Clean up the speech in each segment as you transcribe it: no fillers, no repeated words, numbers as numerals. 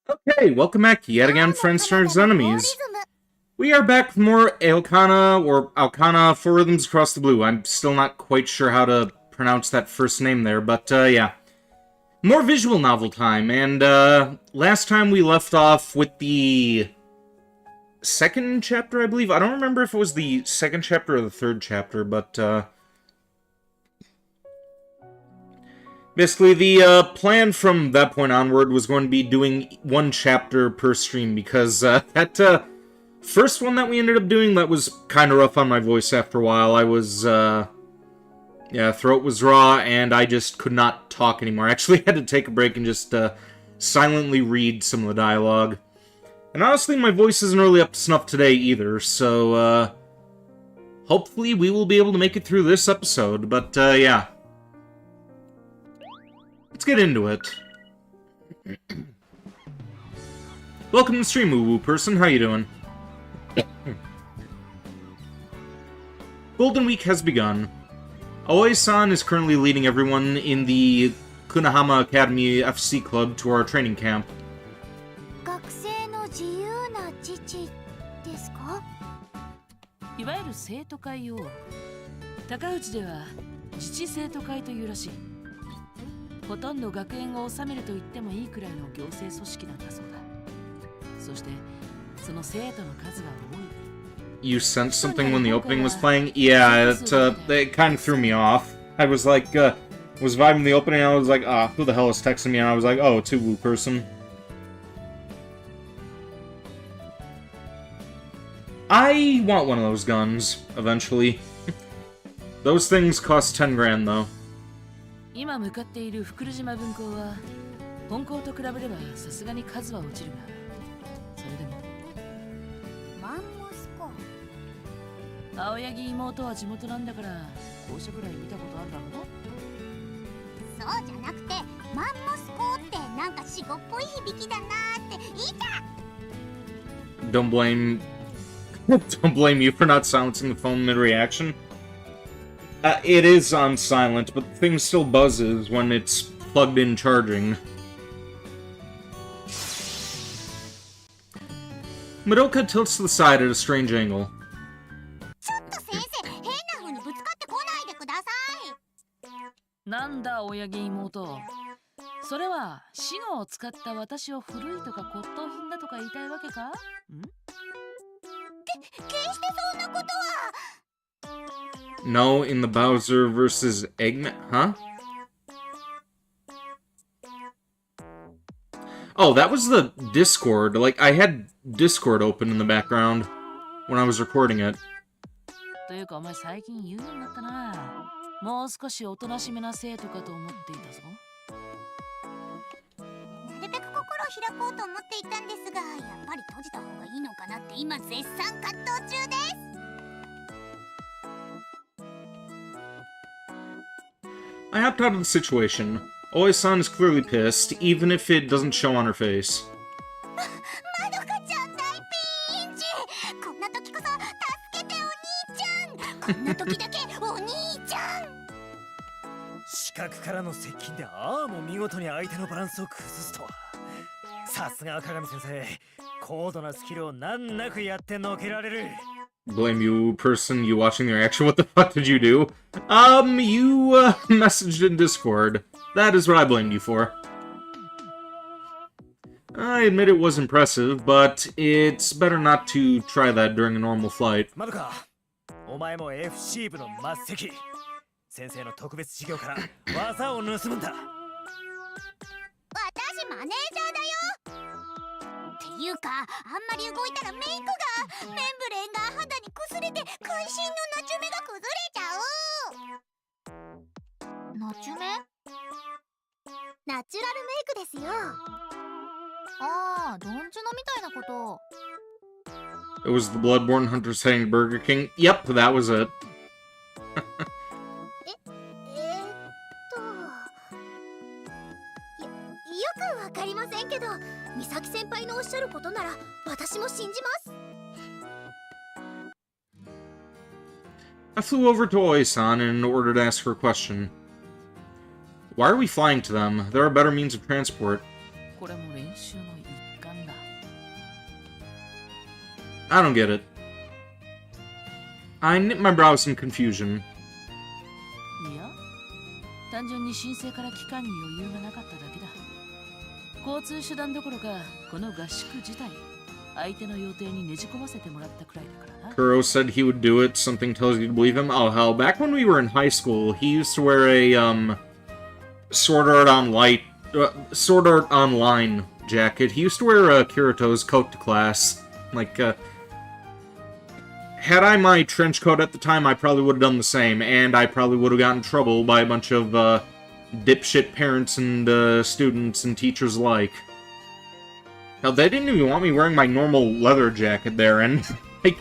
Okay, welcome back yet again, friends, friends, enemies. We are back with more Aokana, or Aokana, Four Rhythms Across the Blue. I'm still not quite sure how to pronounce that first name there, but, yeah. More visual novel time, and, last time we left off with the second chapter, I believe. I don't remember if it was the second chapter or the third chapter, but, basically, the plan from that point onward was going to be doing one chapter per stream, because that first one that we ended up doing, that was kind of rough on my voice after a while. I was, yeah, throat was raw, and I just could not talk anymore. I actually had to take a break and just silently read some of the dialogue. And honestly, my voice isn't really up to snuff today either, so hopefully we will be able to make it through this episode, but yeah. Let's get into it. Welcome to the stream, woo-woo person. How you doing? Golden Week has begun. Aoi-san is currently leading everyone in the Kunahama Academy FC Club to our training camp. 学生の自由な父ですか？いわゆる生徒会を高内では自治生徒会というらしい。ほとんど学園を治めると言ってもいいくらいの行政組織なんだそうだ。そしてその生徒の数が多い。You sensed something when the opening was playing? Yeah, it kind of threw me off. I was like, was vibing the opening, and I was like, who the hell is texting me? And I was like, oh, it's a woo person. I want one of those guns, eventually. Those things cost 10 grand, though. 今向かっている福留島分校は本校と比べればさすがに数は落ちるが、それでもマンモスコ。青柳妹は地元なんだから校舎くらい見たことあるだろう。そうじゃなくてマンモスコってなんか死後っぽい響きだなって言いた。 Don't blame you for not silencing the phone mid-reaction. It is on silent, but the thing still buzzes when it's plugged in charging. Madoka tilts to the side at a strange angle. ちょっと先生、変な風にぶつかってこないでください。なんだ青柳妹。それは死後を使った私を古いとか骨董品だとか言いたいわけか？ん？決してそんなことは。 No, in the Bowser versus Eggman, huh? Oh, that was the Discord. Like, I had Discord open in the background when I was recording it. というかお前最近言うようになったな。もう少しおとなしめな生徒かと思っていたぞ。なるべく心を開こうと思っていたんですが、やっぱり閉じた方がいいのかなって今絶賛葛藤中です。 I hopped out of the situation. Oi-san is clearly pissed, even if it doesn't show on her face. まどかちゃん大ピンチ。こんな時こそ助けてお兄ちゃん。こんな時だけお兄ちゃん。視覚からの接近でああも見事に相手のバランスを崩すとは。さすが鏡先生、高度なスキルを難なくやってのけられる。 Blame you, person, you watching the reaction. What the fuck did you do? You, messaged in Discord. That is what I blamed you for. I admit it was impressive, but it's better not to try that during a normal fight. まどか、お前も FC 部の末席。先生の特別授業から技を盗むんだ。私マネージャーだよ。っていうか、あんまり動いたらメイクがメンブレンが肌に擦れて会心のナチュメが崩れちゃう。ナチュメ？ナチュラルメイクですよ。ああ、ドンジュノみたいなこと。 It was the Bloodborne hunter saying Burger King. Yep, that was it. よくわかりませんけど、美咲先輩のおっしゃることなら私も信じます。 I flew over to Oi-san in order to ask her a question. Why are we flying to them? There are better means of transport. これも練習の一環。I don't get it. I knit my brows in confusion. いや、単純に申請から期間に余裕がなかっただけだ。交通手段どころか、この合宿自体、相手の予定にねじ込ませてもらったくらいだからな。Kuro said he would do it. Something tells you to believe him. Oh hell, back when we were in high school, he used to wear a Sword Art Online jacket. He used to wear Kirito's coat to class. Like, had I my trench coat at the time, I probably would have done the same, and I probably would have gotten in trouble by a bunch of dipshit parents and students and teachers alike. Hell, they didn't even want me wearing my normal leather jacket there, and like,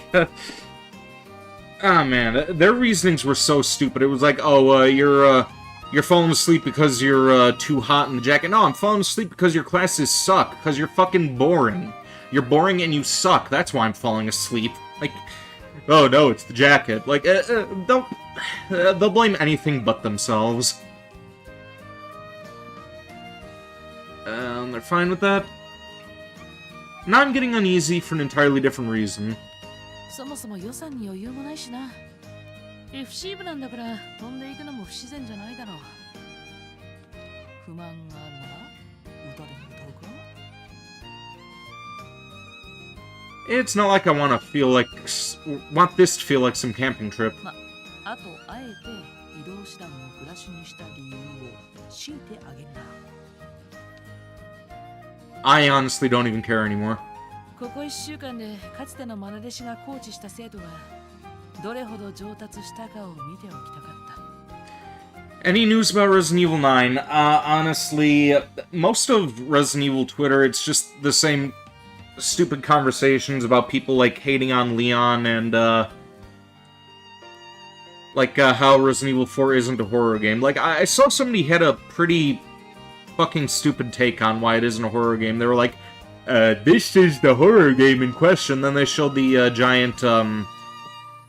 man, their reasonings were so stupid. It was like, oh, you're falling asleep because you're too hot in the jacket. No, I'm falling asleep because your classes suck, because you're fucking boring. You're boring and you suck. That's why I'm falling asleep. Like, oh no, it's the jacket. Like, they'll blame anything but themselves. They're fine with that. Now I'm getting uneasy for an entirely different reason. そもそも予算に余裕もないしな。FC 部なんだから飛んでいくのも不自然じゃないだろう。不満があるなら歌でも歌うか？ It's not like I want this to feel like some camping trip. あとあえて移動手段をグラシにした理由を強いてあげるな。I honestly don't even care anymore. ここ1週間でかつての愛弟子がコーチした生徒がどれほど上達したかを見ておきたかった。 Any news about Resident Evil 9? Honestly, most of Resident Evil Twitter, it's just the same stupid conversations about people, like, hating on Leon and, how Resident Evil 4 isn't a horror game. Like, I saw somebody had a pretty fucking stupid take on why it isn't a horror game. They were like, this is the horror game in question. Then they showed the giant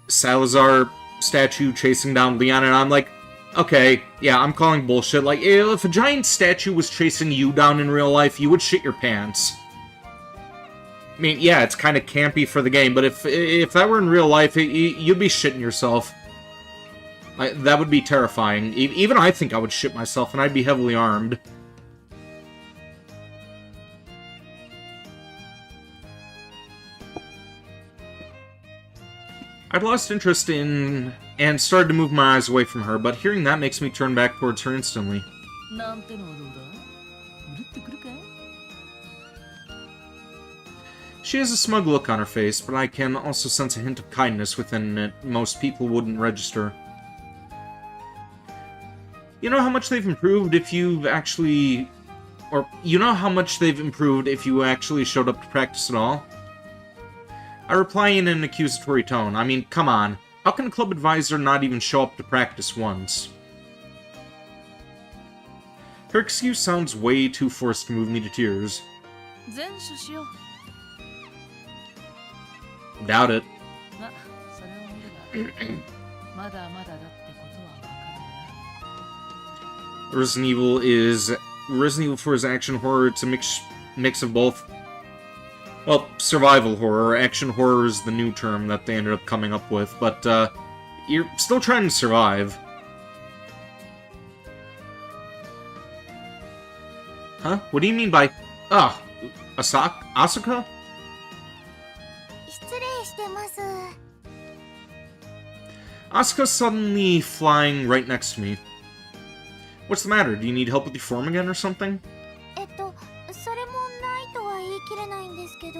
Salazar statue chasing down Leon, and I'm like, okay, yeah, I'm calling bullshit. Like, if a giant statue was chasing you down in real life, you would shit your pants. I mean, yeah, it's kind of campy for the game, but if that were in real life, you'd be shitting yourself. That would be terrifying. Even I think I would shit myself, and I'd be heavily armed. I'd lost interest in and started to move my eyes away from her, but hearing that makes me turn back towards her instantly. なんてのはどうだ？うるってくるか？ She has a smug look on her face, but I can also sense a hint of kindness within it most people wouldn't register. You know how much they've improved if you've actually... Or, you know how much they've improved if you actually showed up to practice at all? I reply in an accusatory tone. I mean, come on. How can a club advisor not even show up to practice once? Her excuse sounds way too forced to move me to tears. 全守しよう。 Doubt it. ま、それを見ればまだまだだってことはわかるな。 Resident Evil 4's action horror. It's a mix of both. Well, survival horror. Action horror is the new term that they ended up coming up with, but you're still trying to survive. Huh? What do you mean by... Ah, Asuka? 失礼してます。 Asuka's suddenly flying right next to me. What's the matter? Do you need help with your form again or something? それもないとは言い切れないんですけど。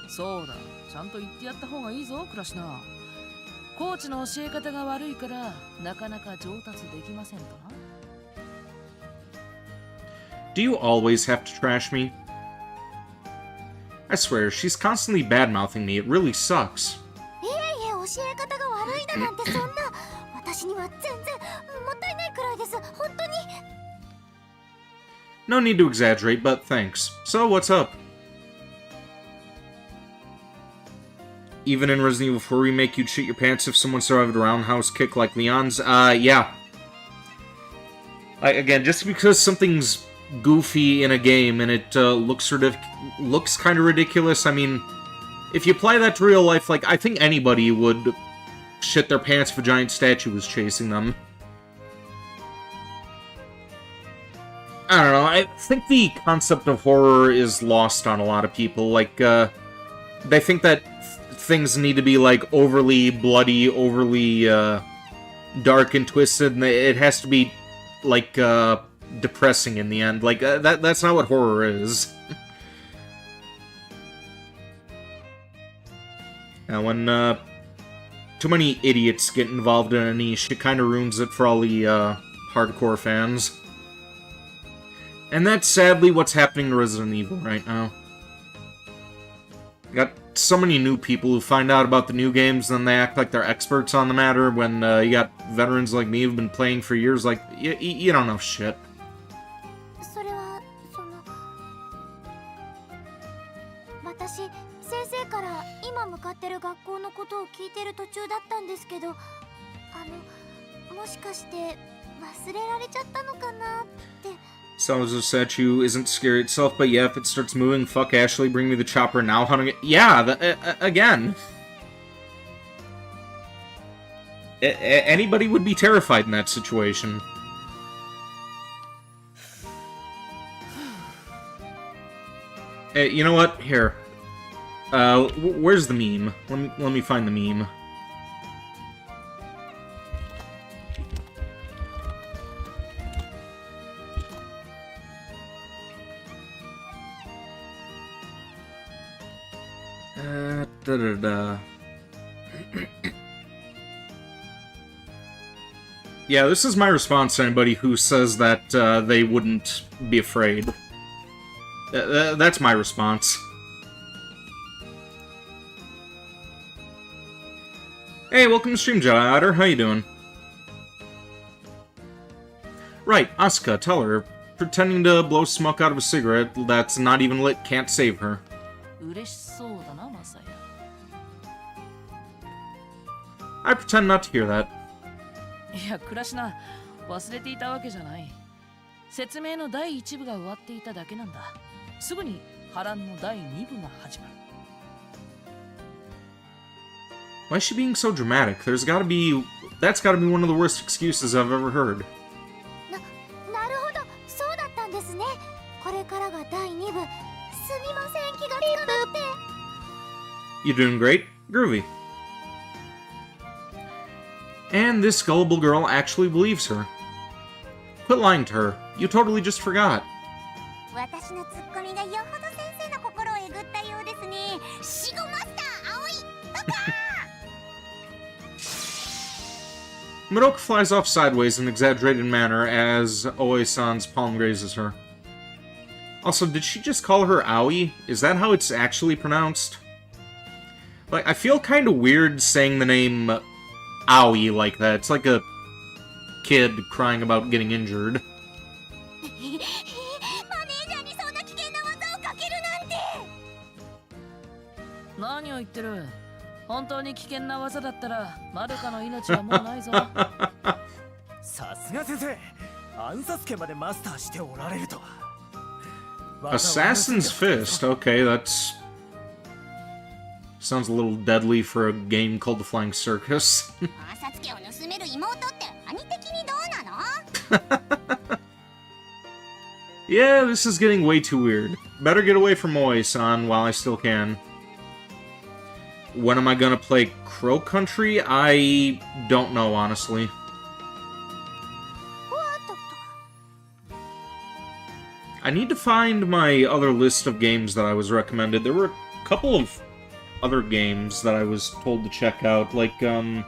そうだ、ちゃんと言ってやった方がいいぞ、クラシナ。コーチの教え方が悪いからなかなか上達できませんとな。 Do you always have to trash me? I swear, she's constantly bad-mouthing me. It really sucks. いえいえ、教え方が悪いだなんてそんな。私には全然もったいないくらいです。本当に。 No need to exaggerate, but thanks. So, what's up? Even in Resident Evil 4 Remake, you'd shit your pants if someone survived a roundhouse kick like Leon's? Yeah. Again, just because something's goofy in a game and it looks kind of ridiculous, I mean, if you apply that to real life, like, I think anybody would shit their pants if a giant statue was chasing them. I don't know, I think the concept of horror is lost on a lot of people. Like, they think that things need to be, like, overly bloody, overly, dark and twisted, and it has to be, like, depressing in the end. Like, that's not what horror is. Now, when, too many idiots get involved in a niche, it kind of ruins it for all the, hardcore fans. And that's sadly what's happening to Resident Evil right now. Got so many new people who find out about the new games, and then they act like they're experts on the matter, when you got veterans like me who've been playing for years, like, you don't know shit. それはその私先生から今向かってる学校のことを聞いてる途中だったんですけど、もしかして忘れられちゃったのかなって。 Salazar statue isn't scary itself, but yeah, if it starts moving, fuck Ashley, bring me the chopper now, hunting it. Yeah, again. Anybody would be terrified in that situation. You know what? Here. Where's the meme? Let me find the meme. Yeah, this is my response to anybody who says that they wouldn't be afraid. That's my response. Hey, welcome to stream, Jedi Otter. How you doing? Right, Asuka, tell her. Pretending to blow smoke out of a cigarette that's not even lit can't save her. 嬉しそうだな、マサヤ。 I pretend not to hear that. いや、クラシナ、忘れていたわけじゃない。説明の第1部が終わっていただけなんだ。すぐに波乱の第2部が始まる。 Why is she being so dramatic? That's gotta be one of the worst excuses I've ever heard. なるほど、そうだったんですね。これからが第2部。すみません、気がつかなくて。 You doing great? Groovy. And this gullible girl actually believes her. Quit lying to her. You totally just forgot. 私のツッコミがよほど先生の心をえぐったようですね。死後マスター葵とか。 Madoka flies off sideways in an exaggerated manner as Oe-san's palm grazes her. Also, did she just call her Aoi? Is that how it's actually pronounced? Like, I feel kind of weird saying the name Aoi like that. It's like a kid crying about getting injured. マネージャーにそんな危険な技をかけるなんて。何を言ってる。本当に危険な技だったらマドカの命はもうないぞ。さすが先生、暗殺剣までマスターしておられるとは。 Assassin's Fist. Okay, that's... Sounds a little deadly for a game called The Flying Circus. 暗殺剣を盗める妹って兄的にどうなの？ Yeah, this is getting way too weird. Better get away from Oe-san while I still can. When am I gonna play Crow Country? I don't know, honestly. I need to find my other list of games that I was recommended. There were a couple of other games that I was told to check out, like, Man,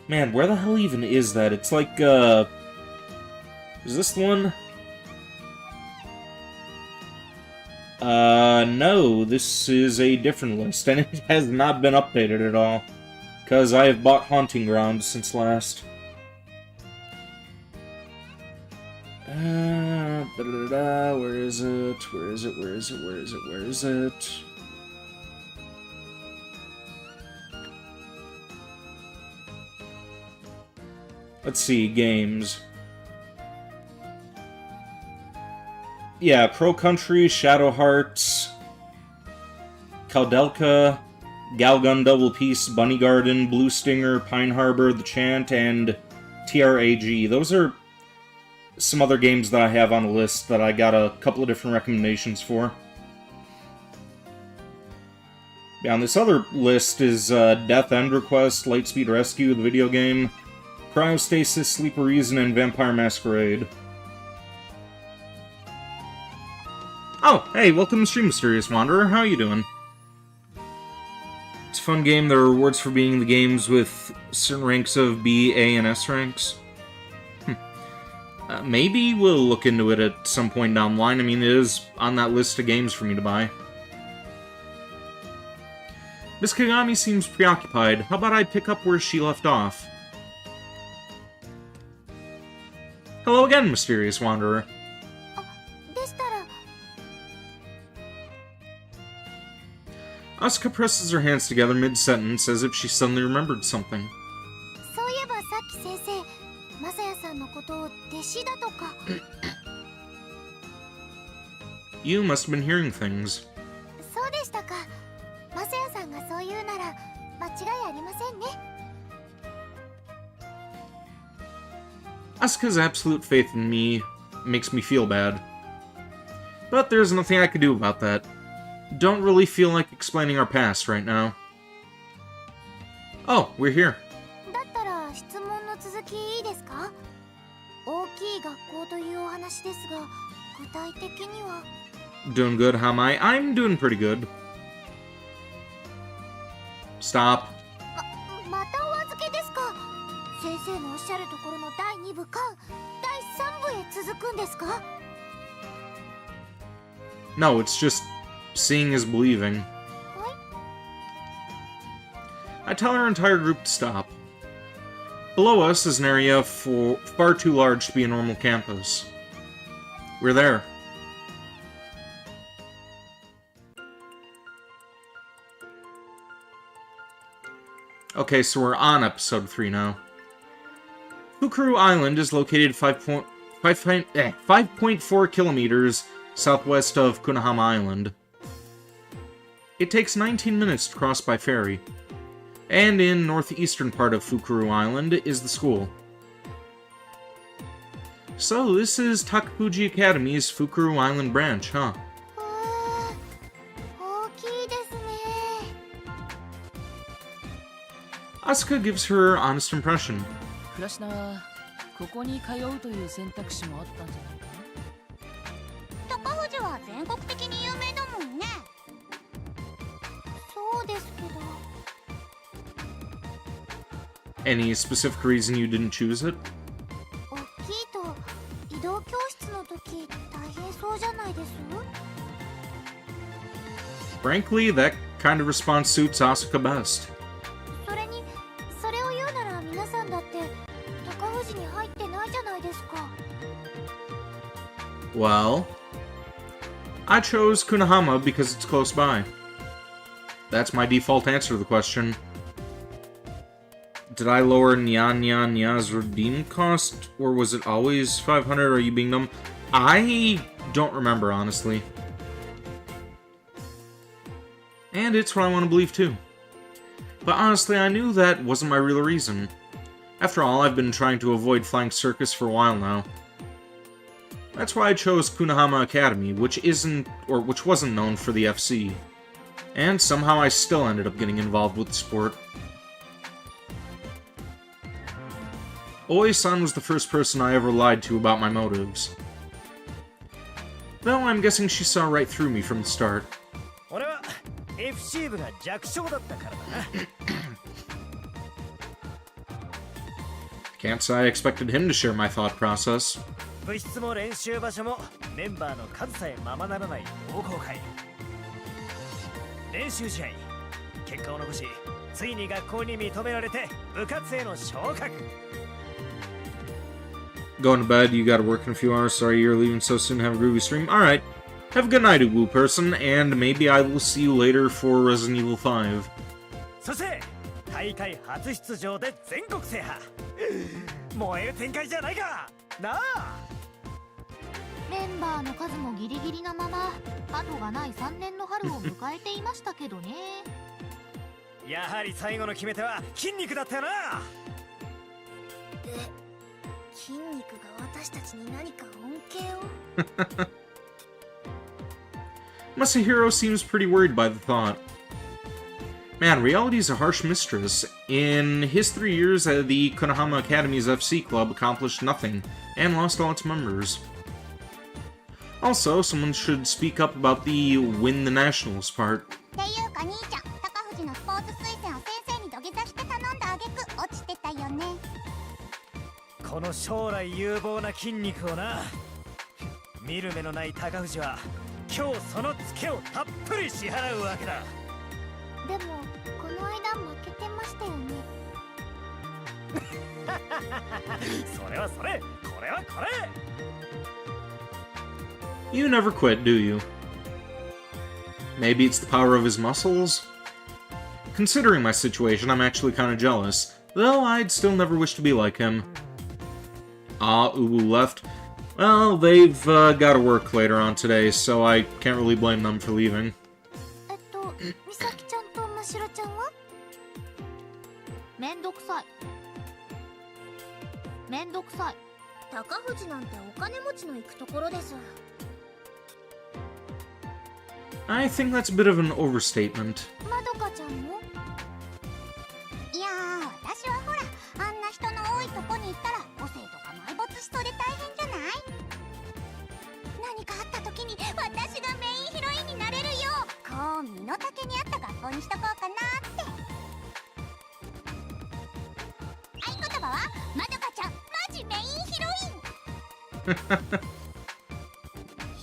where the hell even is that? It's like, Is this the one? No, this is a different list, and it has not been updated at all. Because I have bought Haunting Ground since last. Where is it? Where is it? Where is it? Where is it? Where is it? Let's see, games. Yeah, Crow Country, Shadow Hearts. Kaudelka, Galgun Double Piece, Bunny Garden, Blue Stinger, Pine Harbor, The Chant, and TRAG. Those are some other games that I have on the list that I got a couple of different recommendations for. Yeah, on this other list is Death End Request, Lightspeed Rescue, the video game, Cryostasis, Sleeper Reason, and Vampire Masquerade. Oh, hey, welcome to stream, Mysterious Wanderer. How are you doing? It's a fun game. There are rewards for beating the games with certain ranks of B, A, and S ranks. Maybe we'll look into it at some point down the line. I mean, it is on that list of games for me to buy. Miss Kagami seems preoccupied. How about I pick up where she left off? Hello again, Mysterious Wanderer. でしたら Asuka presses her hands together mid-sentence as if she suddenly remembered something. そういえばさっき先生マサヤさんのことを弟子だとか You must have been hearing things. そうでしたかマサヤさんがそう言うなら間違いありませんね Asuka's absolute faith in me makes me feel bad. But there's nothing I can do about that. Don't really feel like explaining our past right now. Oh, we're here. だったら質問の続きいいですか大きい学校というお話ですが具体的には Doing good, how am I? I'm doing pretty good. Stop. またお預けですか先生のおっしゃるところの第2部か第3部へ続くんですか No, it's just seeing is believing. I tell our entire group to stop. Below us is an area far too large to be a normal campus. We're there. Okay, so we're on episode 3 now. Fukuru Island is located 5.4 kilometers southwest of Kunahama Island. It takes 19 minutes to cross by ferry. And in northeastern part of Fukuru Island is the school. So this is Takafuji Academy's Fukuru Island branch, huh? 大きいですね Asuka gives her honest impression. クラシナはここに通うという選択肢もあったんじゃないかな。高藤は全国的に有名だもんねそうですけど Any specific reason you didn't choose it? 大きいと移動教室の時大変そうじゃないです Frankly, that kind of response suits Asuka best. それにそれを言うなら皆さんだって高藤に入ってないじゃないですか Well, I chose Kunahama because it's close by. That's my default answer to the question. Did I lower Nyan's redeem cost, or was it always 500? Are you being dumb? I don't remember, honestly. And it's what I want to believe, too. But honestly, I knew that wasn't my real reason. After all, I've been trying to avoid flying Circus for a while now. That's why I chose Kunahama Academy, which wasn't known for the FC. And somehow I still ended up getting involved with the sport. Oi-san was the first person I ever lied to about my motives. Though I'm guessing she saw right through me from the start. 俺は FC 部が弱小だったからだな Can't say I expected him to share my thought process. 部室も練習場所もメンバーの数さえままならない同好会練習試合結果を残しついに学校に認められて部活への昇格 Going to bed, you gotta work in a few hours. Sorry you're leaving so soon. Have a groovy stream. Alright. Have a good night, Uwu person, and maybe I will see you later for Resident Evil 5. そして大会初出場で全国制覇燃える展開じゃないかなあメンバーの数もギリギリなまま後がない3年の春を迎えていましたけどね。やはり最後の決め手は筋肉だったよな。筋肉が私たちに何か恩恵をMasahiro seems pretty worried by the thought. Man, reality's a harsh mistress. In his 3 years, the Konohama Academy's FC club accomplished nothing, and lost all its members. Also, someone should speak up about the win the nationals part. っていうか兄ちゃん、高藤のスポーツ推薦を先生に土下座して頼んだ挙句落ちてたよね。この将来有望な筋肉をな。見る目のない高藤は今日そのツケをたっぷり支払うわけだ。でもこの間負けてましたよね。それはそれ、これはこれ。You never quit, do you? Maybe it's the power of his muscles? Considering my situation, I'm actually kinda jealous, though I'd still never wish to be like him. Ah, Ubu left. Well, they've gotta work later on today, so I can't really blame them for leaving. 美咲ちゃんとましろちゃんは？めんどくさい。めんどくさい。高藤なんてお金持ちの行くところです。I think that's a bit of an overstatement. まどかちゃんも？いやー、私はほら、あんな人の多いとこに行ったら個性とか埋没しそうで大変じゃない？何かあった時に私がメインヒロインになれるよう、こう身の丈に合った学校にしとこうかなって。合言葉はまどかちゃんマジメインヒロイン。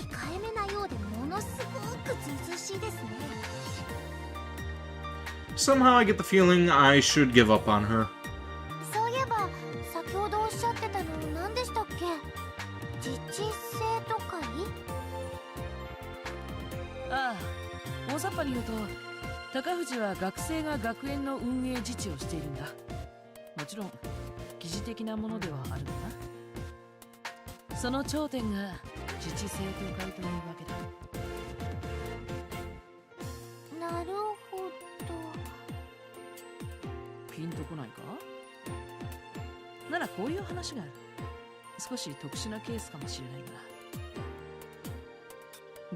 控えめなようでものすごくずうずうしいですね。Somehow I get the feeling I should give up on her. そういえば先ほどおっしゃってたの何でしたっけ？自治生徒会？ああ、大雑把に言うと高藤は学生が学園の運営自治をしているんだ。もちろん疑似的なものではあるんだな。その頂点が自治生徒会というわけだ。なるほど。ピンとこないか？ならこういう話がある。少し特殊なケースかもしれない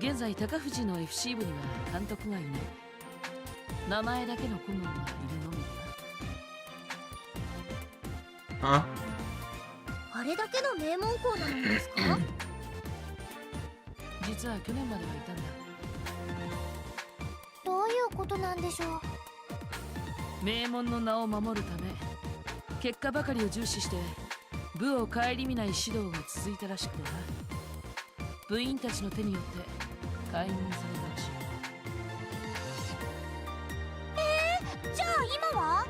が、現在高藤の FC 部には監督がいない。名前だけの顧問がいるのみだ。Huh? あれだけの名門校なのですか？実は去年まではいたんだ。どういうことなんでしょう？名門の名を守るため、結果ばかりを重視して部を顧みない指導が続いたらしくてな。部員たちの手によって解任されたらしい。じゃあ今は？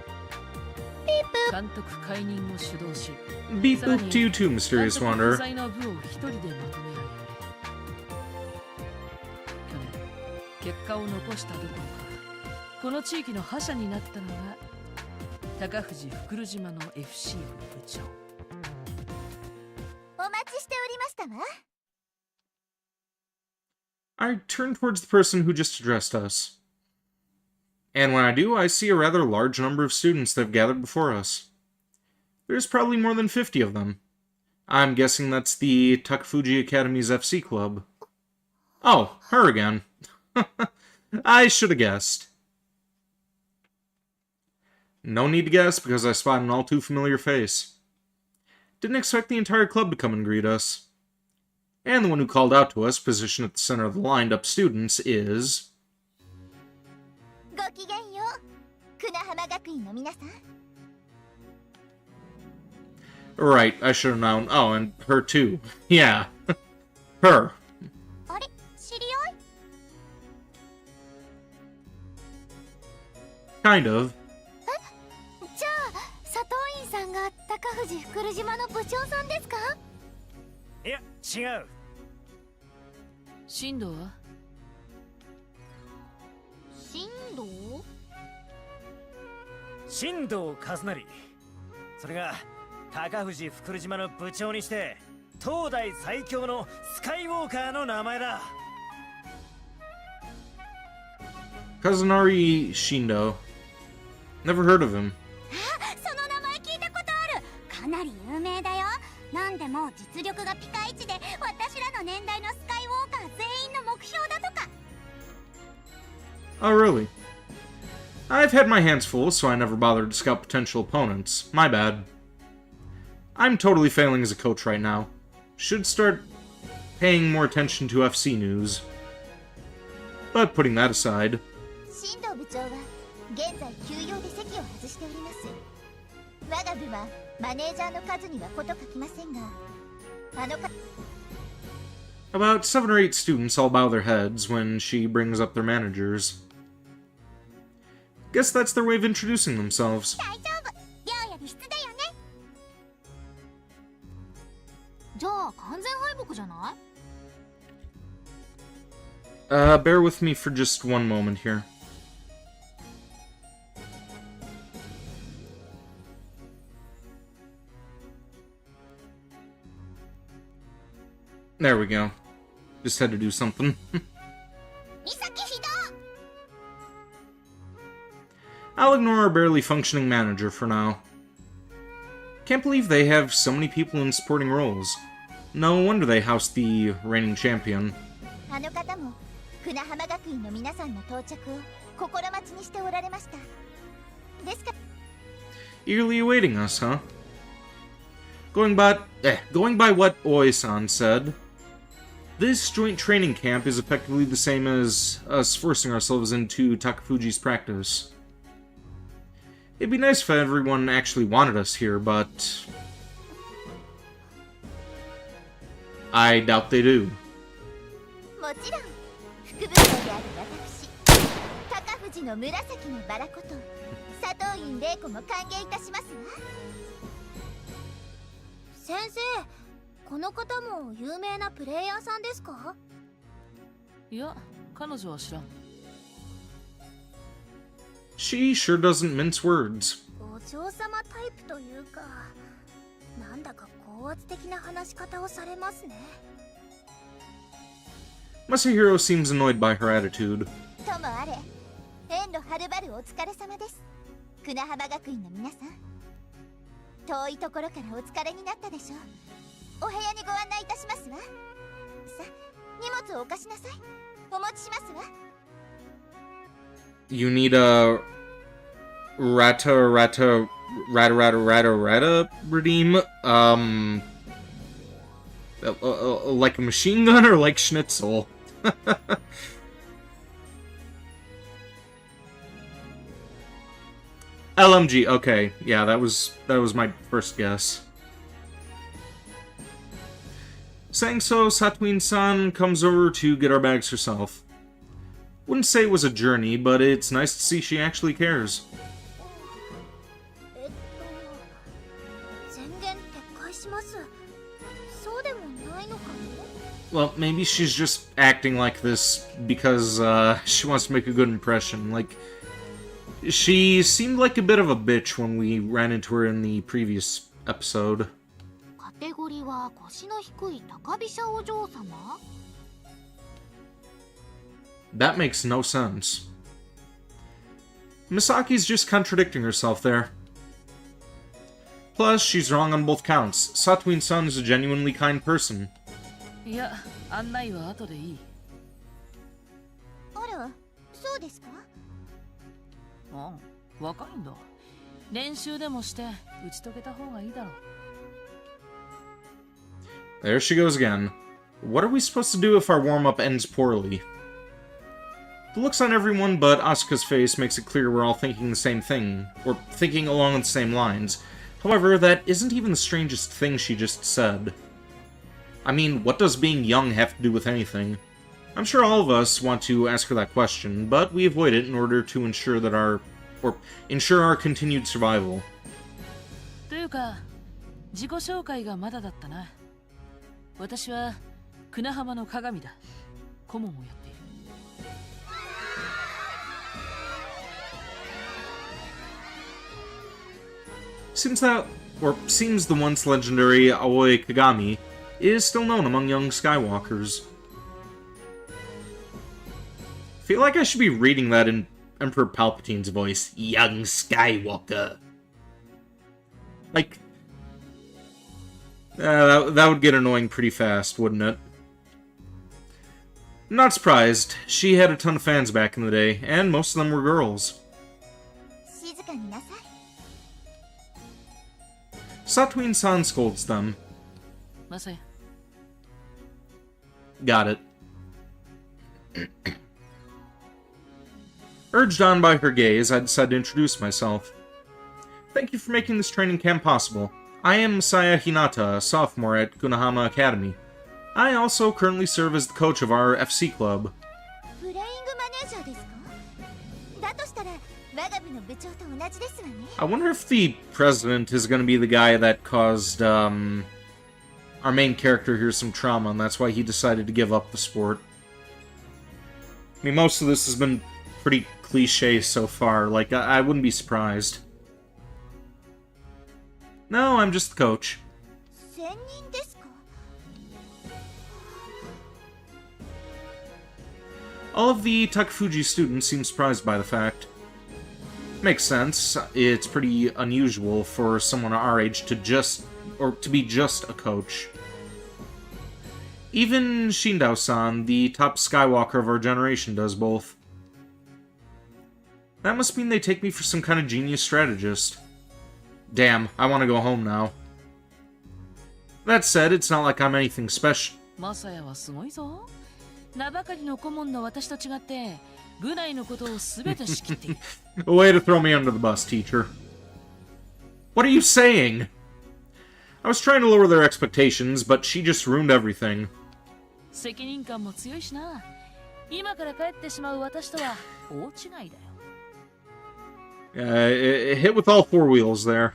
監督解任を主導し、 Beep boop to you too, Mysterious 監督 Wanderer. 不在の部を一人でまとめ上げ、去年結果を残したどころか、この地域の覇者になったのが高藤福島の FC 部部長。お待ちしておりましたわ。I turn towards the person who just addressed us. And when I do, I see a rather large number of students that have gathered before us. There's probably more than 50 of them. I'm guessing that's the Takafuji Academy's FC club. Oh, her again. I should have guessed. No need to guess, because I spot an all too familiar face. Didn't expect the entire club to come and greet us. And the one who called out to us, positioned at the center of the lined-up students, is... ごきげんよう、久那浜学院の皆さん。 Right, I should have known. Oh, and her too. Yeah. Her. あれ、知り合い？ Kind of. じゃあ佐藤院さんが高藤福島の部長さんですか？いや違う。進藤は？進藤？進藤和成。それが高藤福島の部長にして当代最強のスカイウォーカーの名前だ。 Kazunari Shindo. Never heard of him. その名前聞いたことある。かなり有名だよ。なんでも実力がピカイチで、私らの年代のスカイウォーカー全員の目標だとか。 Oh, really? I've had my hands full, so I never bothered to scout potential opponents. My bad. I'm totally failing as a coach right now. Should start paying more attention to FC news. But putting that aside... 新藤部長は現在休養で席を外しております。我が部はマネージャーの数にはこと書きませんが、About 7 or 8 students all bow their heads when she brings up their managers. Guess that's their way of introducing themselves. 大丈夫。亮より質だよね。じゃあ完全敗北じゃない？ Bear with me for just one moment here. There we go. Just had to do something. I'll ignore our barely functioning manager for now. Can't believe they have so many people in supporting roles. No wonder they house the reigning champion. あの方も船浜学院の皆さんの到着を心待ちにしておられました。ですから Eagerly awaiting us, huh? Going by what Oi-san said, this joint training camp is effectively the same as us forcing ourselves into Takafuji's practice. It'd be nice if everyone actually wanted us here, but... I doubt they do. もちろん副部長である私高藤の紫のバラこと佐藤院玲子も歓迎いたしますわ。先生、この方も有名なプレイヤーさんですか？いや、彼女は知らん。She sure doesn't mince words. お嬢様タイプというか、なんだか高圧的な話し方をされますね。Masahiro seems annoyed by her attitude. ともあれ、遠路はるばるお疲れ様です。船浜学院の皆さん、遠いところからお疲れになったでしょう。お部屋にご案内いたしますわ。さ、荷物をお貸しなさい。お持ちしますわ。You need a rata redeem? Like a machine gun or like schnitzel? LMG, okay. Yeah, that was my first guess. Saying so, Satuin-san comes over to get our bags herself. Wouldn't say it was a journey, but it's nice to see she actually cares. 宣言撤回します。そうでもないのかも。 Well, maybe she's just acting like this because she wants to make a good impression. Like, she seemed like a bit of a bitch when we ran into her in the previous episode. カテゴリーは腰の低い高飛車お嬢様？ That makes no sense. Misaki's just contradicting herself there. Plus, she's wrong on both counts. Satuin-san is a genuinely kind person. いや、案内は後でいい。あら、そうですか？ああ、若いんだ。練習でもして打ち解けた方がいいだろう。 There she goes again. What are we supposed to do if our warm-up ends poorly? The looks on everyone but Asuka's face makes it clear we're all thinking the same thing, or thinking along the same lines. However, that isn't even the strangest thing she just said. I mean, what does being young have to do with anything? I'm sure all of us want to ask her that question, but we avoid it in order to ensure our continued survival. というか、自己紹介がまだだったな。私は船浜の鏡だ。顧問をやっている。 Seems Seems the once legendary Aoi Kagami is still known among young Skywalkers. I feel like I should be reading that in Emperor Palpatine's voice. Young Skywalker. Like, that would get annoying pretty fast, wouldn't it? I'm not surprised. She had a ton of fans back in the day, and most of them were girls. 静かになさい。 Satween-san scolds them. マサヤ Got it. Urged on by her gaze, I decided to introduce myself. Thank you for making this training camp possible. I am Masaya Hinata, a sophomore at Gunahama Academy. I also currently serve as the coach of our FC club. プレイングマネージャーですか？だとしたら我が部の部長と同じですわね。 I wonder if the president is going to be the guy that caused, our main character here some trauma, and that's why he decided to give up the sport. I mean, most of this has been pretty cliche so far, like, I wouldn't be surprised. No, I'm just the coach. 専任ですか？ All of the Takafuji students seem surprised by the fact. Makes sense. It's pretty unusual for someone our age to be just a coach. Even Shindao-san, the top Skywalker of our generation, does both. That must mean they take me for some kind of genius strategist. Damn, I want to go home now. That said, it's not like I'm anything special. マサヤはすごいぞ。名ばかりの顧問の私と違って部内のことを全て仕切っている。Way to throw me under the bus, teacher. What are you saying? I was trying to lower their expectations, but she just ruined everything. 責任感も強いしな。今から帰ってしまう私とは大違いだよ。It hit with all four wheels there.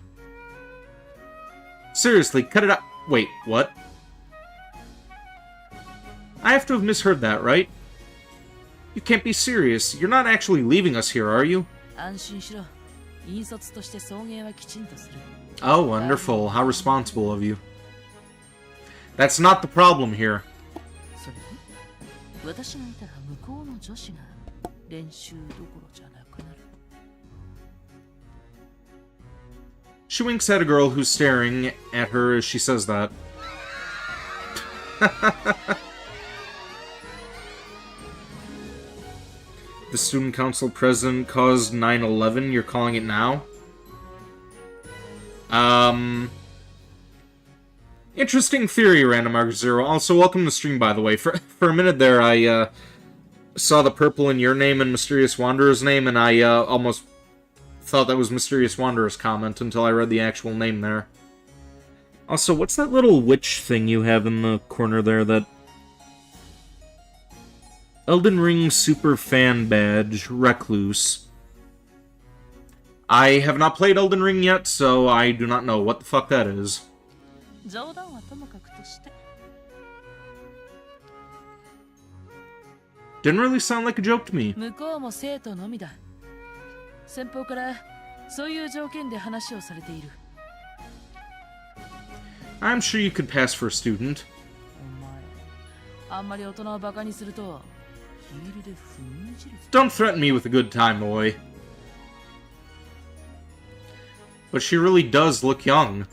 Seriously, cut it out. Wait, what? I have to have misheard that, right? You can't be serious. You're not actually leaving us here, are you? 安心しろ。引率として送迎はきちんとする。Oh, wonderful. How responsible of you. That's not the problem here. それに私がいたら向こうの女子が練習どころじゃなくなる。She winks at a girl who's staring at her as she says that. The student council president caused 9/11, you're calling it now? Interesting theory, Random Mark Zero. Also, welcome to the stream, by the way. For a minute there, I, saw the purple in your name and Mysterious Wanderer's name, and I, almost thought that was Mysterious Wanderer's comment until I read the actual name there. Also, what's that little witch thing you have in the corner there that... Elden Ring Super Fan Badge, Recluse. I have not played Elden Ring yet, so I do not know what the fuck that is. 冗談はともかくとして。 Didn't really sound like a joke to me. 向こうも生徒のみだ。先方からそういう条件で話をされている。 I'm sure you could pass for a student. お前、あんまり大人をバカにするとヒールで踏みにじるぞ。 Don't threaten me with a good time, boy. But she really does look young.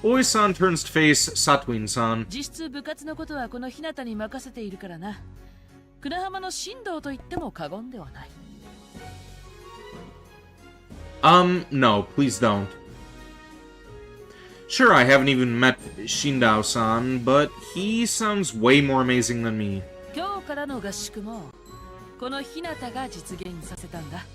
Oi-san turns to face Satween-san. 実質部活のことはこの日向に任せているからな。久那浜の神道と言っても過言ではない。No, please don't. Sure, I haven't even met Shindao-san, but he sounds way more amazing than me. 今日からの合宿もこの日向が実現させたんだ。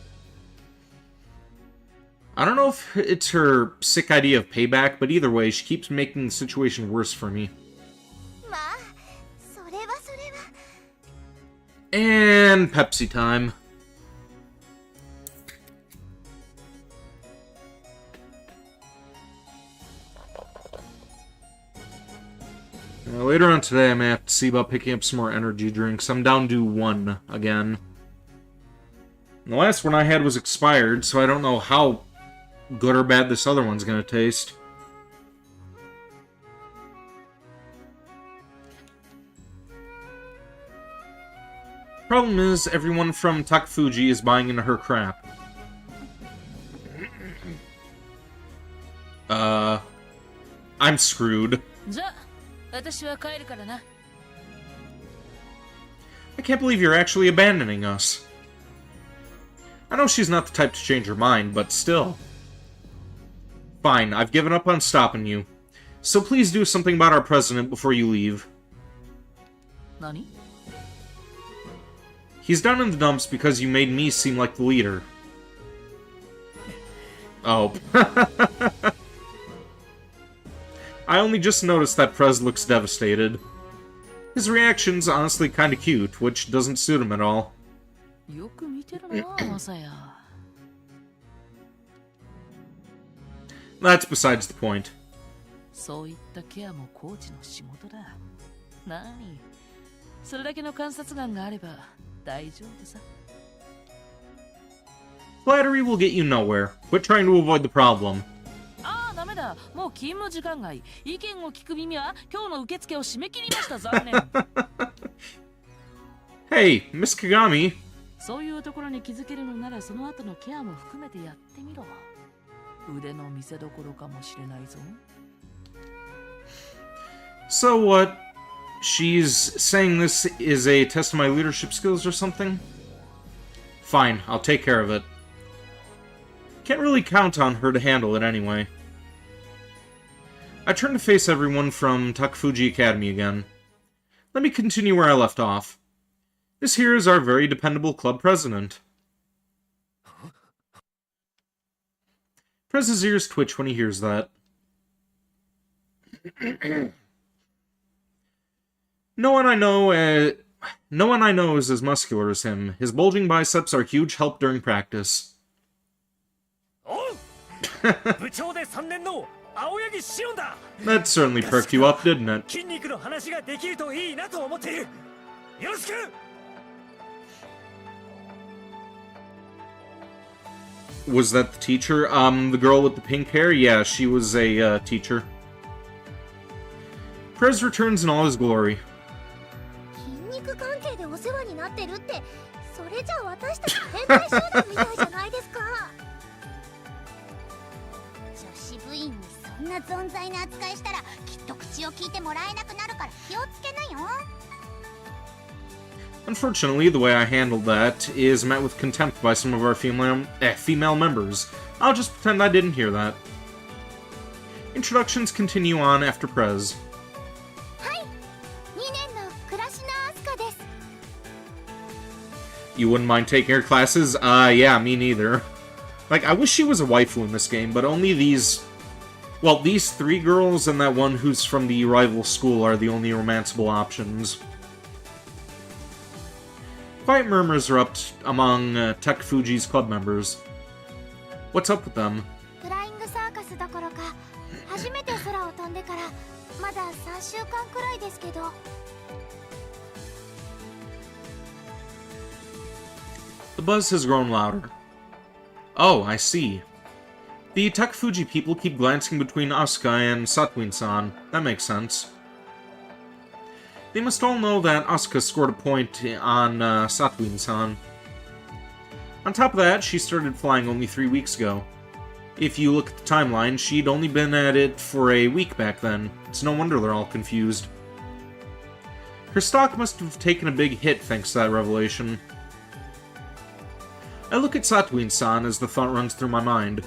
I don't know if it's her sick idea of payback, but either way, she keeps making the situation worse for me. まあ、それはそれは。 And Pepsi time. Later on today, I may have to see about picking up some more energy drinks. I'm down to 1 again. And the last one I had was expired, so I don't know how good or bad this other one's gonna taste. Problem is, everyone from Takafuji is buying into her crap. I'm screwed. じゃあ私は帰るからな。 I can't believe you're actually abandoning us. I know she's not the type to change her mind, but still. Fine, I've given up on stopping you. So please do something about our president before you leave. 何? He's down in the dumps because you made me seem like the leader. Oh. I only just noticed that Prez looks devastated. His reaction's honestly kinda cute, which doesn't suit him at all. よく見てるな、マサヤ。 That's besides the point. そういったケアもコーチの仕事だ。なに、それだけの観察眼があれば大丈夫さ。 Flattery will get you nowhere. Quit trying to avoid the problem. ああ、ダメだ。もう勤務時間外。意見を聞く耳は今日の受付を締め切りました。残念。Hey, Miss Kagami. そういうところに気づけるのならその後のケアも含めてやってみろ。腕の見せ所かもしれないぞ。 So what? She's saying this is a test of my leadership skills or something? Fine, I'll take care of it. Can't really count on her to handle it anyway. I turn to face everyone from Takafuji Academy again. Let me continue where I left off. This here is our very dependable club president. Prez's ears twitch when he hears that. No one I know is as muscular as him. His bulging biceps are huge help during practice. That certainly perked you up, didn't it? Was that the teacher? The girl with the pink hair? Yeah, she was a teacher. Prez returns in all his glory. 筋肉関係でお世話になってるって、それじゃ私たち変態集団みたいじゃないですか。女子部員にそんな存在な扱いしたらきっと口を聞いてもらえなくなるから気をつけなよ。 Unfortunately, the way I handled that is met with contempt by some of our female members. I'll just pretend I didn't hear that. Introductions continue on after Prez. You wouldn't mind taking her classes? Yeah, me neither. Like, I wish she was a waifu in this game, but only these... Well, these three girls and that one who's from the rival school are the only romanceable options. Quiet murmurs erupt among Takafuji's club members. What's up with them? Flying Circus どころか、初めて空を飛んでからまだ3週間くらいですけど。 The buzz has grown louder. Oh, I see. The Takafuji people keep glancing between Asuka and Satuin-san. That makes sense. They must all know that Asuka scored a point on Satuin-san. On top of that, she started flying only 3 weeks ago. If you look at the timeline, she'd only been at it for a week back then. It's no wonder they're all confused. Her stock must have taken a big hit thanks to that revelation. I look at Satuin-san as the thought runs through my mind.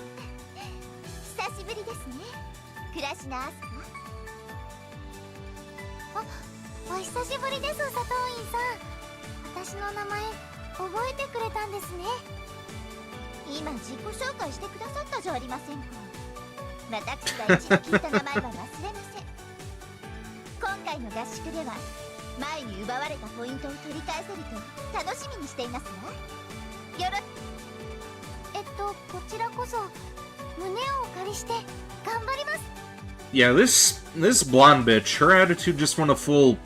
Yeah, this blonde bitch, her attitude just went a full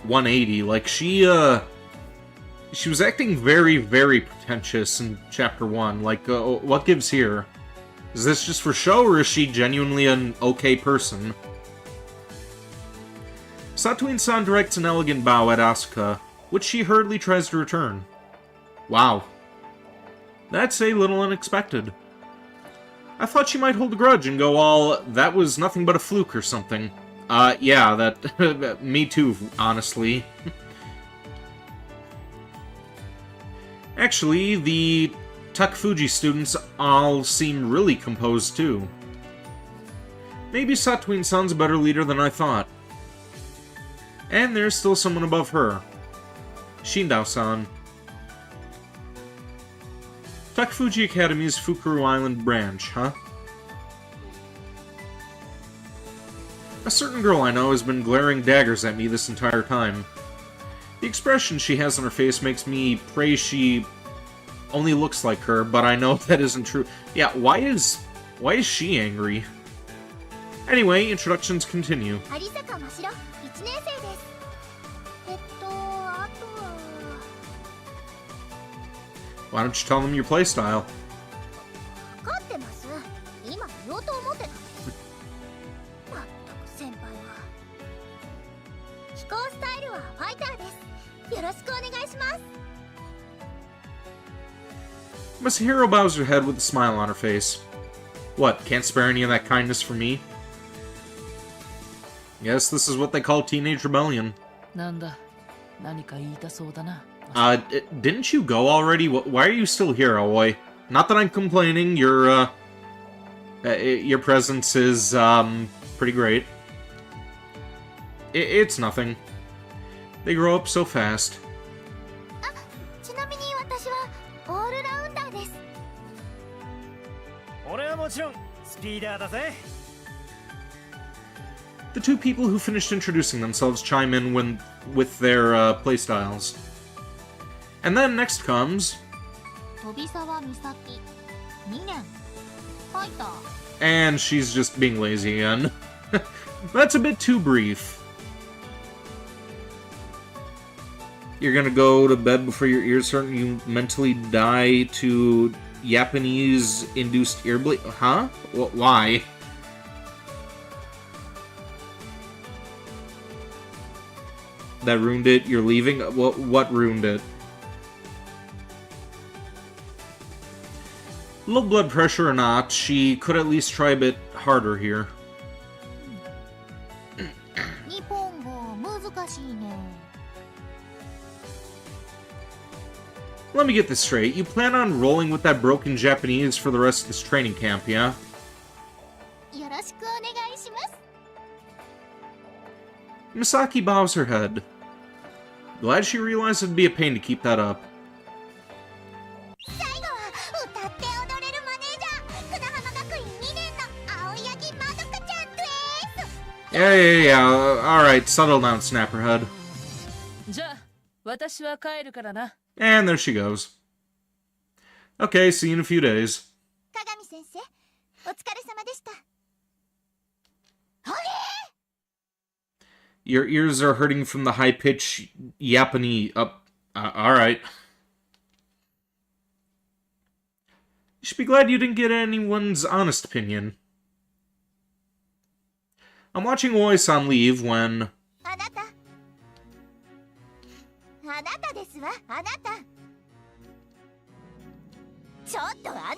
180. Like, she was acting very, very pretentious in Chapter 1. Like, what gives here? Is this just for show, or is she genuinely an okay person? Satuin-san directs an elegant bow at Asuka. which she hurriedly tries to return. Wow. That's a little unexpected. I thought she might hold a grudge and go all, that was nothing but a fluke or something. Yeah, that... me too, honestly. Actually, the Takafuji students all seem really composed, too. Maybe Satuin-san's a better leader than I thought. And there's still someone above her. Shindao-san. Takafuji Academy's Fukuru Island branch, huh? A certain girl I know has been glaring daggers at me this entire time. The expression she has on her face makes me pray she only looks like her, but I know that isn't true. Yeah, why is she angry? Anyway, introductions continue. 有坂真白1年生です。あとは Why don't you tell them your playstyle? 分かってます。今言おうと思ってたんです。まったく先輩は。飛行スタイルはファイターです。よろしくお願いします。 Masahiro bows her head with a smile on her face. What, can't spare any of that kindness from me? Yes, this is what they call teenage rebellion. なんだ、何か言いたそうだな。Didn't you go already? Why are you still here, Aoi? Not that I'm complaining, your presence is, pretty great. It's nothing. They grow up so fast. ちなみに私はオールラウンダーです。俺はもちろんスピーダーだぜ。 The two people who finished introducing themselves chime in with their playstyles. And then next comes... 飛沢美咲2年ファイター And she's just being lazy again. That's a bit too brief. You're gonna go to bed before your ears hurt and you mentally die to Japanese-induced ear bleed? Huh? Why? That ruined it? You're leaving? What ruined it? Low blood pressure or not, she could at least try a bit harder here. 日本語難しいね。 Let me get this straight. You plan on rolling with that broken Japanese for the rest of this training camp, yeah? よろしくお願いします。 Misaki bows her head. Glad she realized it'd be a pain to keep that up. 最後は歌って踊れるマネージャー、久浜学院2年の青柳まどかちゃんです。 Yeah. Alright, settle down, Snapperhead. じゃあ、私は帰るからな。 And there she goes. Okay, see you in a few days. 鏡先生、お疲れ様でした。あれ Your ears are hurting from the high-pitched Japanese... alright. You should be glad you didn't get anyone's honest opinion. I'm watching Oi-san leave when... あなたですわ、あなた。ちょっとあな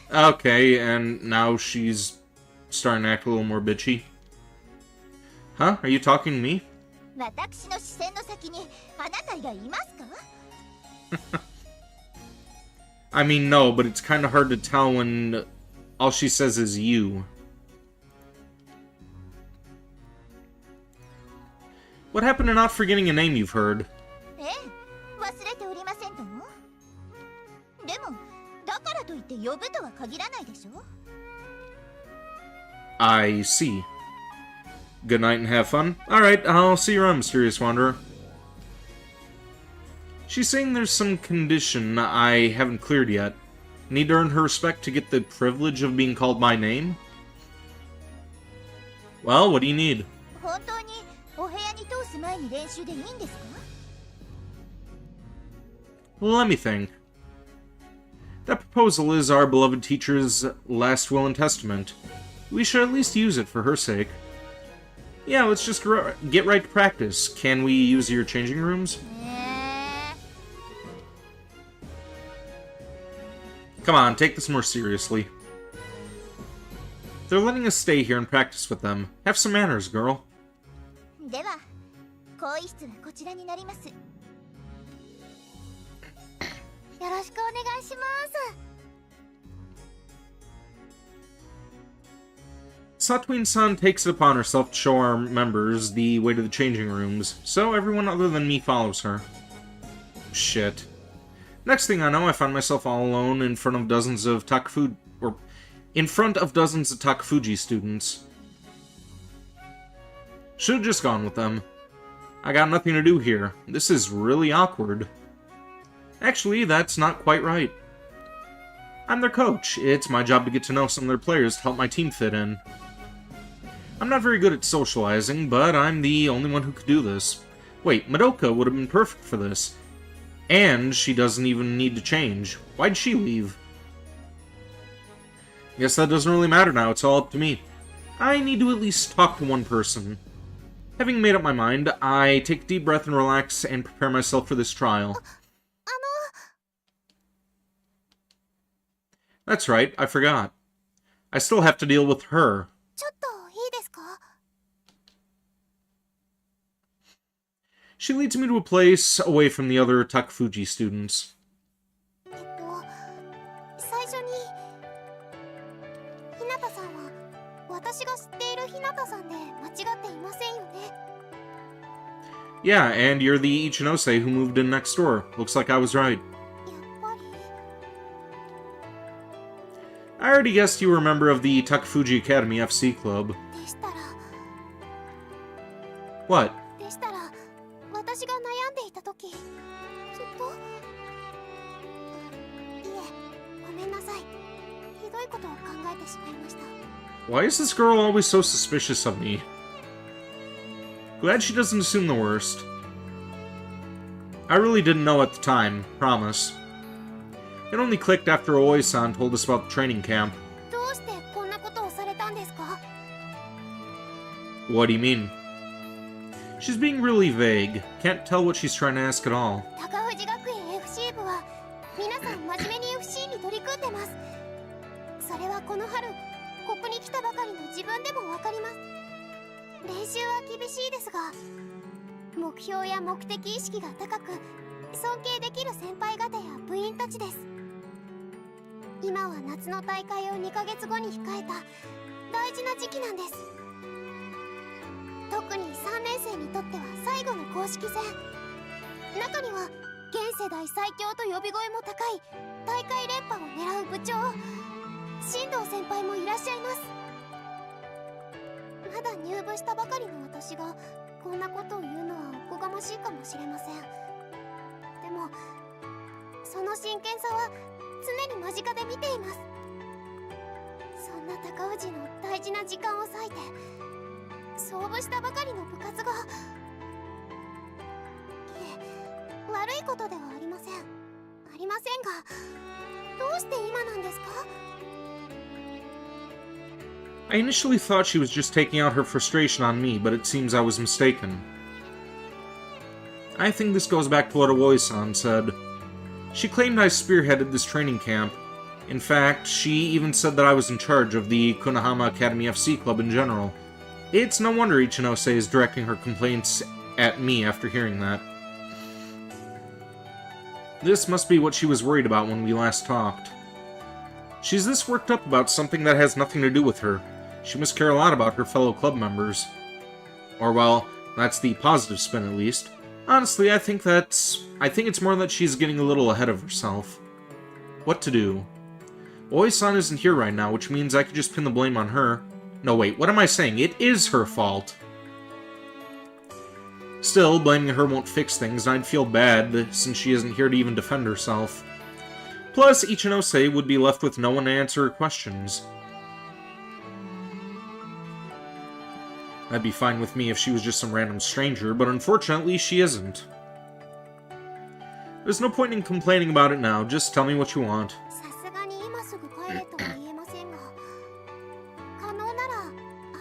た。 Okay, and now she's starting to act a little more bitchy. Huh? Are you talking to me? 私の視線の先にあなたがいますか？ I mean, no, but it's kind of hard to tell when all she says is you. What happened to not forgetting a name you've heard? ええ、忘れておりませんとも。でも、だからといって呼ぶとは限らないでしょ。 I see. Good night and have fun. Alright, I'll see you around, Mysterious Wanderer. She's saying there's some condition I haven't cleared yet. Need to earn her respect to get the privilege of being called by name? Well, what do you need? 本当にお部屋に通す前に練習でいいんですか？ Let me think. That proposal is our beloved teacher's last will and testament. We should at least use it for her sake. Yeah, let's just get right to practice. Can we use your changing rooms? え Come on, take this more seriously. They're letting us stay here and practice with them. Have some manners, girl. では更衣室はこちらになります。よろしくお願いします。Satween-san takes it upon herself to show our members the way to the changing rooms, so everyone other than me follows her. Shit. Next thing I know, I find myself all alone in front of dozens of Takafuji students. Should've just gone with them. I got nothing to do here. This is really awkward. Actually, that's not quite right. I'm their coach. It's my job to get to know some of their players to help my team fit in. I'm not very good at socializing, but I'm the only one who could do this. Wait, Madoka would have been perfect for this. And she doesn't even need to change. Why'd she leave? Guess that doesn't really matter now, it's all up to me. I need to at least talk to one person. Having made up my mind, I take a deep breath and relax and prepare myself for this trial. That's right, I forgot. I still have to deal with her. ちょっといいですか？ She leads me to a place away from the other Takafuji students. 最初に日向さんは私が知っている日向さんで間違っていませんよね。 Yeah, and you're the Ichinose who moved in next door. Looks like I was right. やっぱり I already guessed you were a member of the Takafuji Academy FC Club. でしたら What? でしたら私が悩んでいた時ずっといえごめんなさいひどいことを考えてしまいました。 Why is this girl always so suspicious of me? Glad she doesn't assume the worst. I really didn't know at the time, promise. It only clicked after Aoi-san told us about the training camp. どうしてこんなことをされたんですか？ What do you mean? She's being really vague. Can't tell what she's trying to ask at all. 高藤学園 FC 部は皆さん真面目に FC に取り組んでます。それはこの春ここに来たばかりの自分でもわかります。練習は厳しいですが目標や目的意識が高く尊敬できる先輩方や部員たちです。今は夏の大会を2ヶ月後に控えた大事な時期なんです。特に3年生にとっては最後の公式戦。中には現世代最強と呼び声も高い大会連覇を狙う部長新藤先輩もいらっしゃいます。まだ入部したばかりの私がこんなことを言うのはおこがましいかもしれません。でもその真剣さは常に間近で見ています。そんな高氏の大事な時間を割いて創部したばかりの部活がいえ悪いことではありませんがどうして今なんですか？ I initially thought she was just taking out her frustration on me, but it seems I was mistaken. I think this goes back to what Aoi-san said. She claimed I spearheaded this training camp. In fact, she even said that I was in charge of the Kunahama Academy FC Club in general. It's no wonder Ichinose is directing her complaints at me after hearing that. This must be what she was worried about when we last talked. She's this worked up about something that has nothing to do with her. She must care a lot about her fellow club members. Or, well, that's the positive spin at least. Honestly, I think it's more that she's getting a little ahead of herself. What to do? Oi-san isn't here right now, which means I could just pin the blame on her. No, wait, what am I saying? It is her fault. Still, blaming her won't fix things, and I'd feel bad, since she isn't here to even defend herself. Plus, Ichinose would be left with no one to answer her questions. That'd be fine with me if she was just some random stranger, but unfortunately she isn't. There's no point in complaining about it now, just tell me what you want. さすがに今すぐ帰れとは言えませんが可能なら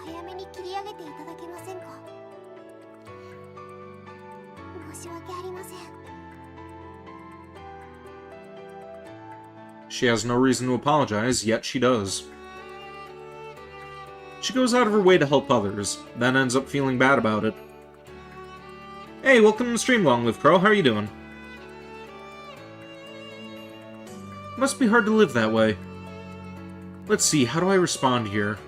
早めに切り上げていただけませんか？申し訳ありません。She has no reason to apologize, yet she does. She goes out of her way to help others, then ends up feeling bad about it. Hey, welcome to the stream, Long Live Crow. How are you doing? Must be hard to live that way. Let's see, how do I respond here?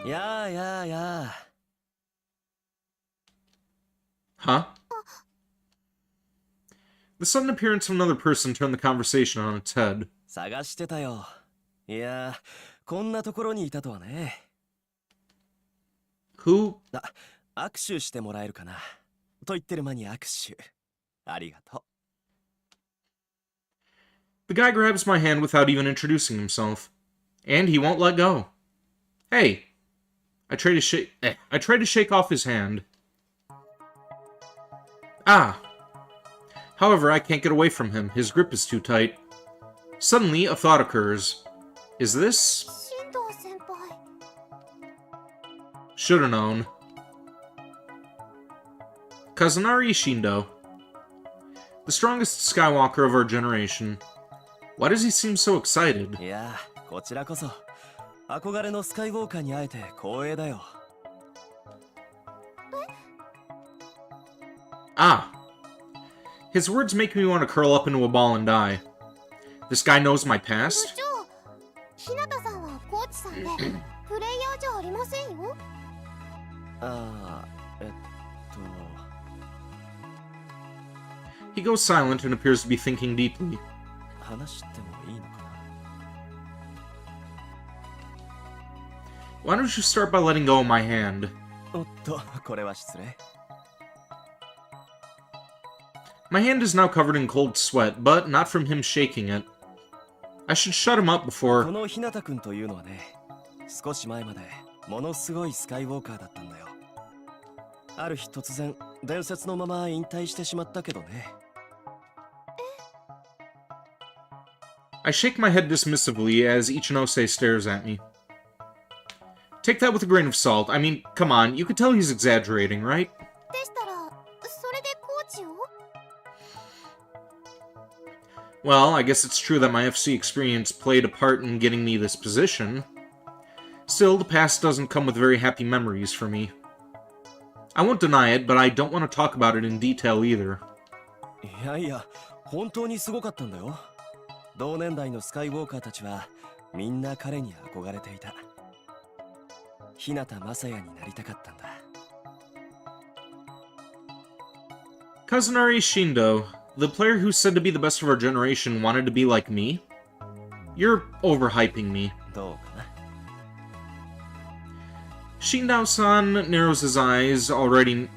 Yeah. Huh? The sudden appearance of another person turned the conversation on its head. 探してたよ。いや、こんなところにいたとはね。Who? 握手してもらえるかな。と言ってる間に握手。ありがとう。The guy grabs my hand without even introducing himself. And he won't let go. Hey! I try to shake off his hand. Ah! However, I can't get away from him. His grip is too tight. Suddenly, a thought occurs. Is this... Shindo-senpai. Should've known. Kazunari Shindo. The strongest Skywalker of our generation. Why does he seem so excited? いや、こちらこそ憧れのスカイウォーカーに会えて光栄だよ。Ah. His words make me want to curl up into a ball and die. This guy knows my 部 past? 長、日向さんはコーチさんでプレイヤーじゃありませんよ。ああ、He goes silent and appears to be thinking deeply. 話してもいいのかな。Why don't you start by letting go of my hand? おっと、これは失礼。My hand is now covered in cold sweat, but not from him shaking it. I should shut him up こ before... の日向くんというのはね、少し前までものすごいスカイウォーカーだったんだよ。ある日突然、伝説のまま引退してしまったけどね。I shake my head dismissively as Ichinose stares at me. Take that with a grain of salt. I mean, come on, you could tell he's exaggerating, right? でしたら、それでコーチを？ Well, I guess it's true that my FC experience played a part in getting me this position. Still, the past doesn't come with very happy memories for me. I won't deny it, but I don't want to talk about it in detail either. いやいや、本当にすごかったんだよ。同年代のスカイウォーカーたちはみんな彼に憧れていた。日向雅也になりたかったんだ。Kazunari Shindo, the player who's said to be the best of our generation, wanted to be like me? You're overhyping me. どうかな。Shindo-san narrows his already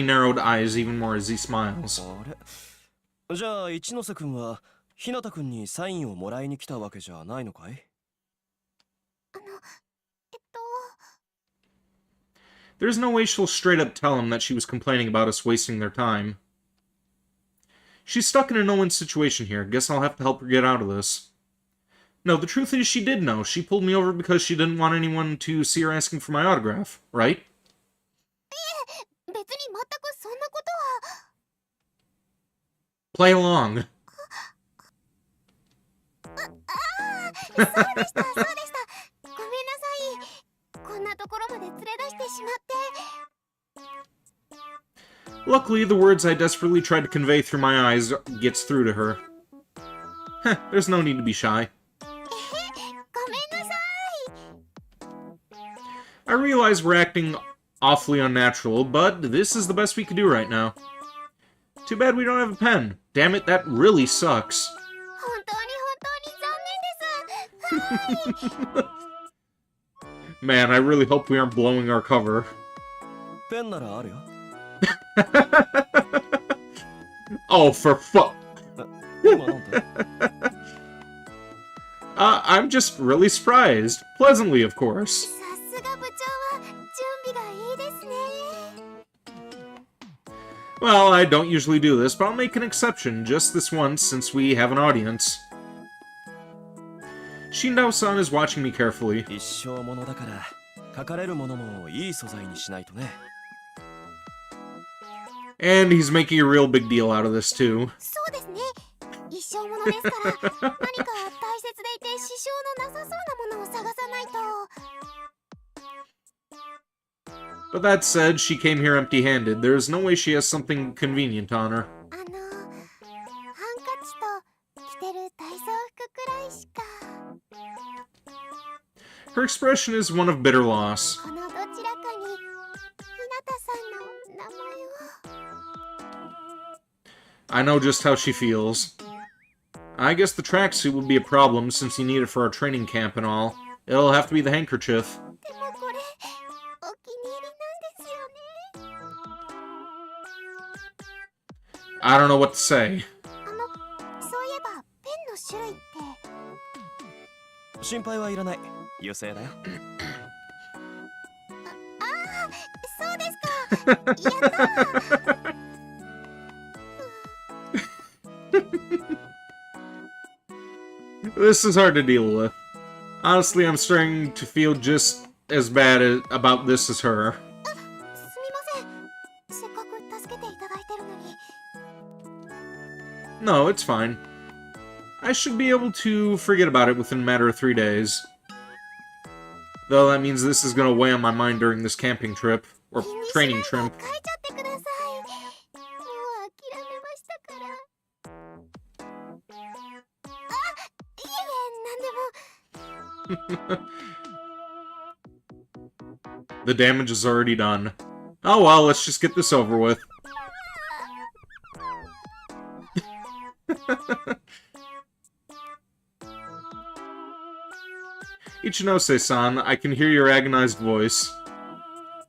narrowed eyes even more as he smiles. あれ？じゃあ一ノ瀬君は日向君にサインをもらいに来たわけじゃないのかい？There's no way she'll straight up tell him that she was complaining about us wasting their time. She's stuck in a no-win situation here. Guess I'll have to help her get out of this. No, the truth is she did know. She pulled me over because she didn't want anyone to see her asking for my autograph, right? 別に全くそんなことは。Play along. そうでした、そうでした。ごめんなさい。こんなところまで連れ出してしまって。Luckily, the words I desperately tried to convey through my eyes gets through to her. Heh, there's no need to be shy. ごめんなさい。I realize we're acting awfully unnatural, but this is the best we could do right now. Too bad we don't have a pen. Damn it, that really sucks. 本当に残念です。Man, I really hope we aren't blowing our cover. ペンならあるよ。Oh, for fuck. 今なんだ。I'm just really surprised. Pleasantly, of course. さすが部長は準備がいいですね。Well, I don't usually do this, but I'll make an exception just this once since we have an audience. Shindo-san is watching me carefully. 一生ものだから書かれるものもいい素材にしないとね。And he's making a real big deal out of this, too. そうですね。一生もの物ですから何か大切でいて支障のなさそうなものを探さないと。 But that said, she came here empty-handed. There is no way she has something convenient on her. ハンカチと着てる体操服くらいしか。 Her expression is one of bitter loss. このどちらかにひなたさんの名前を。 I know just how she feels. I guess the tracksuit would be a problem since you need it for our training camp and all. It'll have to be the handkerchief. でもこれお気に入りなんですよね。 I don't know what to say. そういえばペンの種類って。心配はいらない。油性だよ。そうですか。やったー。 This is hard to deal with. Honestly, I'm starting to feel just as bad about this as her. すみません。せっかく助けていただいてるのに。 No, it's fine. I should be able to forget about it within a matter of 3 days. Though that means this is going to weigh on my mind during this camping trip. Or training trip. 書いちゃってください。もう諦めましたから。いえいえ、なんでも。 The damage is already done. Oh well, let's just get this over with. Ichinose-san, I can hear your agonized voice.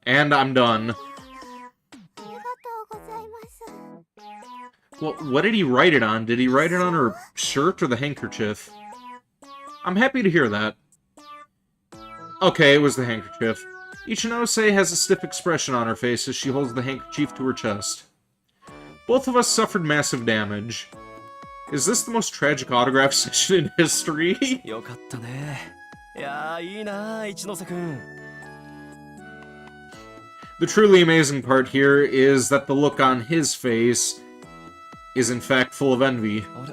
And I'm done. ありがとうございます。 Well, what did he write it on? Did he write it on her shirt or the handkerchief? I'm happy to hear that. Okay, it was the handkerchief. Ichinose has a stiff expression on her face as she holds the handkerchief to her chest. Both of us suffered massive damage. Is this the most tragic autograph session in history? よかったね。いやー、いいなー、一ノ瀬くん。 The truly amazing part here is that the look on his face is in fact full of envy. あ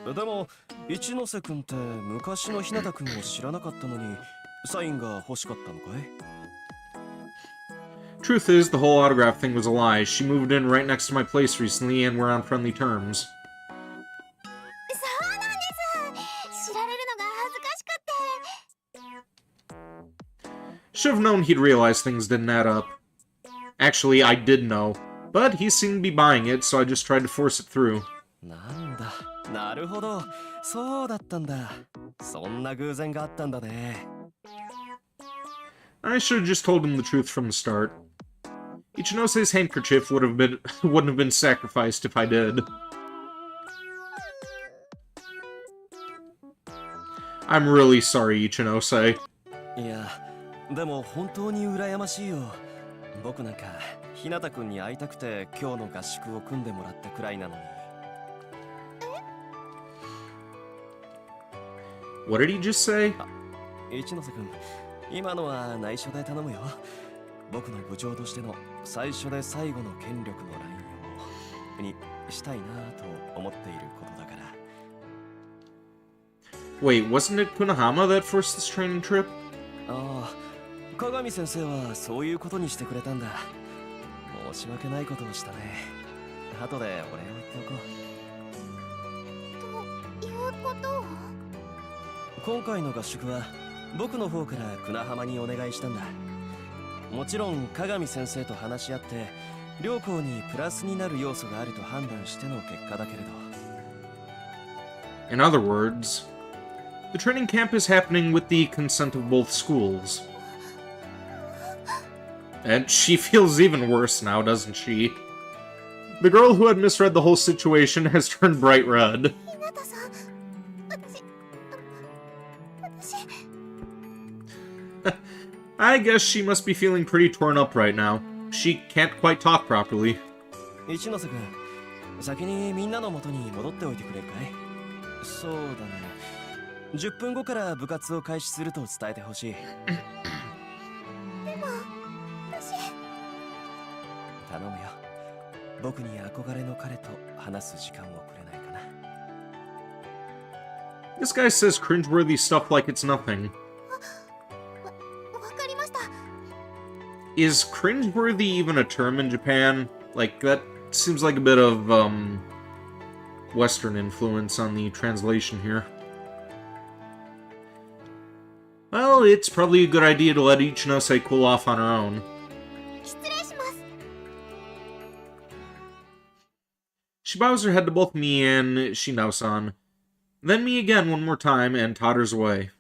れでも、一ノ瀬くんって昔の日向くんを知らなかったのに、サインが欲しかったのかい？ Truth is, the whole autograph thing was a lie. She moved in right next to my place recently, and we're on friendly terms. そうなんです。知られるのが恥ずかしくて。 Should have known he'd realize things didn't add up. Actually, I did know, but he seemed to be buying it, so I just tried to force it through. なんだ、なるほど。そうだったんだ。そんな偶然があったんだね。 I should have just told him the truth from the start. Ichinose's handkerchief wouldn't have been sacrificed if I did. I'm really sorry, Ichinose. いや、でも本当に羨ましいよ。僕なんか、日向くんに会いたくて今日の合宿を組んでもらったくらいなのに。What did he just say? 一ノ瀬くん、今のは内緒で頼むよ。僕の部長としての最初で最後の権力のラインをにしたいなと思っていることだから。Wait, wasn't it Kunahama that forced this training trip? ああ、鏡先生はそういうことにしてくれたんだ。申し訳ないことをしたね。後でお礼を言っておこう。ということを。 今回の合宿は僕の方からクナハマにお願いしたんだ。もちろん鏡先生と話し合って両校にプラスになる要素があると判断しての結果だけれど。 In other words, the training camp is happening with the consent of both schools. And she feels even worse now, doesn't she? The girl who had misread the whole situation has turned bright red. ひなたさん、私。 I guess she must be feeling pretty torn up right now. She can't quite talk properly. 一ノ瀬君、先にみんなの元に戻っておいてくれるかい？そうだね。10分後から部活を開始すると伝えてほしい。でも、私。頼むよ。僕に憧れの彼と話す時間をくれないかな。This guy says cringeworthy stuff like it's nothing. わかりました。 Is cringeworthy even a term in Japan? Like, that seems like a bit of, Western influence on the translation here. Well, it's probably a good idea to let Ichinose cool off on her own. 失礼します。 She bows her head to both me and Shinao-san, then me again one more time, and totters away.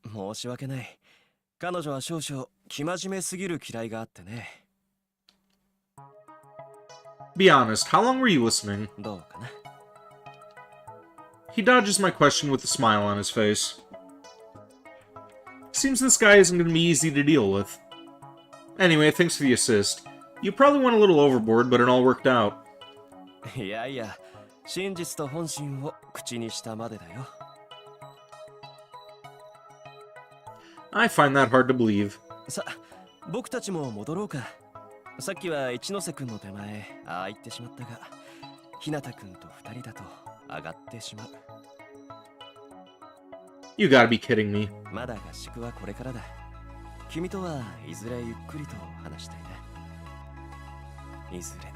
申し訳ない。彼女は少々生真面目すぎる嫌いがあってね。Be honest, how long were you listening? どうかな。 He dodges my question with a smile on his face. Seems this guy isn't going to be easy to deal with. Anyway, thanks for the assist. You probably went a little overboard, but it all worked out. いやいや、真実と本心を口にしたまでだよ。 I find that hard to believe. さ、僕たちも戻ろうか。さっきは一ノ瀬君の手前、ああ言ってしまったが、日向君と二人だと上がってしまう。 You gotta be kidding me. まだ合宿はこれからだ。君とはいずれゆっくりと話したいな。いずれ。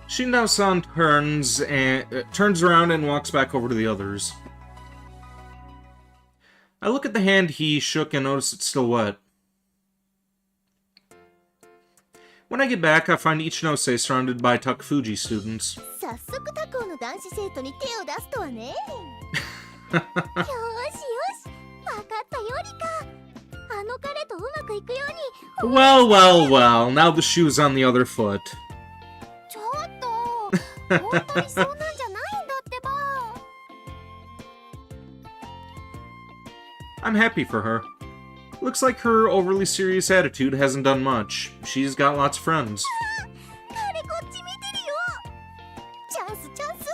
Shinao-san turns around and walks back over to the others. I look at the hand he shook and notice it's still wet. When I get back, I find Ichinose surrounded by Takufuji students. 早速他校の男子生徒に手を出すとはね。よーしよし、わかったよりか。あの彼とうまくいくように。 Well, well, well, now the shoe's on the other foot. ちょっと、本当にそんなんじゃないんだってば。 I'm happy for her. Looks like her overly serious attitude hasn't done much. She's got lots of friends. 彼こっち見てるよ。チャンスチャンス。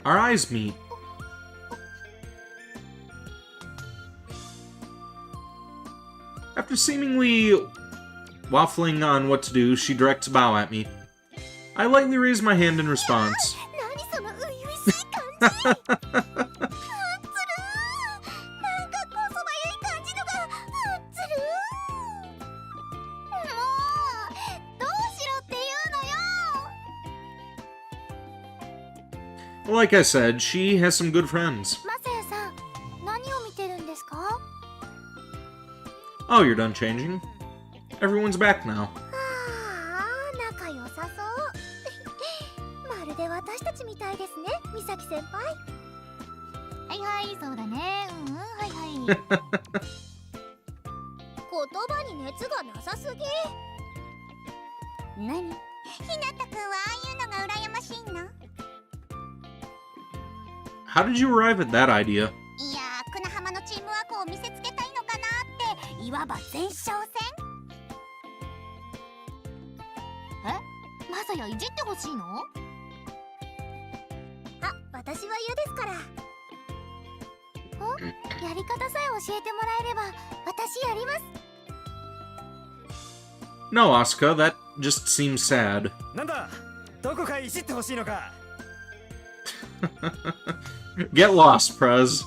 Our eyes meet. After seemingly waffling on what to do, she directs a bow at me. I lightly raise my hand in response. 何その初々しい感じ。つるー。なんかこそばゆい感じのが。つるー。もうどうしろっていうのよ。 Like I said, she has some good friends. マサヤさん、何を見てるんですか？ Oh, you're done changing? Everyone's back now. ああ、仲良さそう。まるで私たちみたいですね、美咲先輩。はいはい、そうだね。はいはい。言葉に熱がなさすぎ。何？ひなたくんはああいうのが羨ましいの？ How did you arrive at that idea? いやー、久那浜のチームワークを見せつけたいのかなって、いわば前哨戦。え？まさやいじってほしいの？あ、私は嫌ですから。やり方さえ教えてもらえれば、私やります。 No, Asuka, that just seems sad. なんだ、どこかいじってほしいのか。 Get lost, Prez.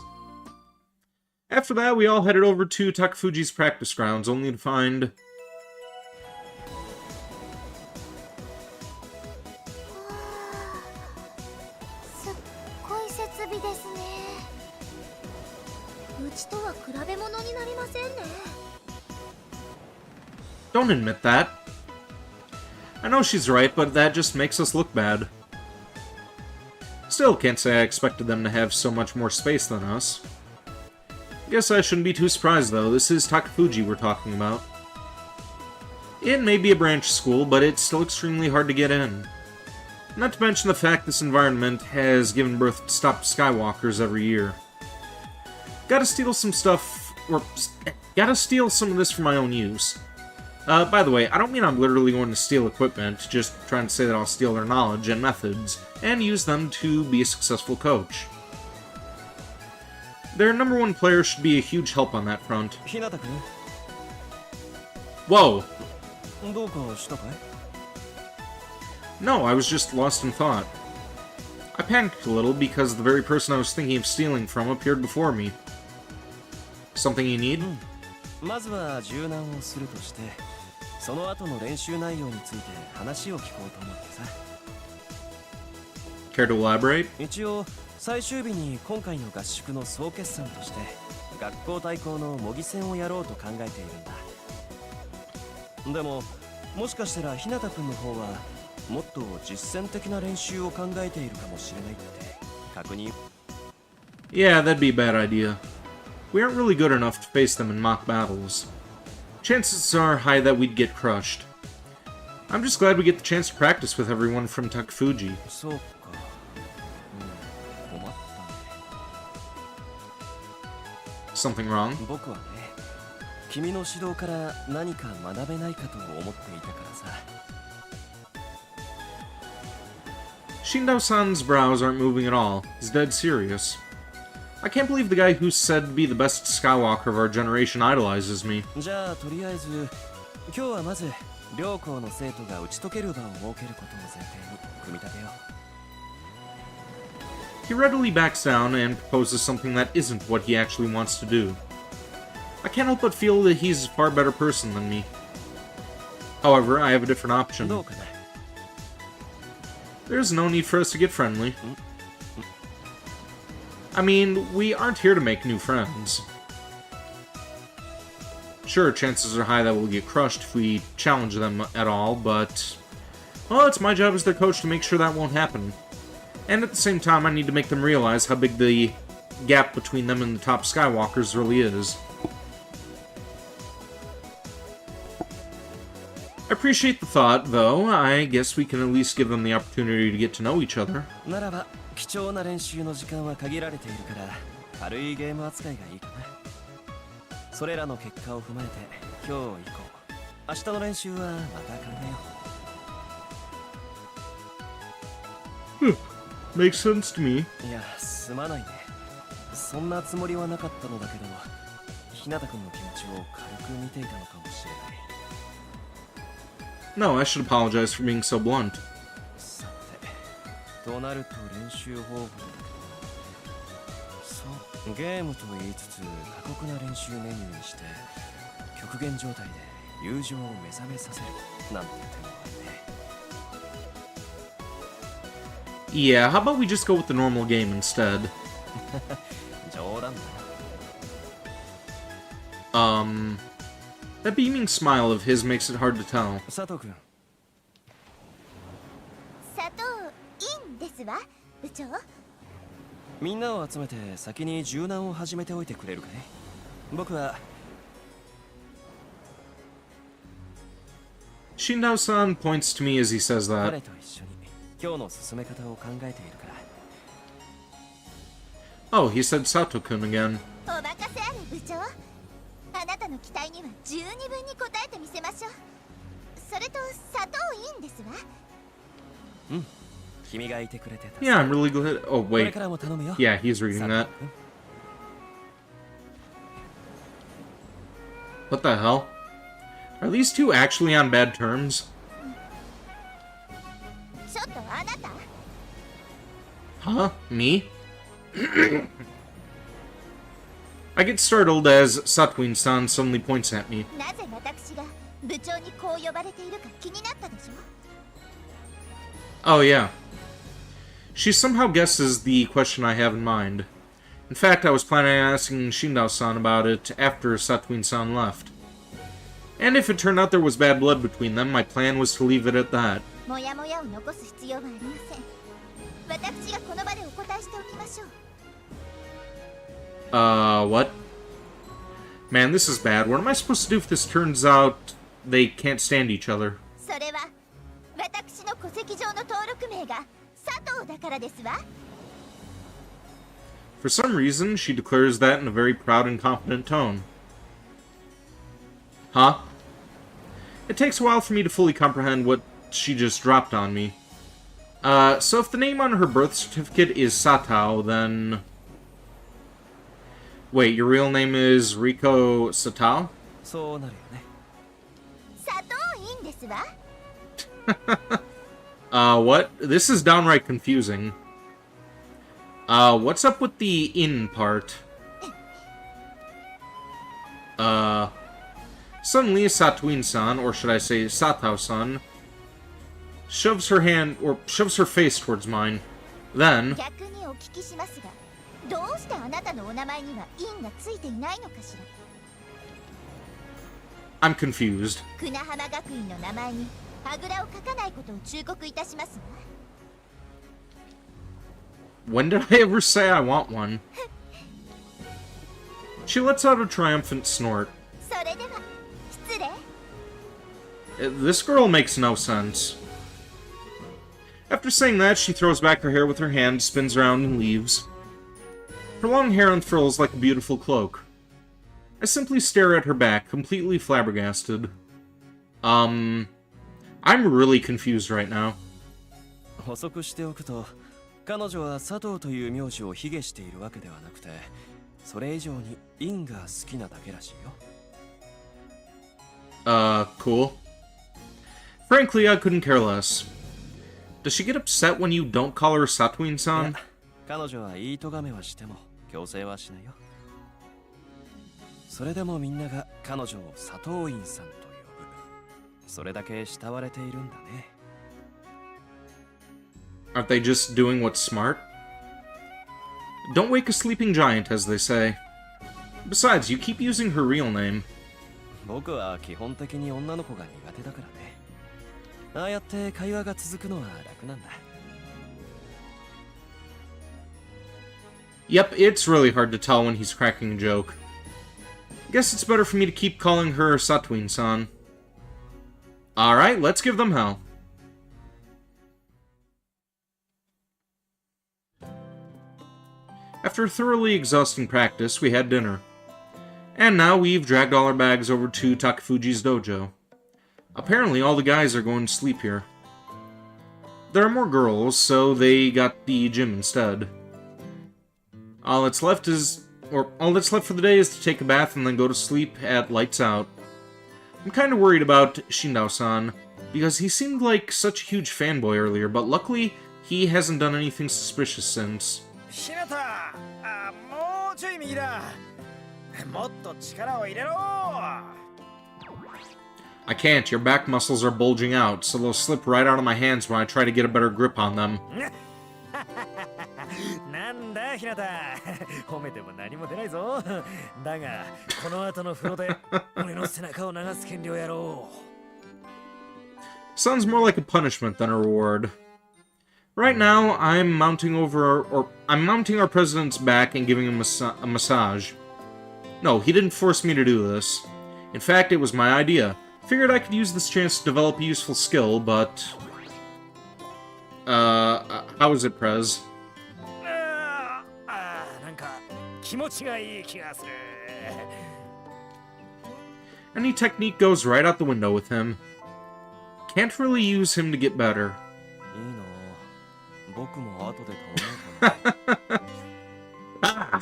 After that, we all headed over to Takufuji's practice grounds, only to find... すっごい設備ですね。うちとは比べ物になりませんね。 Don't admit that. I know she's right, but that just makes us look bad. Still, can't say I expected them to have so much more space than us. Guess I shouldn't be too surprised, though. This is Takufuji we're talking about. It may be a branch school, but it's still extremely hard to get in. Not to mention the fact this environment has given birth to stop Skywalkers every year. Gotta steal some stuff, or gotta steal some of this for my own use. By the way, I don't mean I'm literally going to steal equipment, just trying to say that I'll steal their knowledge and methods, and use them to be a successful coach. Their number one player should be a huge help on that front. 日向君、 Whoa! どうかしたかい? No, I was just lost in thought. I panicked a little because the very person I was thinking of stealing from appeared before me. Something you need? まずは柔軟をするとして、その後の練習内容について話を聞こうと思ってさ。Care to elaborate? 一応最終日に今回の合宿の総決算として学校対抗の模擬戦をやろうと考えているんだ。でももしかしたら日向くんの方はもっと実践的な練習を考えているかもしれないって確認。 Yeah, that'd be a bad idea. We aren't really good enough to face them in mock battles. Chances are high that we'd get crushed. I'm just glad we get the chance to practice with everyone from Takufuji. そうか。困ったね。 Something wrong? 僕はね、君の指導から何か学べないかと思っていたからさ。 Shindao-san's brows aren't moving at all. He's dead serious. I can't believe the guy who's said to be the best Skywalker of our generation idolizes me. じゃあとりあえず今日はまず両校の生徒が打ち解ける場を設けることを前提に組み立てよう。 He readily backs down and proposes something that isn't what he actually wants to do. I can't help but feel that he's a far better person than me. However, I have a different option. どうかな。 There's no need for us to get friendly. I mean, we aren't here to make new friends. Sure, chances are high that we'll get crushed if we challenge them at all, but... well, it's my job as their coach to make sure that won't happen. And at the same time, I need to make them realize how big the gap between them and the top Skywalkers really is. I appreciate the thought, though. I guess we can at least give them the opportunity to get to know each other. ならば貴重な練習の時間は限られているから軽いゲーム扱いがいいかな。それらの結果を踏まえて今日以降明日の練習はまた考えよう。 Makes sense to me. いや、すまないね。そんなつもりはなかったのだけど、日向くんの気持ちを軽く見ていたのかもしれない。 No, I should apologize for being so blunt. さて、となると練習方法だけど、そう、ゲームと言いつつ過酷な練習メニューにして極限状態で友情を目覚めさせるなんて手もあるね。 Yeah, how about we just go with the normal game instead? 冗談だよ。 That beaming smile of his makes it hard to tell. 佐藤君。佐藤いいんですわ部長。みんなを集めて先に柔軟を始めておいてくれるかい？僕は Shindao-san points to me as he says 彼 that. と一緒に今日の進め方を考えているから。 Oh, he said Sato-kun again. お任せあれ部長。あなたの期待には十二分に応えてみせましょう。それと佐藤いいんですわ。うん。君がいてくれてた。 Yeah, I'm really glad. Oh, これ wait. からも頼むよ。 Yeah, he's reading 佐 that. 藤君。 What the hell? Are these two actually on bad terms? ちょっとあなた。 Huh? Me? I get startled as Satwin-san suddenly points at me. なぜ私が部長にこう呼ばれているか気になったでしょ。 Oh, yeah. She somehow guesses the question I have in mind. In fact, I was planning on asking Shindao-san about it after Satwin-san left. And if it turned out there was bad blood between them, my plan was to leave it at that. もやもやを残す必要はありません。私がこの場でお答えしておきましょう。 What? Man, this is bad. What am I supposed to do if this turns out they can't stand each other? それは私の戸籍上の登録名が佐藤だからですわ。 For some reason, she declares that in a very proud and confident tone. Huh? It takes a while for me to fully comprehend what she just dropped on me. So if the name on her birth certificate is Satao, then... Wait, your real name is Riko Satao? そうなるよね。佐藤いいんですわ。 What? This is downright confusing. What's up with the in part? Suddenly, Satuin-san, or should I say Satao-san, shoves her face towards mine. Then, 逆にお聞きしますが、どうしてあなたのお名前には印がついていないのかしら。 I'm confused. 久那浜学院の名前にはぐらを書かないことを忠告いたしますわ。 When did I ever say I want one? She lets out a triumphant snort. それでは失礼。 This girl makes no sense. After saying that, she throws back her hair with her hand, spins around, and leaves. Her long hair unfurls like a beautiful cloak. I simply stare at her back, completely flabbergasted. I'm really confused right now. 補足しておくと、彼女は佐藤という名字を卑下しているわけではなくて、それ以上に印が好きなだけらしいよ。Cool. Frankly, I couldn't care less. Does she get upset when you don't call her Satuin-san? 彼女はいいとがめはしても強制はしないよ。それでもみんなが彼女を佐藤院さんと呼ぶ。それだけ慕われているんだね。Aren't they just doing what's smart? Don't wake a sleeping giant, as they say. Besides, you keep using her real name. 僕は基本的に女の子が苦手だからね。ああやって会話が続くのは楽なんだ。Yep, it's really hard to tell when he's cracking a joke. Guess it's better for me to keep calling her Satuin-san. Alright, let's give them hell. After a thoroughly exhausting practice, we had dinner. And now we've dragged all our bags over to Takafuji's dojo. Apparently all the guys are going to sleep here. There are more girls, so they got the gym instead. All that's left for the day is to take a bath and then go to sleep at lights out. I'm kind of worried about Shindao-san, because he seemed like such a huge fanboy earlier, but luckily he hasn't done anything suspicious since. もうちょい右だ。もっと力を入れろ。 I can't, your back muscles are bulging out, so they'll slip right out of my hands when I try to get a better grip on them. なんだひなた、褒めても何も出ないぞ。だがこの後の風呂で俺の背中を流す権利をやろう。 Sounds more like a punishment than a reward. Right now, I'm mounting our president's back and giving him a massage. No, he didn't force me to do this. In fact, it was my idea. Figured I could use this chance to develop a useful skill, but... how is it, Prez? なんか気持ちがいい気がする。 Any technique goes right out the window with him. Can't really use him to get better. いいな。僕も後で頼もうかな。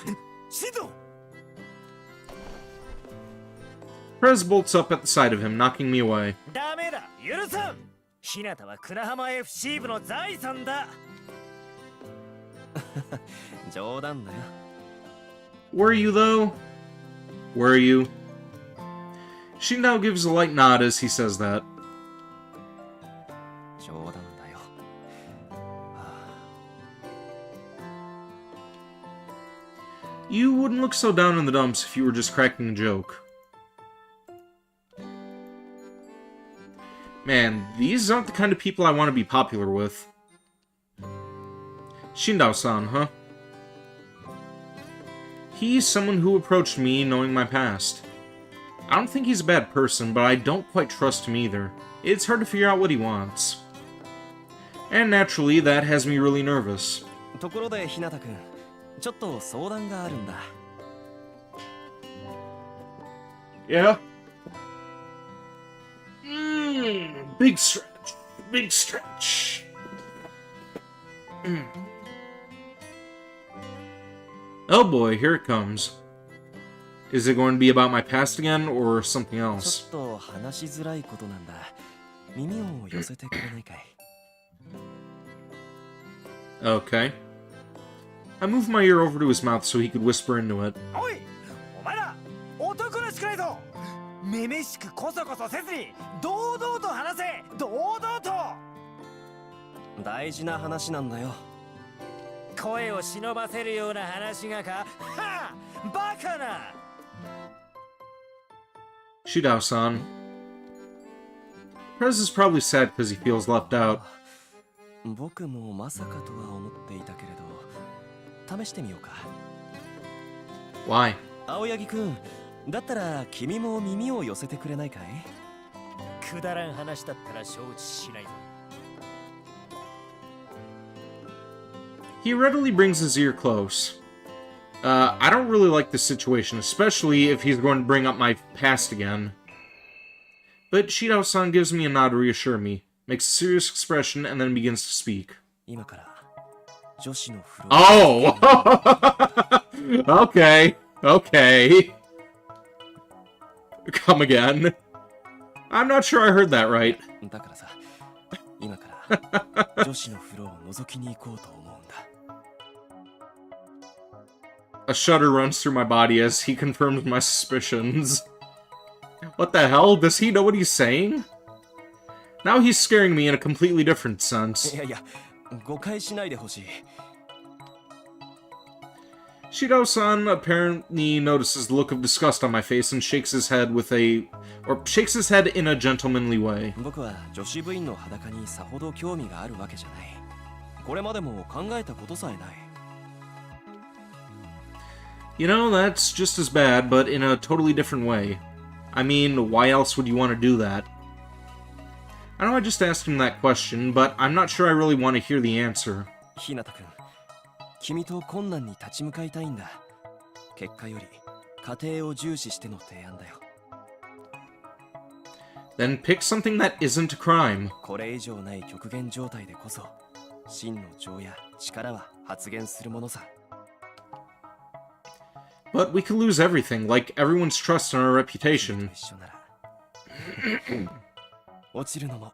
シド。 Prez bolts up at the sight of him, knocking me away. ダメだ、許さん。ひなたは久那浜 FC 部の財産だ。冗談だよ。 Were you, though? Were you? Shindao gives a light nod as he says that. 冗談だよ。You wouldn't look so down in the dumps if you were just cracking a joke. Man, these aren't the kind of people I want to be popular with. Shindao-san, huh? He's someone who approached me knowing my past. I don't think he's a bad person, but I don't quite trust him either. It's hard to figure out what he wants. And naturally, that has me really nervous. ところでひなたくん、ちょっと相談があるんだ。Yeah? Big stretch. Big stretch. Oh boy, here it comes. Is it going to be about my past again, or something ちょ else? っと話しづらいことなんだ。耳を寄せてくれないかい? Okay. I moved my ear over to his mouth so he could whisper into it. おい、お前ら男らしくないぞ。めめしくこそこそせずに堂々と話せ。堂々と。大事な話なんだよ。声を忍ばせるような話がか。はあ、バカな。Shidao-san. Prez is probably sad because he feels left out. 僕もまさかとは思っていたけれど、試してみようか。Why? 青柳くん、だったら君も耳を寄せてくれないかい？くだらん話だったら承知しないぞ。He readily brings his ear close. I don't really like this situation, especially if he's going to bring up my past again. But Shidao-san gives me a nod to reassure me, makes a serious expression, and then begins to speak. 今から女子の風呂。Oh! Okay. Okay. Come again. I'm not sure I heard that right. だからさ、今から女子の風呂を覗きに行こうと思うんだ。A shudder runs through my body as he confirms my suspicions. What the hell? Does he know what he's saying? Now he's scaring me in a completely different sense. いやいや、誤解しないでほしい。Shidao-san apparently notices the look of disgust on my face and shakes his head in a gentlemanly way. 僕は女子部員の裸にさほど興味があるわけじゃない。これまでも考えたことさえない。You know, that's just as bad, but in a totally different way. I mean, why else would you want to do that? I know I just asked him that question, but I'm not sure I really want to hear the answer. ひなたくん、君と困難に立ち向かいたいんだ。結果より家庭を重視しての提案だよ。Then pick something that isn't a crime. これ以上ない極限状態でこそ、真の情や力は発現するものさ。But we could lose everything, like everyone's trust in our reputation. 一緒なら落ちるのも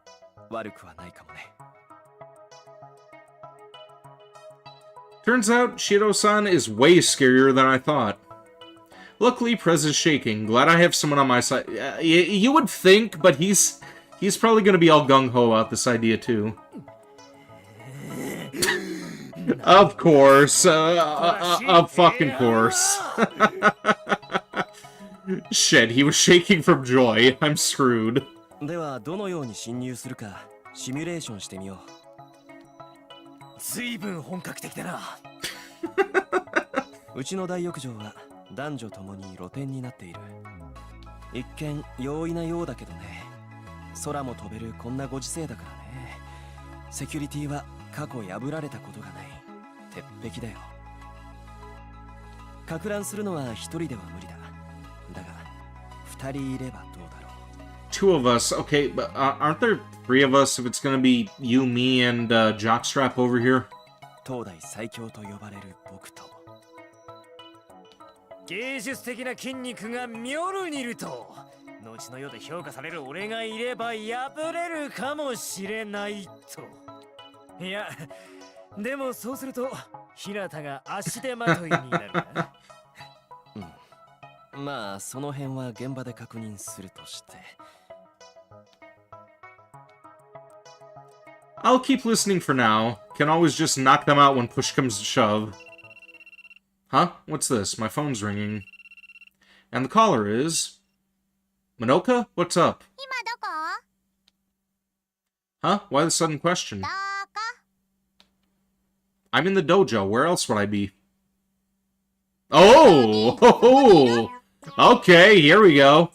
悪くはないかもね。Turns out, Shiro-san is way scarier than I thought. Luckily, Prez is shaking. Glad I have someone on my side. You would think, but he's probably gonna be all gung-ho about this idea too. Of course. Of fucking course. Shit, he was shaking from joy. I'm screwed. ではどのように侵入するかシミュレーションしてみよう。随分本格的だな。うちの大浴場は男女ともに露天になっている。一見容易なようだけどね。空も飛べるこんなご時世だからね。セキュリティは過去破られたことがない。鉄壁だよ。か乱するのは一人では無理だ。だが二人いればどうだろう。Two of us, okay, but aren't there three of us if it's gonna be you, me, and Jockstrap over here? 東大最強と呼ばれる僕と。芸術的な筋肉がミョルニルと後の世で評価される俺がいれば破れるかもしれないと。いや、でもそうすると日向が足手まといになるな。うん。まあその辺は現場で確認するとして。I'll keep listening for now. Can always just knock them out when push comes to shove. Huh? What's this? My phone's ringing. And the caller is... Minoka? What's up? 今どこ？ Huh? Why the sudden question? どこ？ I'm in the dojo. Where else would I be? Oh! Oh! Okay, here we go.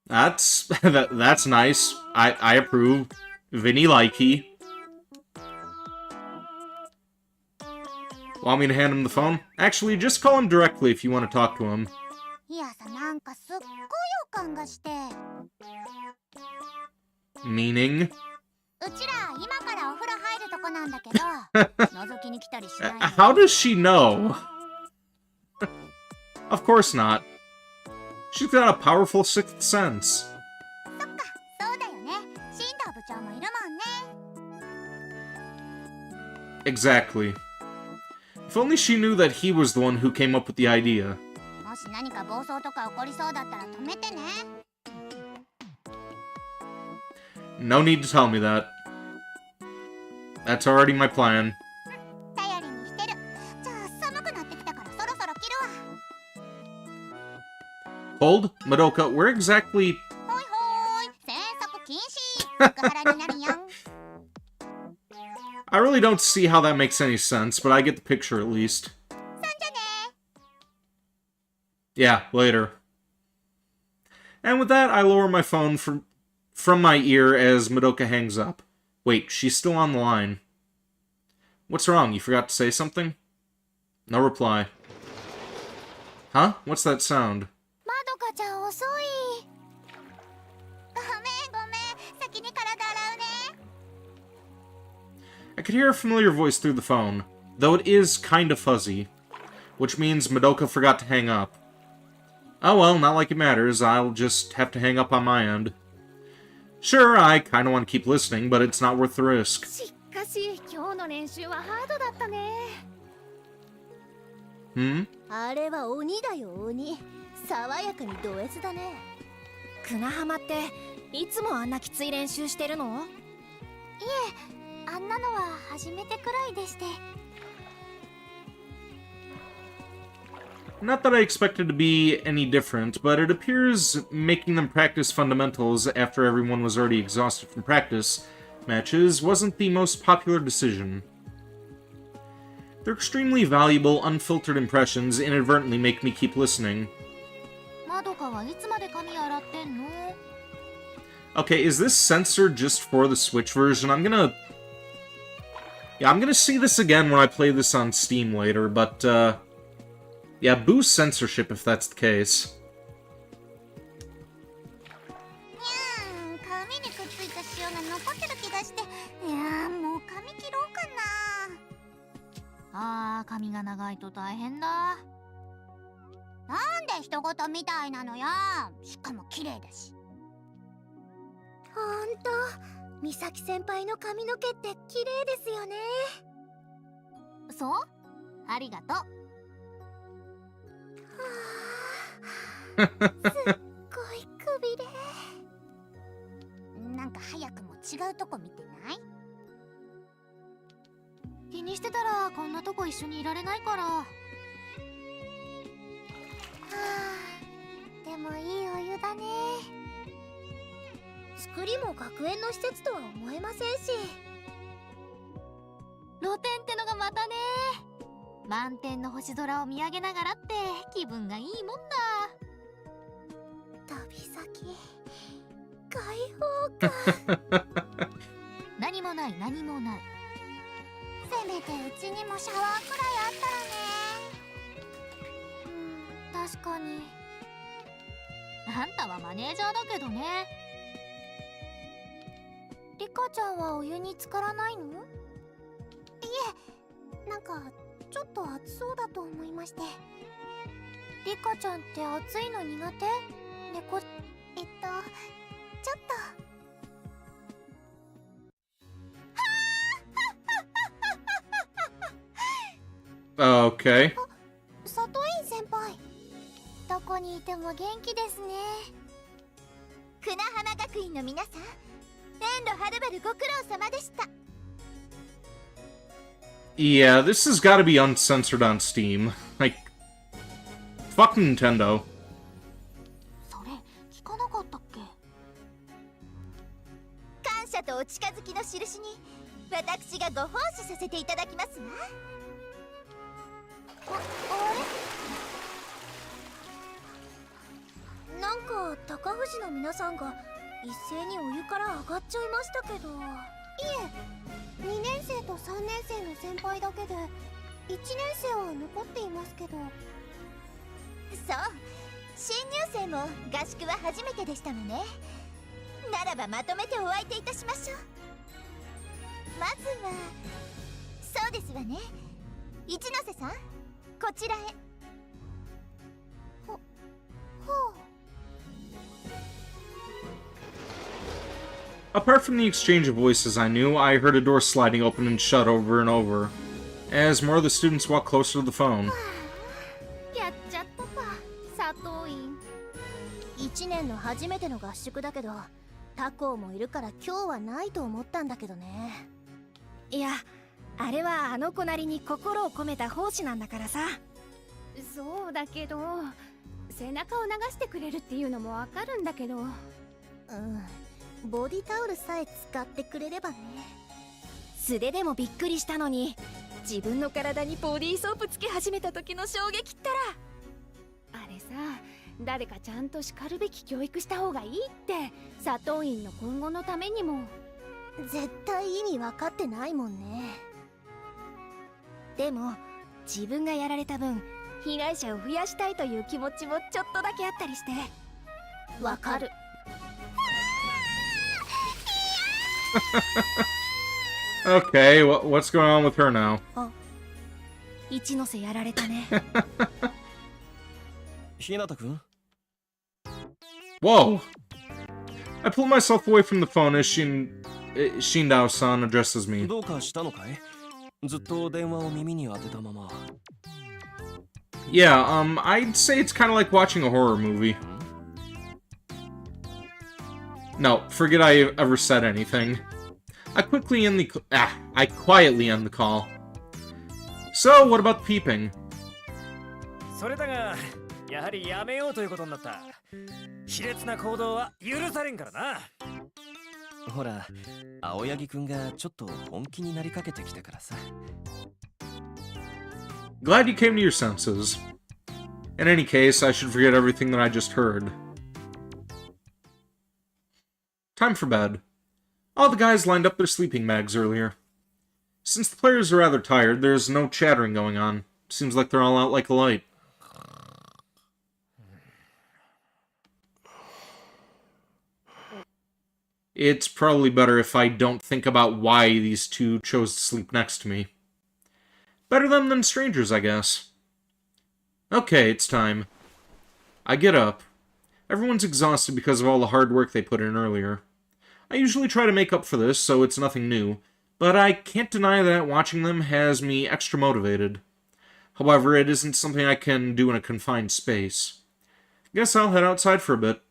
That's nice. I approve. Vinny likey. Want me to hand him the phone? Actually, just call him directly if you want to talk to him. いやさ、なんかすっごい予感がして。 Meaning? うちら今からお風呂入るとこなんだけど、覗きに来たりしないの？ How does she know? Of course not. She's got a powerful sixth sense. そっか、そうだよね。新藤部長もいるもんね。 Exactly. If only she knew that he was the one who came up with the idea. もし何か暴走とか起こりそうだったら止めてね。 No need to tell me that. That's already my plan. 頼りにしてる。じゃあ寒くなってきたからそろそろ切るわ。 Hold, Madoka, where exactly... ほいほーい、戦速禁止。福原になるよん。 I really don't see how that makes any sense, but I get the picture at least. そんじゃね。 Yeah, later. And with that, I lower my phone from my ear as Madoka hangs up. Wait, she's still on the line. What's wrong? You forgot to say something? No reply. Huh? What's that sound? まどかちゃん遅い。ごめんごめん。先に体洗うね。 I could hear a familiar voice through the phone, though it is kinda fuzzy, which means Madoka forgot to hang up. Oh well, not like it matters, I'll just have to hang up on my end. Sure, I kinda want to keep listening, but it's not worth the risk. しかし、今日の練習はハードだったね。 Hmm? あれは鬼だよ鬼。爽やかにド S だね。砂浜っていつもあんなきつい練習してるの？いえ、あんなのは初めてくらいでして。 Not that I expected to be any different, but it appears making them practice fundamentals after everyone was already exhausted from practice matches wasn't the most popular decision. Their extremely valuable, unfiltered impressions inadvertently make me keep listening. まどかはいつまで髪洗ってんの？ Okay, is this censored just for the Switch version? I'm gonna see this again when I play this on Steam later, but, yeah, boost censorship if that's the case. にゃーん、髪にくっついた塩が残ってる気がして。いやー、もう髪切ろうかな。髪が長いと大変だ。なんで人事みたいなのよ。しかも綺麗だし。ほんと、美咲先輩の髪の毛って綺麗ですよね。そう？ありがとう。すっごいくびれ。なんか早くも違うとこ見てない？気にしてたらこんなとこ一緒にいられないから。はあ、でもいいお湯だね。作りも学園の施設とは思えませんし。露天ってのがまたね。満天の星空を見上げながらって気分がいいもんだ。旅先開放感。何もない何もない。せめてうちにもシャワーくらいあったらね。確かに。あんたはマネージャーだけどね。リカちゃんはお湯に浸からないの？いえ、なんかちょっと暑そうだと思いまして。リカちゃんって暑いの苦手？猫、ちょっと。Okay. 里院先輩、どこにいても元気ですね。船浜学院の皆さん、遠路はるばるご苦労様でした。 Yeah, this has got to be uncensored on Steam. Like, fuck Nintendo. それ聞かなかったっけ？感謝とお近づきの印に私がご奉仕させていただきますわ。あれ？なんか高藤の皆さんが一斉にお湯から上がっちゃいましたけど。いえ、2年生と3年生の先輩だけで1年生は残っていますけど。そう、新入生も合宿は初めてでしたわね。ならばまとめてお相手いたしましょう。まずはそうですわね、一ノ瀬さん、こちらへ。ほう。Apart from the exchange of voices I knew, I heard a door sliding open and shut over and over, as more of the students walked closer to the phone. やっちゃったか、佐藤院。1年の初めての合宿だけど、他校もいるから今日はないと思ったんだけどね。いや、あれはあの子なりに心を込めた奉仕なんだからさ。そうだけど、背中を流してくれるっていうのもわかるんだけど。ボディタオルさえ使ってくれればね。素手でもびっくりしたのに、自分の体にボディーソープつけ始めた時の衝撃ったら。あれさ、誰かちゃんと叱るべき教育した方がいいって、佐藤院の今後のためにも。絶対意味分かってないもんね。でも自分がやられた分、被害者を増やしたいという気持ちもちょっとだけあったりして。わかる。Okay, what's going on with her now? 一ノ瀬やられたね。日向くん Whoa! I pulled myself away from the phone as Shindao-san addresses me. どうかしたのかい？ずっと電話を耳に当てたまま。Yeah, I'd say it's kind of like watching a horror movie. No, forget I ever said anything. I quietly end the call. So, what about the peeping? それだが、やはりやめようということになった。卑劣な行動は許されんからな。ほら、青柳くんがちょっと本気になりかけてきたからさ。Glad you came to your senses. In any case, I should forget everything that I just heard. Time for bed. All the guys lined up their sleeping bags earlier. Since the players are rather tired, there's no chattering going on. Seems like they're all out like a light. It's probably better if I don't think about why these two chose to sleep next to me. Better them than strangers, I guess. Okay, it's time. I get up. Everyone's exhausted because of all the hard work they put in earlier. I usually try to make up for this, so it's nothing new, but I can't deny that watching them has me extra motivated. However, it isn't something I can do in a confined space. Guess I'll head outside for a bit.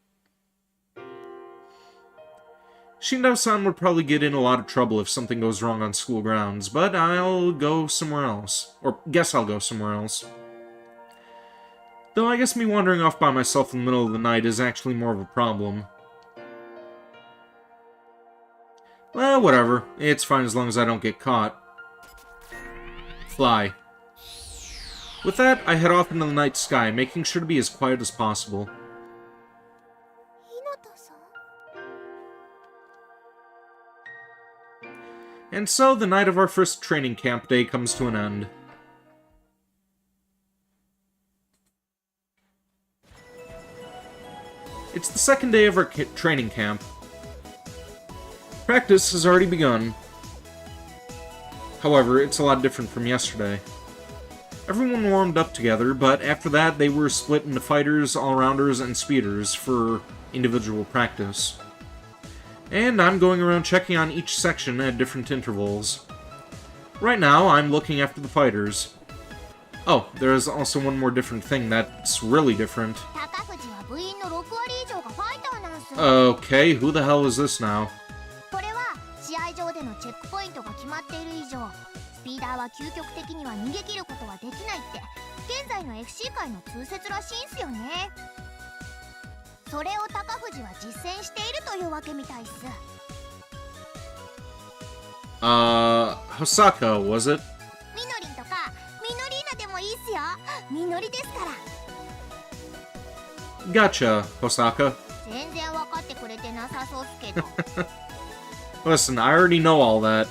Shindao-san would probably get in a lot of trouble if something goes wrong on school grounds, but I'll go somewhere else. Or guess I'll go somewhere else. Though I guess me wandering off by myself in the middle of the night is actually more of a problem. Well, whatever. It's fine as long as I don't get caught. Fly. With that, I head off into the night sky, making sure to be as quiet as possible. And so, the night of our first training camp day comes to an end. It's the second day of our training camp. Practice has already begun. However, it's a lot different from yesterday. Everyone warmed up together, but after that they were split into fighters, all-rounders, and speeders for individual practice. And I'm going around checking on each section at different intervals. Right now, I'm looking after the fighters. Oh, there is also one more different thing that's really different. Okay, who the hell is this now? これは試合場でのチェックポイントが決まっている以上、スピーダーは究極的には逃げ切ることはできないって現在の FC 界の通説らしいんすよね。それを高藤は実践しているというわけみたいっす。Hosaka, was it? みのりんとかみのりーナでもいいっすよ。みのりですから。Gotcha, Hosaka. 全然分かってくれてなさそうっすけど。Listen, I already know all that.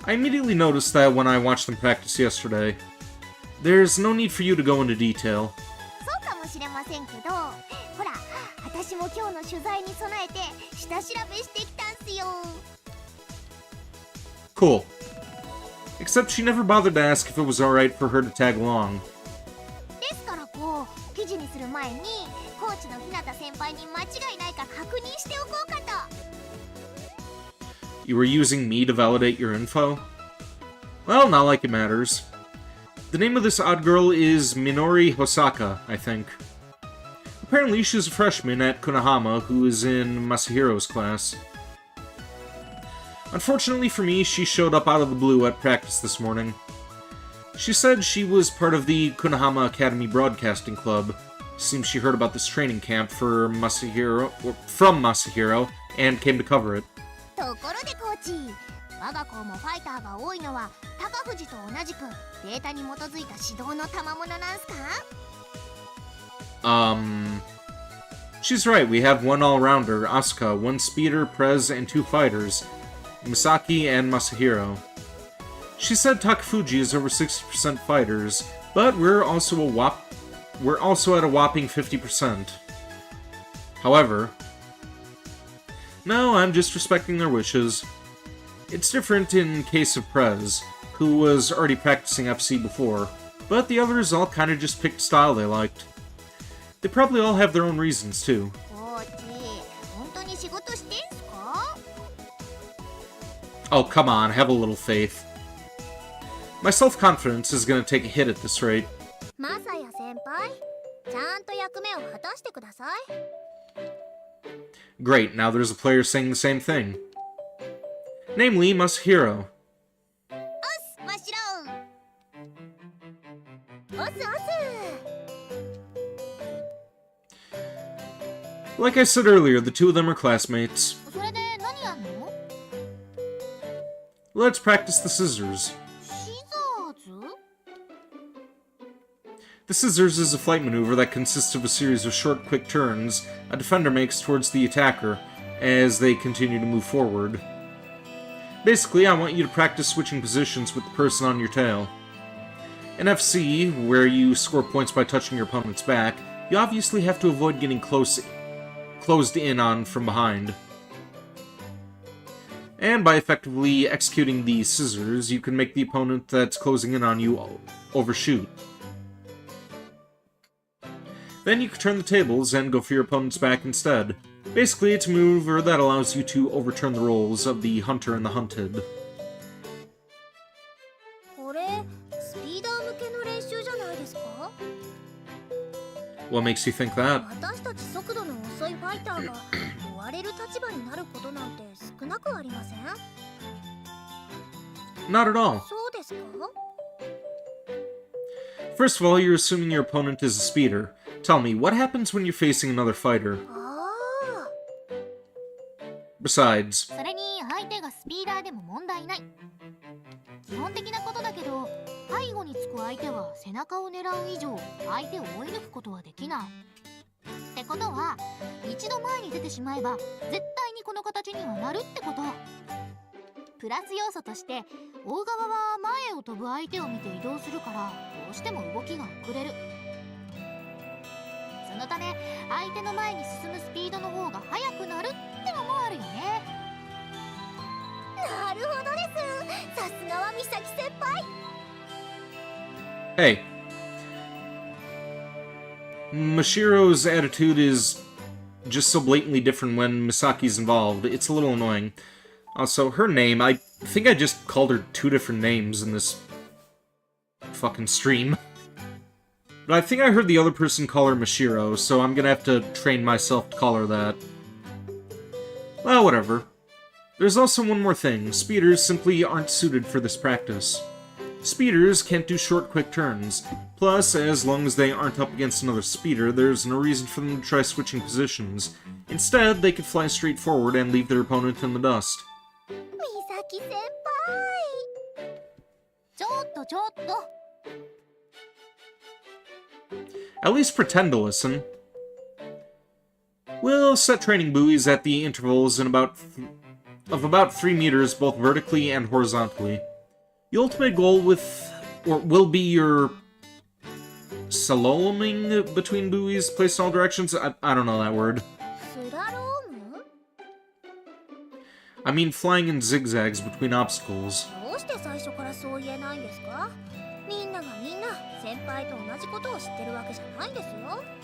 I immediately noticed that when I watched them practice yesterday. There's no need for you to go into detail. そうかもしれませんけど、ほら、私も今日の取材に備えて下調べしてきたんすよ。Cool. Except she never bothered to ask if it was alright for her to tag along. ですからこう、記事にする前にコーチの日向先輩に間違いないか確認し You were using me to validate your info? Well, not like it matters. The name of this odd girl is Minori Hosaka, I think. Apparently, she's a freshman at Kunahama who is in Masahiro's class. Unfortunately for me, she showed up out of the blue at practice this morning. She said she was part of the Kunahama Academy Broadcasting Club. Seems she heard about this training camp from Masahiro and came to cover it. ところでコーチ、我が校もファイターが多いのは高藤と同じくデータに基づいた指導の賜物なんすか？ She's right, we have one all-rounder, Asuka, one speeder, Prez, and 2 fighters, Misaki and Masahiro. She said Takafuji is over 60% fighters, but we're also at a whopping 50%. However, no, I'm just respecting their wishes. It's different in case of Prez, who was already practicing FC before, but the others all kinda just picked a style they liked. They probably all have their own reasons, too. コーチ、本当に仕事してんすか？ Oh, come on, have a little faith. My self-confidence is gonna take a hit at this rate. マサヤ先輩、ちゃんと役目を果たしてください。 Great, now there's a player saying the same thing. Namely, Masahiro. おっす、もちろん。おっすおっす。 Like I said earlier, the two of them are classmates. それで何やんの？ Let's practice the scissors. シザーズ？ The scissors is a flight maneuver that consists of a series of short, quick turns a defender makes towards the attacker as they continue to move forward. Basically, I want you to practice switching positions with the person on your tail. In FC, where you score points by touching your opponent's back, you obviously have to avoid getting closed in on from behind. And by effectively executing the scissors, you can make the opponent that's closing in on you overshoot. Then you can turn the tables and go for your opponent's back instead. Basically, it's a maneuver that allows you to overturn the roles of the hunter and the hunted. これスピーダー向けの練習じゃないですか？ What makes you think that? 私たち速度の遅いファイターが追われる立場になることなんて少なくありません？ Not at all. そうですか？ First of all, you're assuming your opponent is a speeder. Tell me, what happens when you're facing another fighter? ああ。 Besides, それに相手がスピーダーでも問題ない。基本的なことだけど、背後につく相手は背中を狙う以上、相手を追い抜くことはできない。ってことは、一度前に出てしまえば、絶対にこの形にはなるってこと。プラス要素として、追う側は前を飛ぶ相手を見て移動するから、どうしても動きが遅れる。そのため、相手の前に進むスピードの方が速くなるってのもあるよね。なるほどです。さすがは美咲先輩。 hey. Mashiro's attitude is just so blatantly different when Misaki's involved. It's a little annoying. Also, her name, I think I just called her 2 different names in this fucking stream. But I think I heard the other person call her Mashiro, so I'm gonna have to train myself to call her that. Well, whatever. There's also one more thing. Speeders simply aren't suited for this practice. Speeders can't do short, quick turns. Plus, as long as they aren't up against another speeder, there's no reason for them to try switching positions. Instead, they could fly straight forward and leave their opponent in the dust. 美咲先輩。ちょっとちょっと。 At least pretend to listen. We'll set training buoys at the intervals of about 3 meters both vertically and horizontally. The ultimate goal will be your slaloming between buoys placed in all directions. I don't know that word. スラローム？ I mean flying in zigzags between obstacles. どうして最初からそう言えないんですか？みんながみんな先輩と同じことを知ってるわけじゃないんですよ。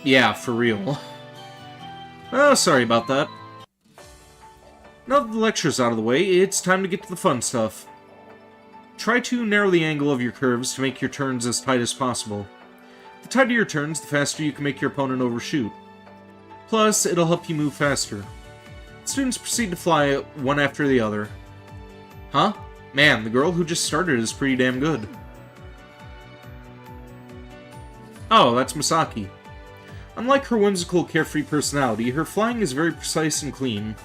Yeah, for real. Oh, sorry about that. Now that the lecture's out of the way, it's time to get to the fun stuff. Try to narrow the angle of your curves to make your turns as tight as possible. The tighter your turns, the faster you can make your opponent overshoot. Plus, it'll help you move faster. Students proceed to fly it one after the other. Huh? Man, the girl who just started is pretty damn good. Oh, that's Misaki. Unlike her whimsical, carefree personality, her flying is very precise and clean.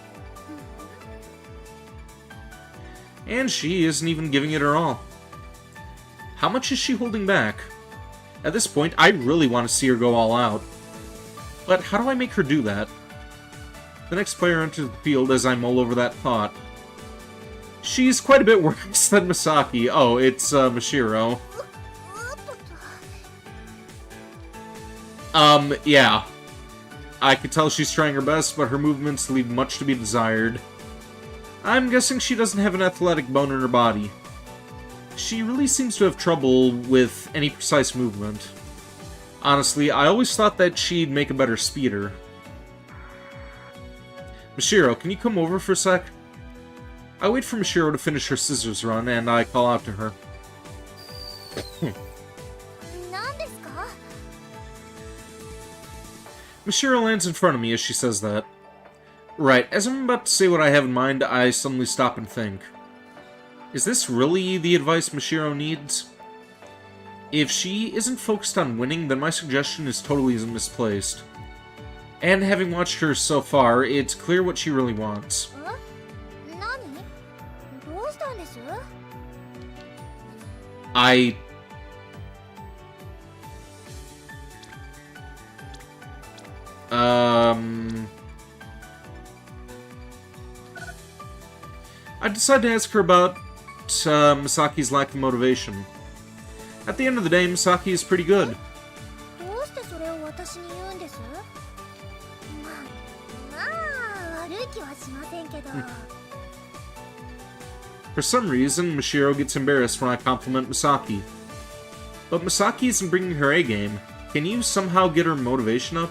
And she isn't even giving it her all. How much is she holding back? At this point, I really want to see her go all out. But how do I make her do that? The next player enters the field as I mull over that thought. She's quite a bit worse than Misaki. Oh, it's Mashiro. Yeah. I could tell she's trying her best, but her movements leave much to be desired. I'm guessing she doesn't have an athletic bone in her body. She really seems to have trouble with any precise movement. Honestly, I always thought that she'd make a better speeder. Mashiro, can you come over for a sec? I wait for Mashiro to finish her scissors run, and I call out to her. Mashiro lands in front of me as she says that. Right, as I'm about to say what I have in mind, I suddenly stop and think. Is this really the advice Mashiro needs? If she isn't focused on winning, then my suggestion is totally misplaced. And having watched her so far, it's clear what she really wants. I decided to ask her about Misaki's lack of motivation. At the end of the day, Misaki is pretty good. For some reason, Mashiro gets embarrassed when I compliment Misaki. But Misaki isn't bringing her A game. Can you somehow get her motivation up?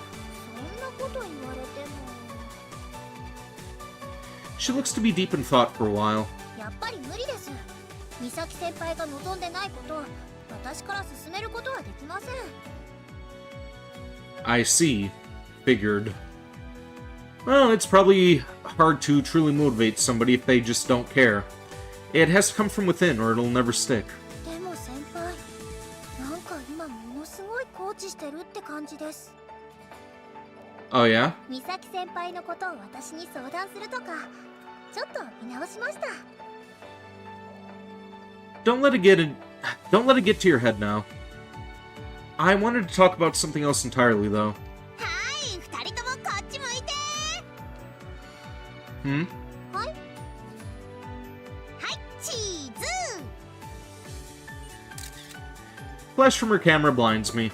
She looks to be deep in thought for a while. I see. Figured. Well, it's probably hard to truly motivate somebody if they just don't care. It has to come from within or it'll never stick. Oh yeah? Don't let it get to your head now. I wanted to talk about something else entirely, though. Hmm? Flash from her camera blinds me.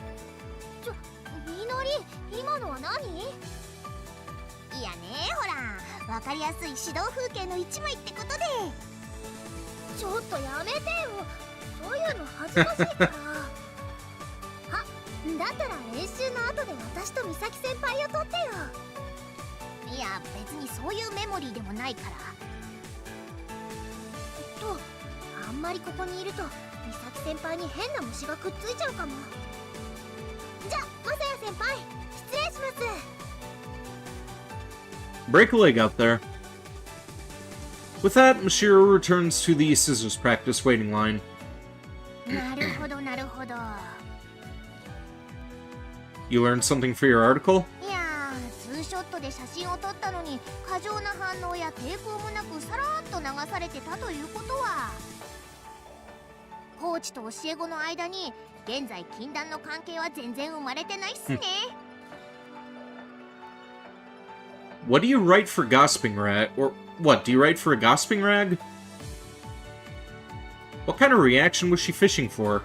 Break a leg out there. With that, Mashiro returns to the scissors practice waiting line. You learned something for your article? What do you write for Gossiping Rag? Or what, do you write for a Gossiping Rag? What kind of reaction was she fishing for?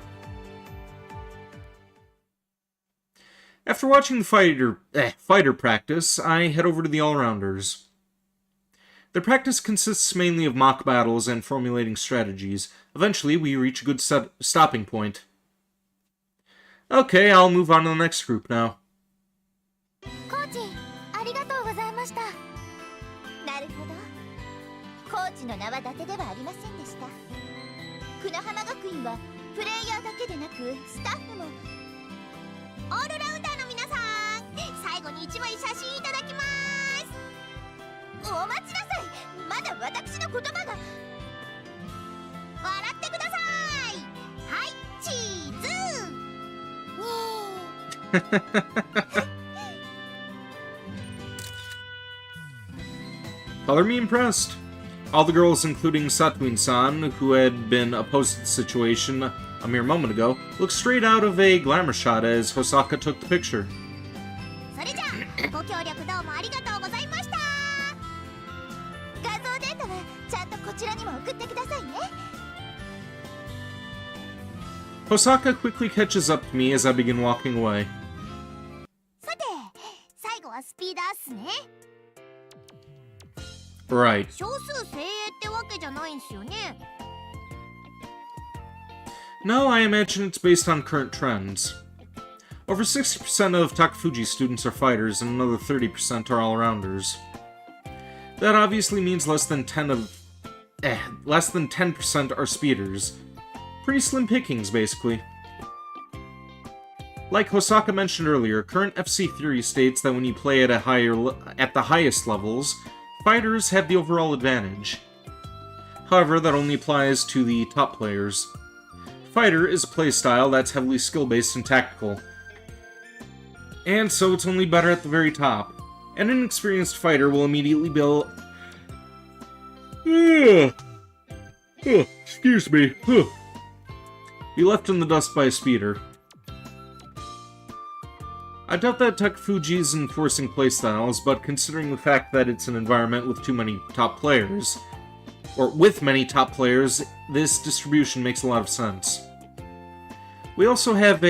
After watching the fighter practice, I head over to the all-rounders. Their practice consists mainly of mock battles and formulating strategies. Eventually, we reach a good stopping point. Okay, I'll move on to the next group now. コーチの名は伊達ではありませんでした。久野浜学院はプレイヤーだけでなくスタッフも。オールラウンダーの皆さん、最後に1枚写真いただきます。お待ちなさい、まだ私の言葉が。笑ってください。はい、チーズ。Color me impressed. All the girls, including Satuin-san, who had been opposed to the situation a mere moment ago, looked straight out of a glamour shot as Hosaka took the picture. それじゃあ、ご協力どうもありがとうございました。画像データはちゃんとこちらにも送ってくださいね。Hosaka quickly catches up to me as I begin walking away. さて、最後はスピーダーっすね。Right. 少数精鋭ってわけじゃないんすよね。No, I imagine it's based on current trends. Over 60% of Takafuji students are fighters, and another 30% are all-rounders. That obviously means less than 10% are speeders. Pretty slim pickings, basically. Like Hosaka mentioned earlier, current FC theory states that when you play at the highest levels, fighters have the overall advantage. However, that only applies to the top players. Fighter is a playstyle that's heavily skill-based and tactical. And so it's only better at the very top. An inexperienced fighter will immediately excuse me. Be left in the dust by a speeder. I doubt that Takafuji is enforcing playstyles, but considering the fact that it's an environment with too many top players, or with many top players, this distribution makes a lot of sense. We also have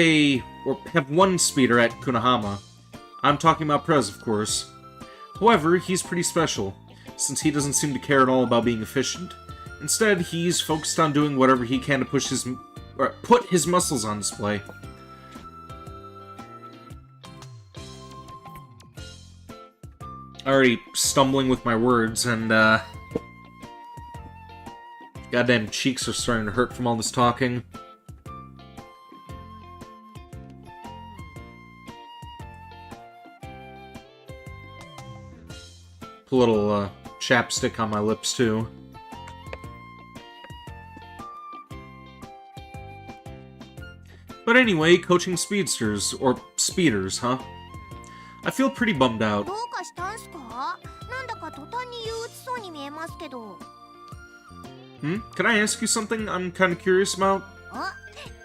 one speeder at Kunahama. I'm talking about Prez, of course. However, he's pretty special, since he doesn't seem to care at all about being efficient. Instead, he's focused on doing whatever he can to put his muscles on display. Already stumbling with my words, and goddamn cheeks are starting to hurt from all this talking. Put a little chapstick on my lips too. But anyway, coaching speedsters, or speeders, huh? I feel pretty bummed out. どうかしたんすか？なんだか途端に憂鬱そうに見えますけど。Can I ask you something I'm kind of curious about? あ、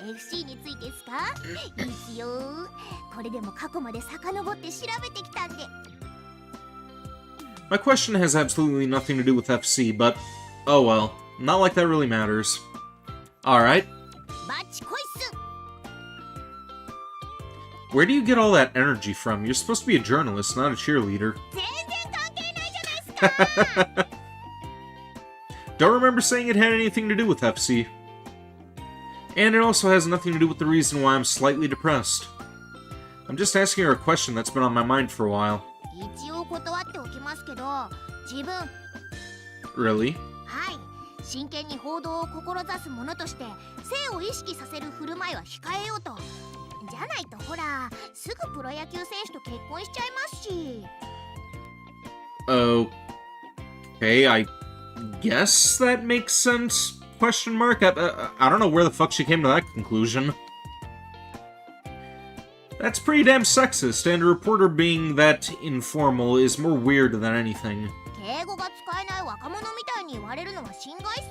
FC についてですか？いいっすよ。これでも過去まで遡って調べてきたんで。My question has absolutely nothing to do with FC, but oh well. Not like that really matters. Alright. バッチコイス。 Where do you get all that energy from? You're supposed to be a journalist, not a cheerleader. 全然関係ないじゃないですか。Don't remember saying it had anything to do with FC. And it also has nothing to do with the reason why I'm slightly depressed. I'm just asking her a question that's been on my mind for a while. 一応断っておきますけど、自分。 Really? はい。真剣に報道を志す者として性を意識させる振る舞いは控えようと。じゃないとほら、すぐプロ野球選手と結婚しちゃいますし。Okay, I guess that makes sense? Question mark? I don't know where the fuck she came to that conclusion. That's pretty damn sexist, and a reporter being that informal is more weird than anything. 敬語が使えない若者みたいに言われるのは心外っす。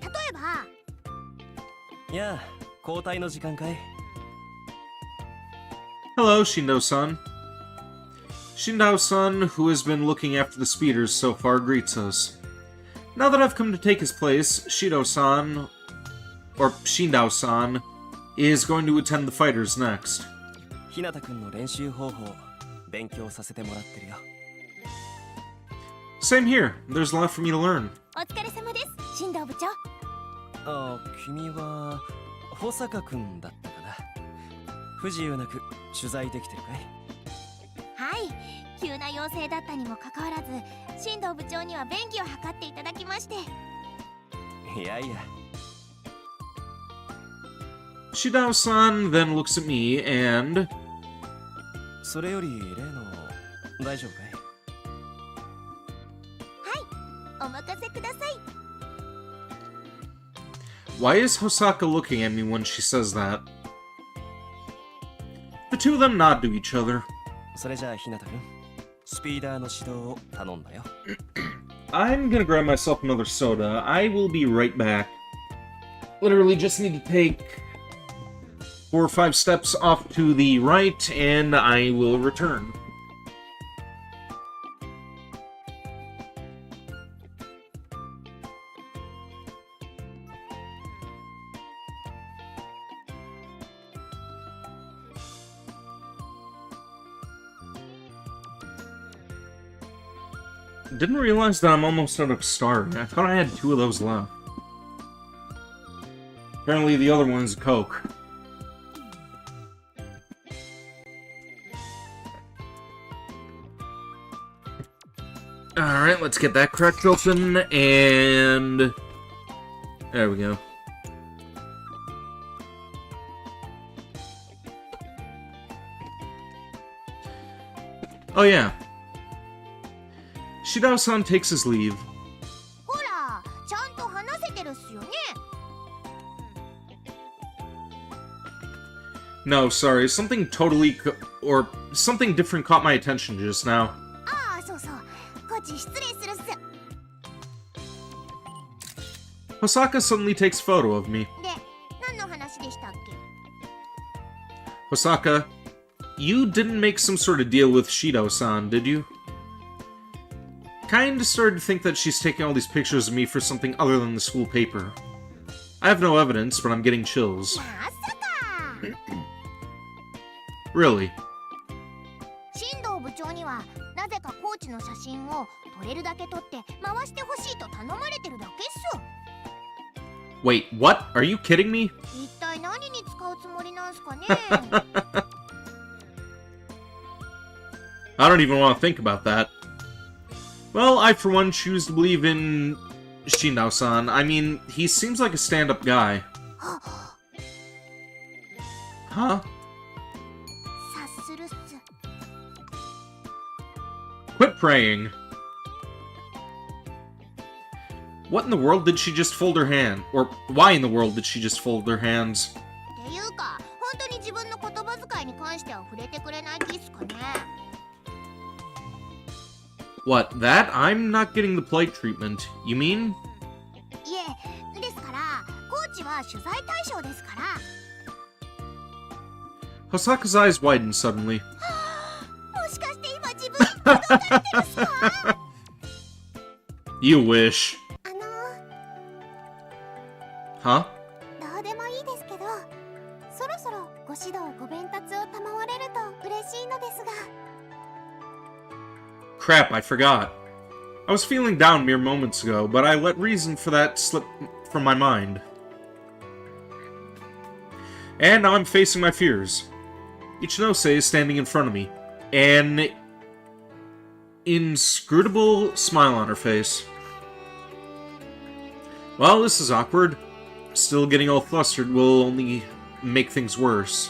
例えば。やあ、交代の時間かい。Hello, Shindo-san. Shindo-san, who has been looking after the speeders so far, greets us. Now that I've come to take his place, Shindo-san, or Shindo-san, is going to attend the fighters next. 日向くんの練習方法、勉強させてもらってるよ。Same here. There's a lot for me to learn. お疲れ様です、新藤部長。あ、君は保坂くんだったかな。不自由なく取材できてるかい？はい、急な要請だったにもかかわらず、新藤部長には便宜を図っていただきままして。いやいや。 Shidao-san then looks at me and... それより例の大丈夫かい？お任せください。 Why is Hosaka looking at me when she says that? The two of them nod to each other. それじゃあひなたくん、スピーダーの指導を頼んだよ。I'm gonna grab myself another soda. I will be right back. Literally just need to take 4 or 5 steps off to the right, and I will return. Didn't realize that I'm almost out of Star. I thought I had 2 of those left. Apparently the other one's Coke. Alright, let's get that cracked open, and... there we go. Oh yeah. Shidao-san takes his leave. ほら、ちゃんと話せてるっすよね。 No, sorry, something totally or something different caught my attention just now. ああ、そうそう。コーチ失礼するっす。 Hosaka suddenly takes a photo of me. で、何の話でしたっけ？ Hosaka, you didn't make some sort of deal with Shido-san, did you? Kinda started to think that she's taking all these pictures of me for something other than the school paper. I have no evidence, but I'm getting chills. まさか。 Really? 新藤部長にはなぜかコーチの写真を撮れるだけ撮って回してほしいと頼まれてるだけっす。 Wait, what? Are you kidding me? 一体何に使うつもりなんすかね。 I don't even want to think about that. Well, I for one choose to believe in Shinao-san. I mean, he seems like a stand-up guy. Huh? 察するっす。 Quit praying. What in the world did she just fold her hand? Or why in the world did she just fold her hands? っていうか、本当に自分の言葉遣いに関しては触れてくれない気っすかね。 What, that? I'm not getting the polite treatment. You mean? いえ、ですから、コーチは取材対象ですから。 Hosaka's eyes widen suddenly. もしかして今自分に届かれてるっすか？ You wish. Huh? どうでもいいですけど、そろそろご指導ご鞭達を賜れると嬉しいのですが。 Crap, I forgot. I was feeling down mere moments ago, but I let reason for that slip from my mind. And now I'm facing my fears. Ichinose is standing in front of me, an inscrutable smile on her face. Well, this is awkward. Still getting all flustered will only make things worse.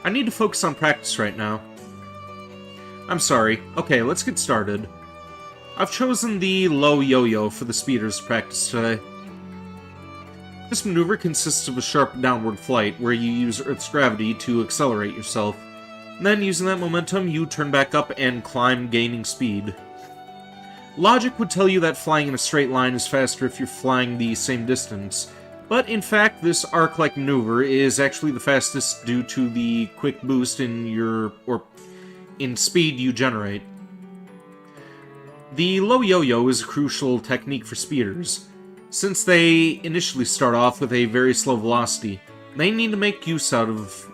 I need to focus on practice right now. I'm sorry. Okay, let's get started. I've chosen the low yo-yo for the speeders practice today. This maneuver consists of a sharp downward flight where you use Earth's gravity to accelerate yourself. And then, using that momentum, you turn back up and climb, gaining speed. Logic would tell you that flying in a straight line is faster if you're flying the same distance, but in fact, this arc-like maneuver is actually the fastest due to the quick boost in speed you generate. The low yo-yo is a crucial technique for speeders. Since they initially start off with a very slow velocity, they need to make use of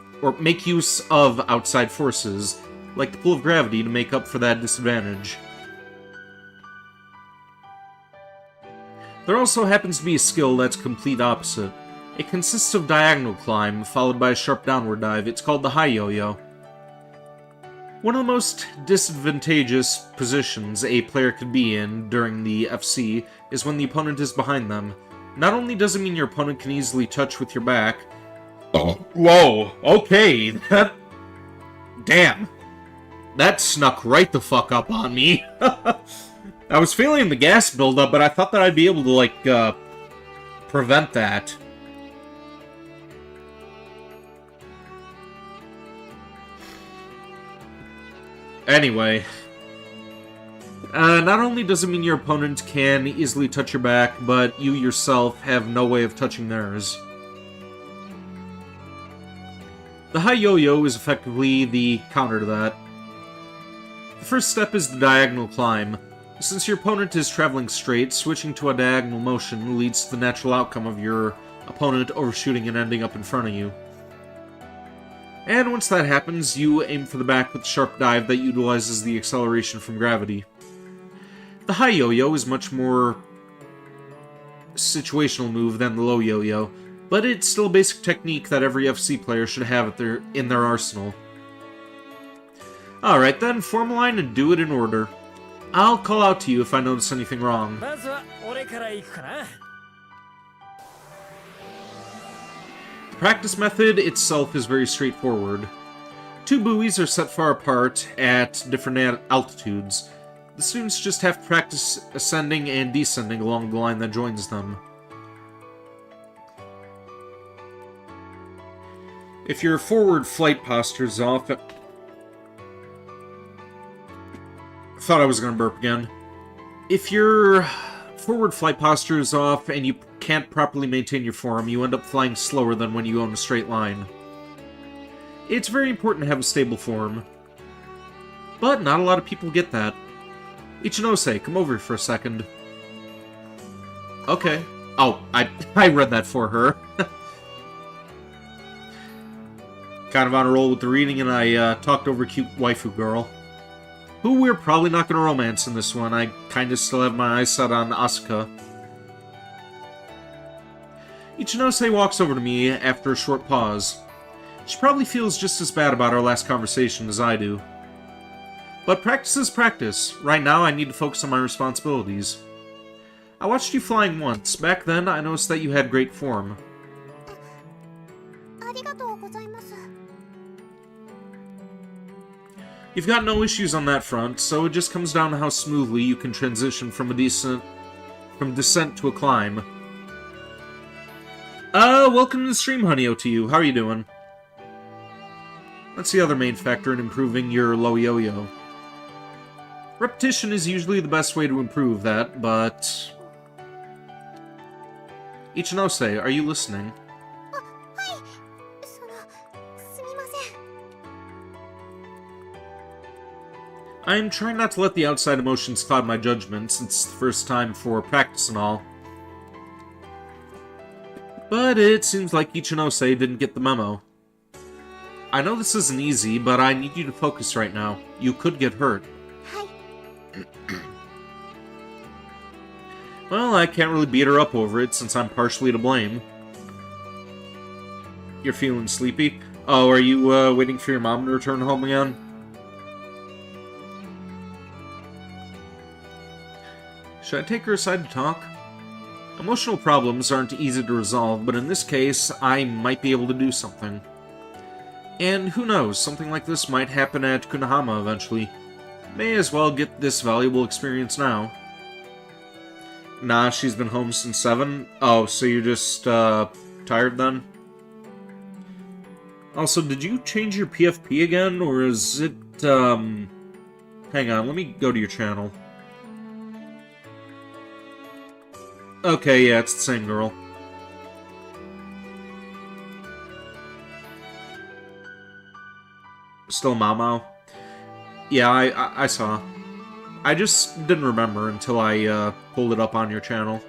outside forces, like the pull of gravity, to make up for that disadvantage. There also happens to be a skill that's complete opposite. It consists of diagonal climb, followed by a sharp downward dive. It's called the high yo-yo. One of the most disadvantageous positions a player could be in during the FC is when the opponent is behind them. Not only does it mean your opponent can easily touch with your back... Oh, whoa, okay, that... Damn. That snuck right the fuck up on me. I was feeling the gas buildup, but I thought that I'd be able to, like, prevent that. Anyway, not only does it mean your opponent can easily touch your back, but you yourself have no way of touching theirs. The high yo-yo is effectively the counter to that. The first step is the diagonal climb. Since your opponent is traveling straight, switching to a diagonal motion leads to the natural outcome of your opponent overshooting and ending up in front of you. And once that happens, you aim for the back with a sharp dive that utilizes the acceleration from gravity. The high yo-yo is much more situational move than the low yo-yo, but it's still a basic technique that every FC player should have in their arsenal. Alright then, form a line and do it in order. I'll call out to you if I notice anything wrong. まずは俺から行くかな。 The practice method itself is very straightforward. Two buoys are set far apart at different altitudes. The students just have to practice ascending and descending along the line that joins them. If your forward flight posture is off... Thought I was going to burp again. If your forward flight posture is off and you can't properly maintain your form, you end up flying slower than when you go in a straight line. It's very important to have a stable form. But not a lot of people get that. Ichinose, come over here for a second. Okay. Oh, I read that for her. Kind of on a roll with the reading, and I talked over cute waifu girl. Who we're probably not going to romance in this one. I kind of still have my eyes set on Asuka. Ichinose walks over to me after a short pause. She probably feels just as bad about our last conversation as I do. But practice is practice. Right now, I need to focus on my responsibilities. I watched you flying once. Back then, I noticed that you had great form. ありがとうございます。 You've got no issues on that front, so it just comes down to how smoothly you can transition from descent to a climb. Welcome to the stream, Honey to you. How are you doing? That's the other main factor in improving your low yo-yo. Repetition is usually the best way to improve that, but... Ichinose, are you listening? はい、すみません。 I'm trying not to let the outside emotions cloud my judgment, since it's the first time for practice and all. But it seems like Ichinose didn't get the memo. I know this isn't easy, but I need you to focus right now. You could get hurt. はい。 Well, I can't really beat her up over it, since I'm partially to blame. You're feeling sleepy? Oh, are you waiting for your mom to return home again? Should I take her aside to talk? Emotional problems aren't easy to resolve, but in this case, I might be able to do something. And who knows, something like this might happen at Kunahama eventually. May as well get this valuable experience now. Nah, she's been home since 7? Oh, so you're just, tired then? Also, did you change your PFP again, or is it, Hang on, let me go to your channel. Okay, yeah, it's the same girl. Still Mau. Yeah, I saw. I just didn't remember until I pulled it up on your channel.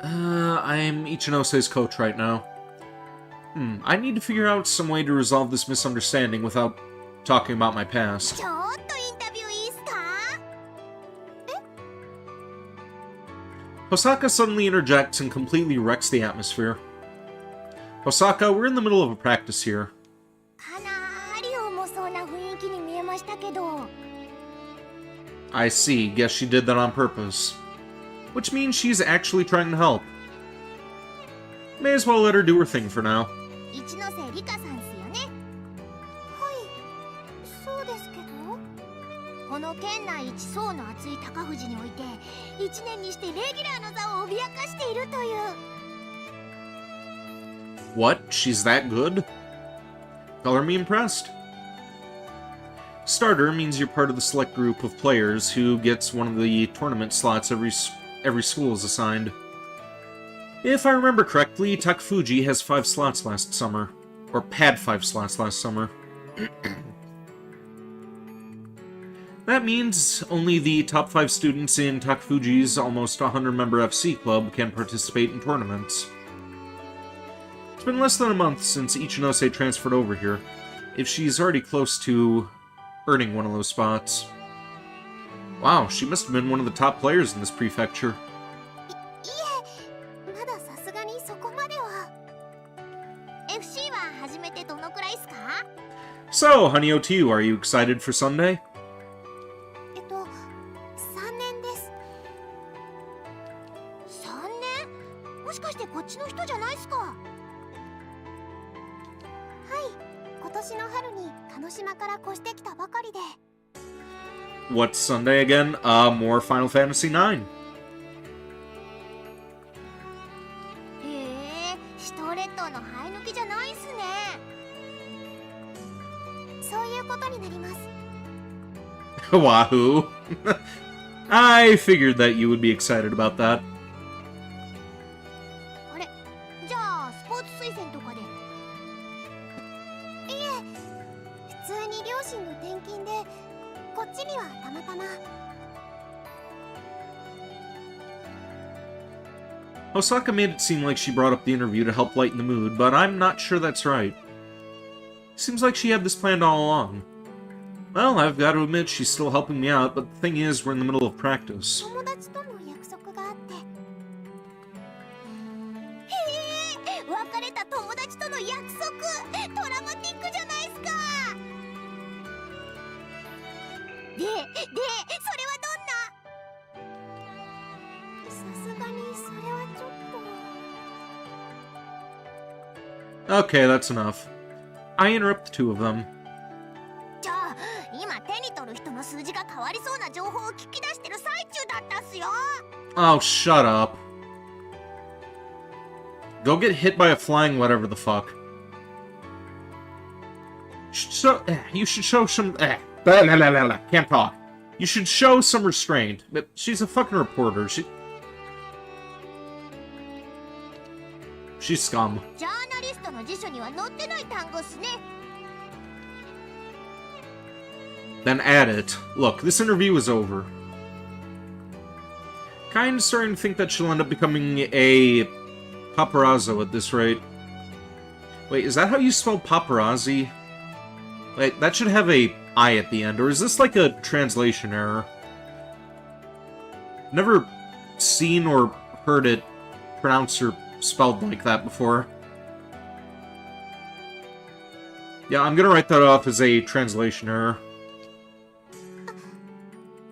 I'm Ichinose's coach right now. I need to figure out some way to resolve this misunderstanding without talking about my past. ちょっとインタビューいいっすか？ Hosaka suddenly interjects and completely wrecks the atmosphere. Hosaka, we're in the middle of a practice here. かな I see. Guess she did that on purpose. Which means she's actually trying to help. May as well let her do her thing for now. 一ノ瀬リカさんっすよね。はい、そうですけど。この県内一層の厚い高藤において、1年にしてレギュラーの座を脅かしているという。What? She's that good? Color me impressed. Starter means you're part of the select group of players who gets one of the tournament slots every school is assigned. If I remember correctly, Takafuji has 5 slots last summer. Or had 5 slots last summer. That means only the top 5 students in Takafuji's almost 100-member FC club can participate in tournaments. It's been less than a month since Ichinose transferred over here. If she's already close to earning one of those spots. Wow, she must have been one of the top players in this prefecture. いえ、まださすがにそこまでは。FC は初めてどのくらいっすか？ So, Honey OTU, are you excited for Sunday? 3年です。3年？もしかしてこっちの人じゃないっすか？はい、今年の春に鹿児島から越してきたばかりで。What's Sunday again? More Final Fantasy IX. へえ、四島列島の生え抜きじゃないっすね。そういうことになります。Wahoo. I figured that you would be excited about that. あれ、じゃあスポーツ推薦とかで？いえ、普通に両親の転勤でこっちにはたまたま。Osaka made it seem like she brought up the interview to help lighten the mood, but I'm not sure that's right. Seems like she had this planned all along. Well, I've got to admit she's still helping me out, but the thing is, we're in the middle of practice. 友達との約束があって。へえ、別れた友達との約束、トラマティックじゃないっすか。で、それはどんな？さすがにそれはちょっと。 Okay, that's enough. I interrupt the two of them. じゃあ、今手に取る人の数字が変わりそうな情報を聞き出してる最中だったっすよ。 Oh, shut up. Go get hit by a flying whatever the fuck. You should show some... Can't talk. You should show some restraint. But she's a fucking reporter. She's scum. ジャーナリストの辞書には載ってない単語っすね。 Then add it. Look, this interview is over. Kinda starting to think that she'll end up becoming a paparazzo at this rate. Wait, is that how you spell paparazzi? Wait, that should have a I at the end, or is this like a translation error? Never seen or heard it pronounced or spelled like that before. Yeah, I'm gonna write that off as a translation error.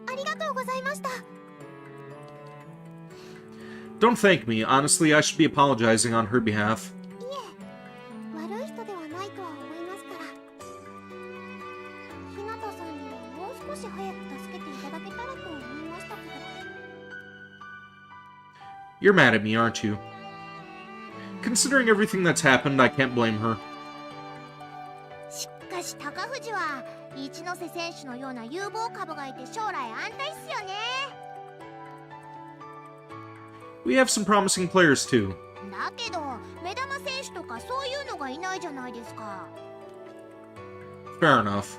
ありがとうございました。 Don't thank me. Honestly, I should be apologizing on her behalf. いえ、悪い人ではないとは思いますから。日向さんにはもう少し早く助けていただけたらと思いましたけど。 You're mad at me, aren't you? Considering everything that's happened, I can't blame her. しかし高藤は一ノ瀬選手のような有望株がいて将来安泰っすよね。 We have some promising players, too. だけど目玉選手とかそういうのがいないじゃないですか。 Fair enough.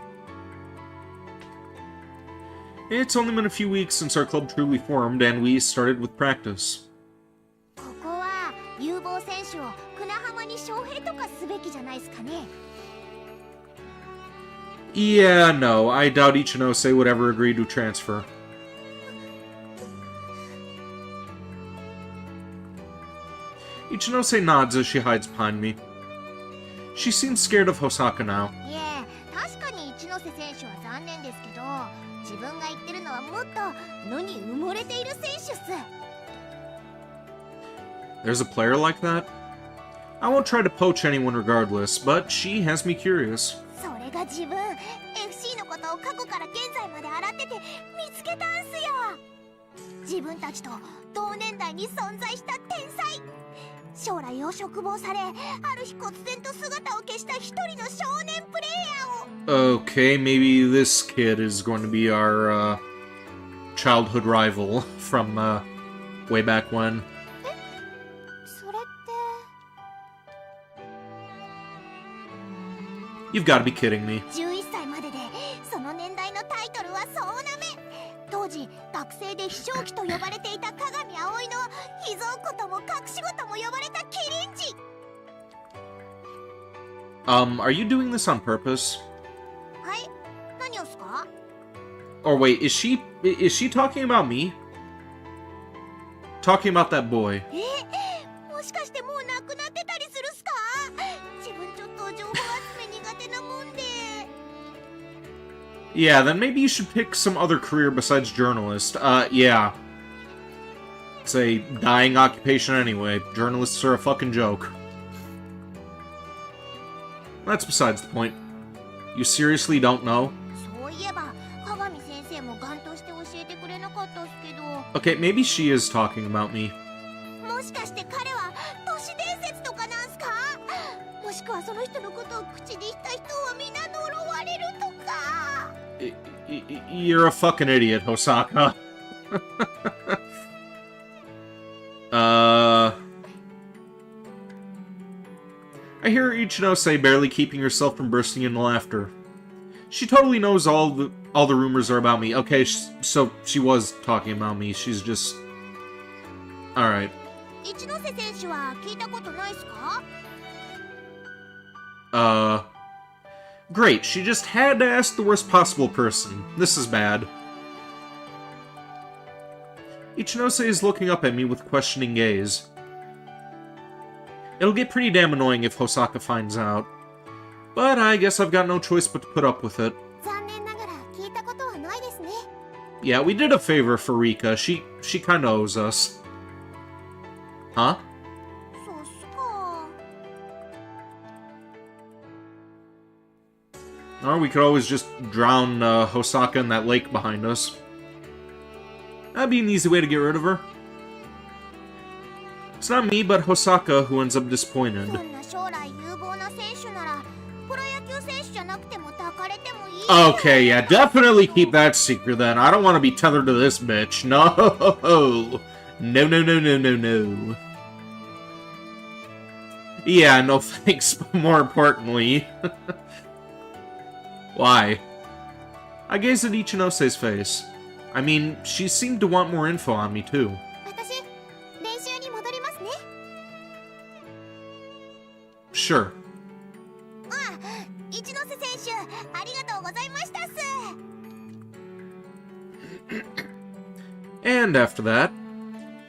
It's only been a few weeks since our club truly formed, and we started with practice. ここは有望選手を船浜に招聘とかすべきじゃないですかね。 Yeah, no, I doubt Ichinose would ever agree to transfer. Ichinose nods as she hides behind me. She seems scared of Hosaka now. いえ、確かに一ノ瀬選手は残念ですけど、自自分が言ってるのはもっと野に埋もれている選手っす。 There's a player like that? I won't try to poach anyone regardless, but she has me curious. それが自分 FC のことを過去から現在まで洗ってて見つけたんすよ。自分たちと同年代に存在した天才、将来を嘱望され、ある日忽然と姿を消した一人の少年プレイヤーを。 Okay, maybe this kid is going to be our childhood rival from way back when. それって You've got to be kidding me. 11歳まででその年代のタイトルはそうなめ。当時学生で秘書記と呼ばれていた鏡葵の秘蔵庫とも隠し子とも呼ばれたキリンジ。 Are you doing this on purpose? はい、何をすか？ Or wait, is she talking about me? Talking about that boy. もしかしてもう亡くなってたりするっすか？自分ちょっと情報集め苦手なもんで。 Yeah, then maybe you should pick some other career besides journalist. Yeah. It's a dying occupation anyway. Journalists are a fucking joke. That's besides the point. You seriously don't know? そういえば鏡先生もガンとして教えてくれなかったっすけど。 Okay, maybe she is talking about me. もしかして彼は都市伝説とかなんすか？もしくはその人のことを口にした人は皆呪われるとか。 You're a fucking idiot, Hosaka. I hear Ichinose barely keeping herself from bursting into laughter. She totally knows all the rumors are about me. Okay, so she was talking about me. She's just... Alright. 一ノ瀬選手は聞いたことないっすか？ Great, she just had to ask the worst possible person. This is bad. Ichinose is looking up at me with questioning gaze. It'll get pretty damn annoying if Hosaka finds out. But I guess I've got no choice but to put up with it. 残念ながら聞いたことはないですね。 Yeah, we did a favor for Rika. She kinda owes us. Huh? そうっすか。 Or we could always just drown Hosaka in that lake behind us. That'd be an easy way to get rid of her. It's not me, but Hosaka who ends up disappointed. そんな将来有望な選手ならプロ野球選手じゃなくても抱かれてもいい。 Okay, yeah, definitely keep that secret then. I don't want to be tethered to this bitch. No! No, no, no, no, no, no. Yeah, no thanks, but more importantly... Why? I gazed at Ichinose's face. I mean, she seemed to want more info on me, too. 私練習に戻りますね。 Sure. 一ノ瀬選手ありがとうございましたっす。 And after that,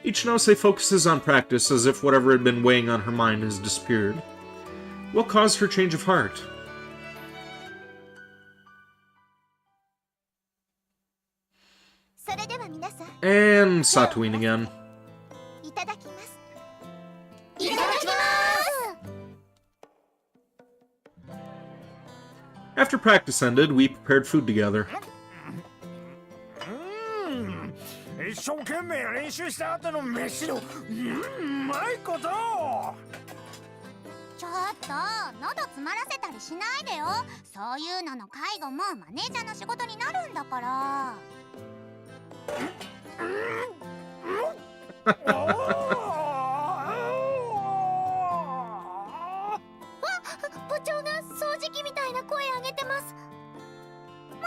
Ichinose focuses on practice as if whatever had been weighing on her mind has disappeared. What caused her change of heart? それでは皆さん And Satoin again. いただきます。いただきます。 After practice ended, we prepared food together. 一生懸命練習した後の飯のうまいこと。ちょっと喉詰まらせたりしないでよ。そういうのの介護もマネージャーの仕事になるんだから。部長が掃除機みたいな声上げてます。も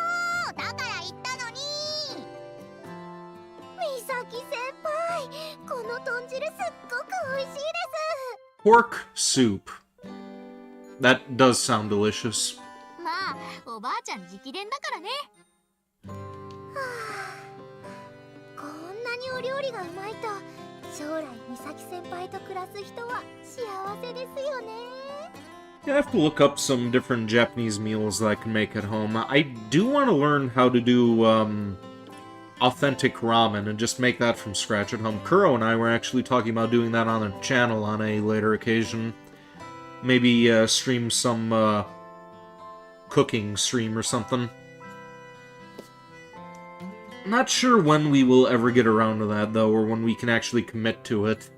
うだから言ったのに。美咲先輩、この豚汁すっごく美味しいです。 Pork soup. That does sound delicious. まあおばあちゃん直伝だからね。こんなにお料理がうまいと将来美咲先輩と暮らす人は幸せですよね。Yeah, I have to look up some different Japanese meals that I can make at home. I do want to learn how to do authentic ramen and just make that from scratch at home. Kuro and I were actually talking about doing that on a channel on a later occasion. Maybe stream some cooking stream or something. Not sure when we will ever get around to that, though, or when we can actually commit to it.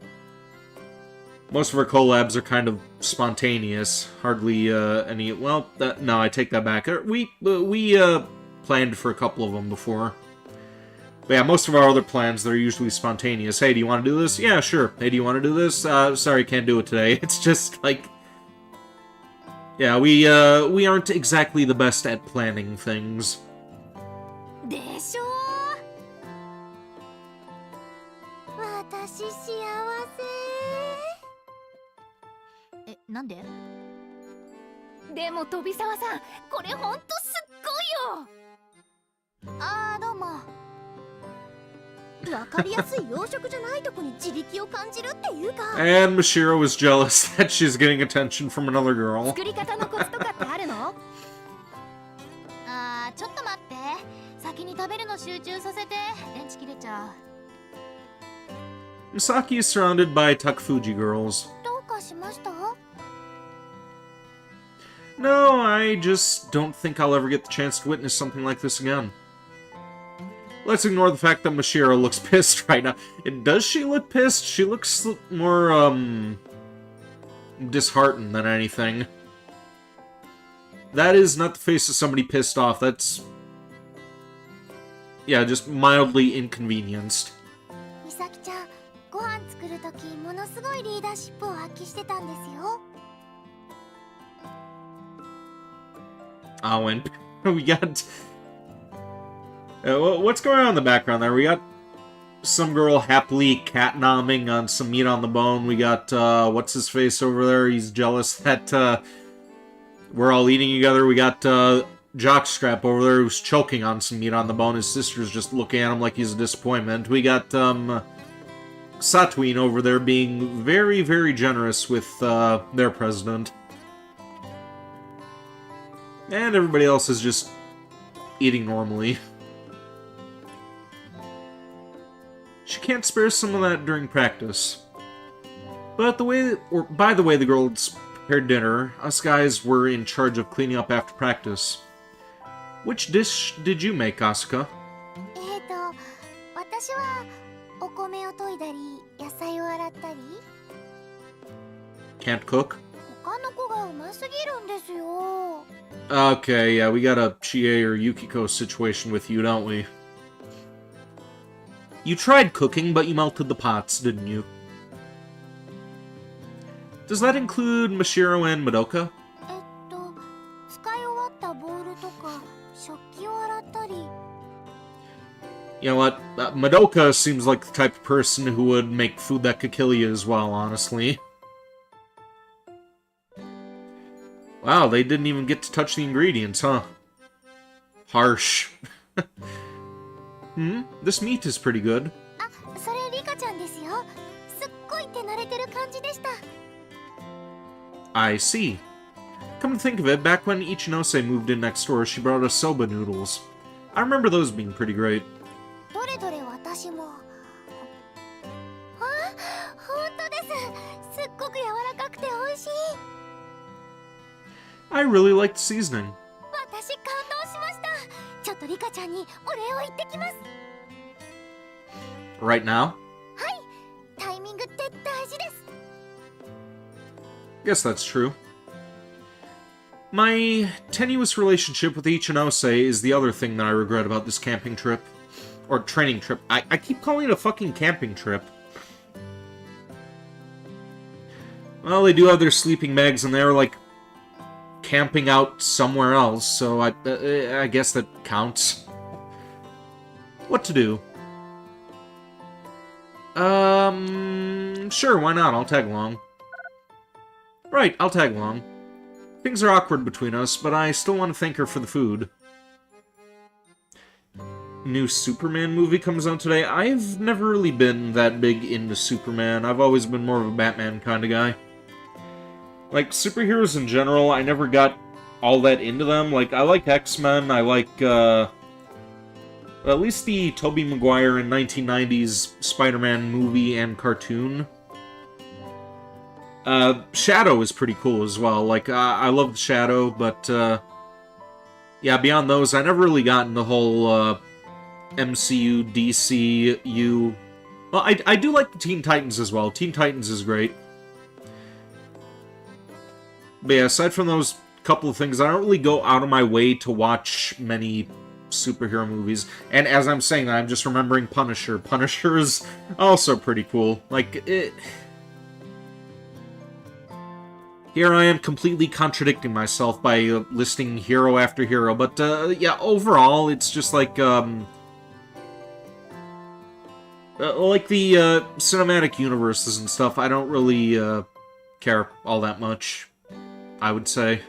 Most of our collabs are kind of spontaneous. Hardly any... Well, no, I take that back. We planned for a couple of them before. But yeah, most of our other plans, they're usually spontaneous. Hey, do you want to do this? Yeah, sure. Hey, do you want to do this? Sorry, can't do it today. It's just, like... Yeah, we aren't exactly the best at planning things. でしょ私幸せえ、なんで？でも飛沢さん、これほんとすっごいよ。あー、どうも。わかりやすい養殖じゃないとこに自力を感じるっていうか。And Mashiro is jealous that she's getting attention from another girl. 作り方のコツとかってあるの？あー、ちょっと待って。先に食べるの集中させて。電池切れちゃう。 Misaki is surrounded by Takufuji girls. どうかしました？ No, I just don't think I'll ever get the chance to witness something like this again. Let's ignore the fact that Mashiro looks pissed right now. Does she look pissed? She looks more, disheartened than anything. That is not the face of somebody pissed off. That's... Yeah, just mildly inconvenienced. 美咲ちゃん、ご飯作るときものすごいリーダーシップを発揮してたんですよ。 Oh, and we got... what's going on in the background there? We got some girl happily cat-nomming on some meat on the bone. We got, what's-his-face over there? He's jealous that, we're all eating together. We got, Jockstrap over there who's choking on some meat on the bone. His sister's just looking at him like he's a disappointment. We got, Satween over there being very, very generous with, their president. And everybody else is just eating normally. She can't spare some of that during practice. But by the way the girls prepared dinner, us guys were in charge of cleaning up after practice. Which dish did you make, Asuka? 私はお米を研いだり、野菜を洗ったり。 Can't cook? 他の子がうますぎるんですよ。 Okay, yeah, we got a Chie or Yukiko situation with you, don't we? You tried cooking, but you melted the pots, didn't you? Does that include Mashiro and Madoka? 使い終わったボウルとか食器を洗ったり。 You know what? Madoka seems like the type of person who would make food that could kill you as well, honestly. Wow, they didn't even get to touch the ingredients, huh? Harsh. This meat is pretty good. あ、それリカちゃんですよ。すっごい手慣れてる感じでした。 I see. Come to think of it, back when Ichinose moved in next door, she brought us soba noodles. I remember those being pretty great. どれどれ私も。あ、本当です。すっごく柔らかくて美味しい。 I really liked the seasoning. 私感動しました。ちょっとリカちゃんにお礼を言ってきます。 Right now? はい、タイミングって大事です。 Guess that's true. My tenuous relationship with Ichinose is the other thing that I regret about this camping trip. Or training trip. I keep calling it a fucking camping trip. Well, they do have their sleeping bags and they're like camping out somewhere else, so I guess that counts. What to do? Sure, why not? I'll tag along. Right, I'll tag along. Things are awkward between us, but I still want to thank her for the food. New Superman movie comes out today. I've never really been that big into Superman. I've always been more of a Batman kind of guy. Like, superheroes in general, I never got all that into them. Like, I like X-Men, I like, at least the Tobey Maguire in 1990s Spider-Man movie and cartoon. Shadow is pretty cool as well. Like, I love the Shadow, but, yeah, beyond those, I never really got in the whole, MCU, DCU. Well, I do like the Teen Titans as well. Teen Titans is great. But yeah, aside from those couple of things, I don't really go out of my way to watch many superhero movies. And as I'm saying that, I'm just remembering Punisher. Punisher is also pretty cool. Like, here I am completely contradicting myself by listing hero after hero. But, yeah, overall, it's just like the cinematic universes and stuff, I don't really care all that much, I would say.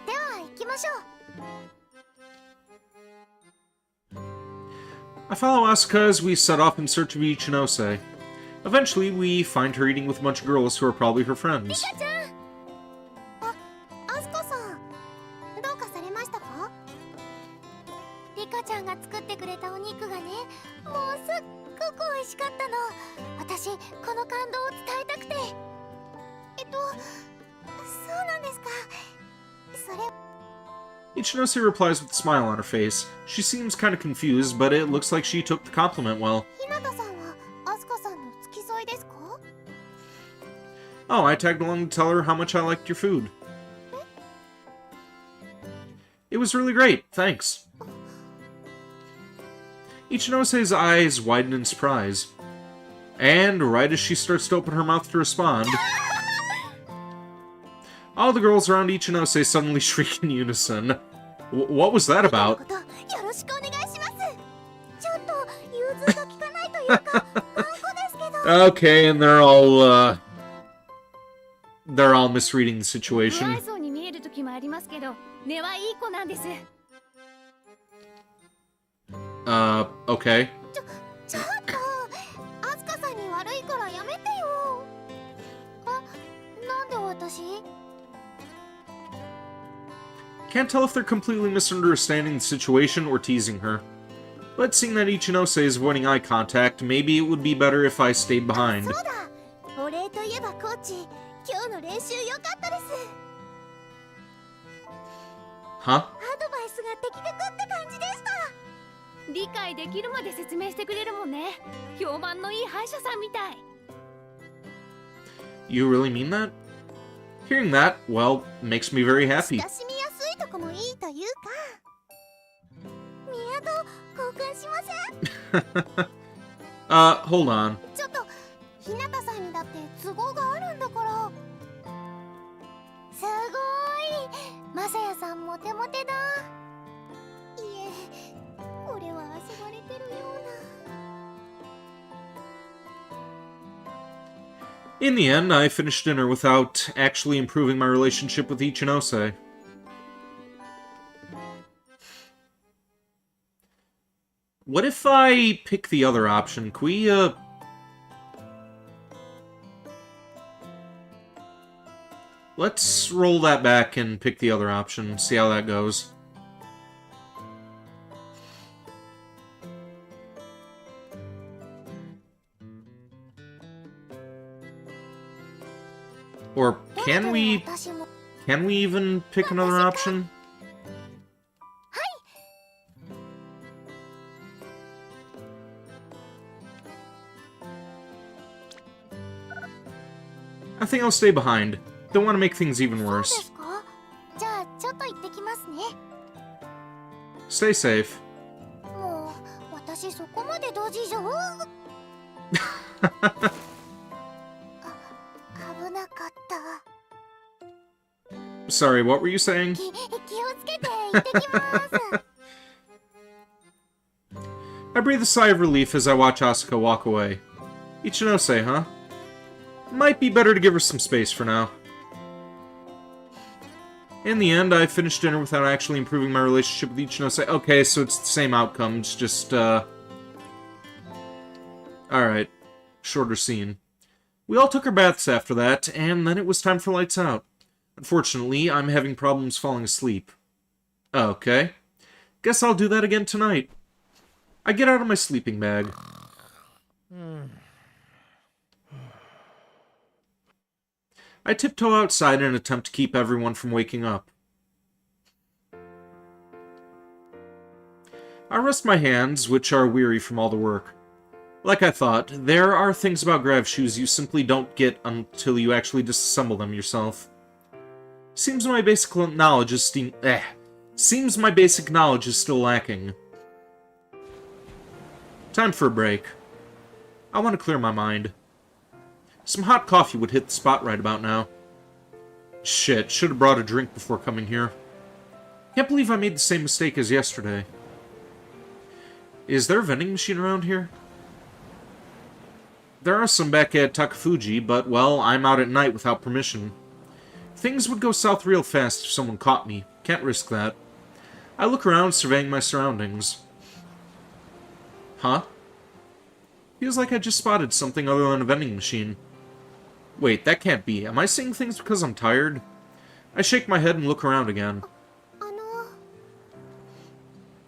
では行きましょう。 I follow Asuka as we set off in search of Ichinose. Eventually, we find her eating with a bunch of girls who are probably her friends. リカちゃん。あ、アスカさん、どうかされましたか？リカちゃんが作ってくれたお肉がね、もうすっごく美味しかったの。私、この感動を伝えたくて。そうなんですか。それ。 Ichinose replies with a smile on her face. She seems kind of confused, but it looks like she took the compliment well. 日向さんはアスカさんの付き添いですか？ Oh, I tagged along to tell her how much I liked your food. It was really great, thanks. Ichinose's eyes widen in surprise. And right as she starts to open her mouth to respond, all the girls around Ichinose suddenly shriek in unison. What was that about? よろしくお願いします。ちょっと融通が利かないというか、頑固ですけど。 Okay, and they're all misreading the 不 situation. 愛想に見える時もありますけど、根はいい子なんです。 Okay. ちょっと、アスカさんに悪いからやめてよ。あ、なんで私？ Can't tell if they're completely misunderstanding the situation or teasing her. But seeing that Ichinose is avoiding eye contact, maybe it would be better if I stayed behind. そうだ。お礼といえばコーチ、今日の練習良かったです。 Huh? アドバイスが的確って感じでした。 理解できるまで説明してくれるもんね。評判のいい歯医者さんみたい。 You really mean that? Hearing that, well, makes me very happy. 親しみやすいとこもいいというか。宮戸、交換しません？ Hold on. ちょっと、日向さんにだって都合があるんだから。すごーい。まさやさんモテモテだ。いえ、これは遊ばれてるような。 In the end, I finished dinner without actually improving my relationship with Ichinose. What if I pick the other option? Can we, let's roll that back and pick the other option, see how that goes. Or can we even pick another option? I think I'll stay behind. Don't want to make things even そうです worse. か？じゃあちょっと行ってきますね。 Stay safe. もう私そこまでドジじゃ。危なかった。 Sorry, what were you saying? 気をつけて行ってきます。 I breathe a sigh of relief as I watch Asuka walk away. Ichinose, huh? Might be better to give her some space for now. In the end, I finished dinner without actually improving my relationship with Ichinose. Okay, so it's the same outcome, it's just, Alright. Shorter scene. We all took our baths after that, and then it was time for lights out. Unfortunately, I'm having problems falling asleep. Okay. Guess I'll do that again tonight. I get out of my sleeping bag. I tiptoe outside in an attempt to keep everyone from waking up. I rest my hands, which are weary from all the work. Like I thought, there are things about grav shoes you simply don't get until you actually disassemble them yourself. Seems my basic knowledge is still lacking. Time for a break. I want to clear my mind. Some hot coffee would hit the spot right about now. Shit, should have brought a drink before coming here. Can't believe I made the same mistake as yesterday. Is there a vending machine around here? There are some back at Takafuji, but, well, I'm out at night without permission. Things would go south real fast if someone caught me. Can't risk that. I look around, surveying my surroundings. Huh? Feels like I just spotted something other than a vending machine. Wait, that can't be. Am I seeing things because I'm tired? I shake my head and look around again.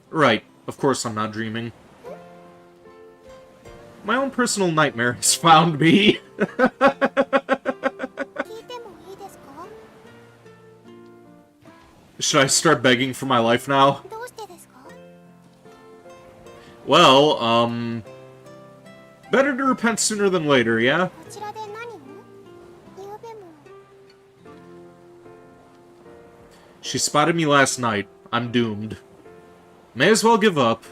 Right. Of course I'm not dreaming. My own personal nightmare has found me. Should I start begging for my life now? Well, better to repent sooner than later, yeah? She spotted me last night. I'm doomed. May as well give up.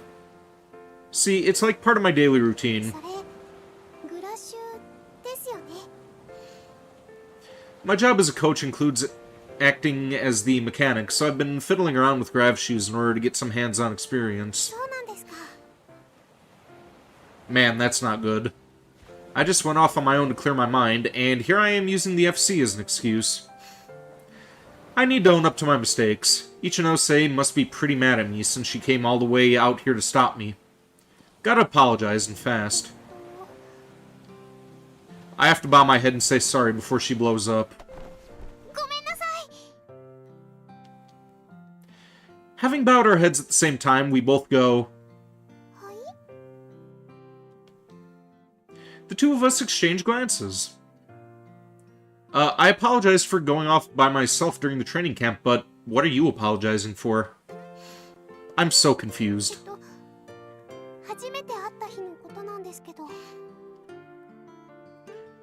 See, it's like part of my daily routine. My job as a coach includes acting as the mechanic, so I've been fiddling around with grav shoes in order to get some hands-on experience. Man, that's not good. I just went off on my own to clear my mind, and here I am using the FC as an excuse. I need to own up to my mistakes. Ichinose must be pretty mad at me since she came all the way out here to stop me. Gotta apologize, and fast. I have to bow my head and say sorry before she blows up. Having bowed our heads at the same time, we both go... The two of us exchange glances. I apologize for going off by myself during the training camp, but what are you apologizing for? I'm so confused.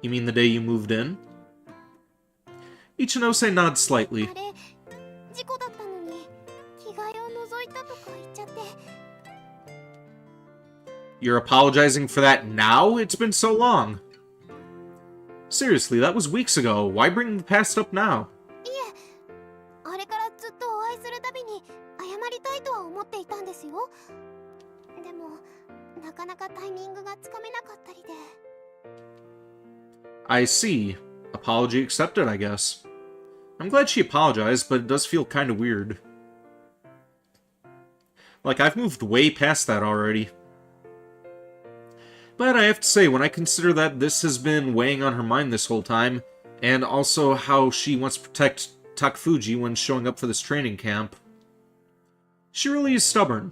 You mean the day you moved in? Ichinose nods slightly. You're apologizing for that now? It's been so long. Seriously, that was weeks ago. Why bring the past up now? I see. Apology accepted, I guess. I'm glad she apologized, but it does feel kinda weird. Like, I've moved way past that already. But I have to say, when I consider that this has been weighing on her mind this whole time, and also how she wants to protect Takafuji when showing up for this training camp, she really is stubborn.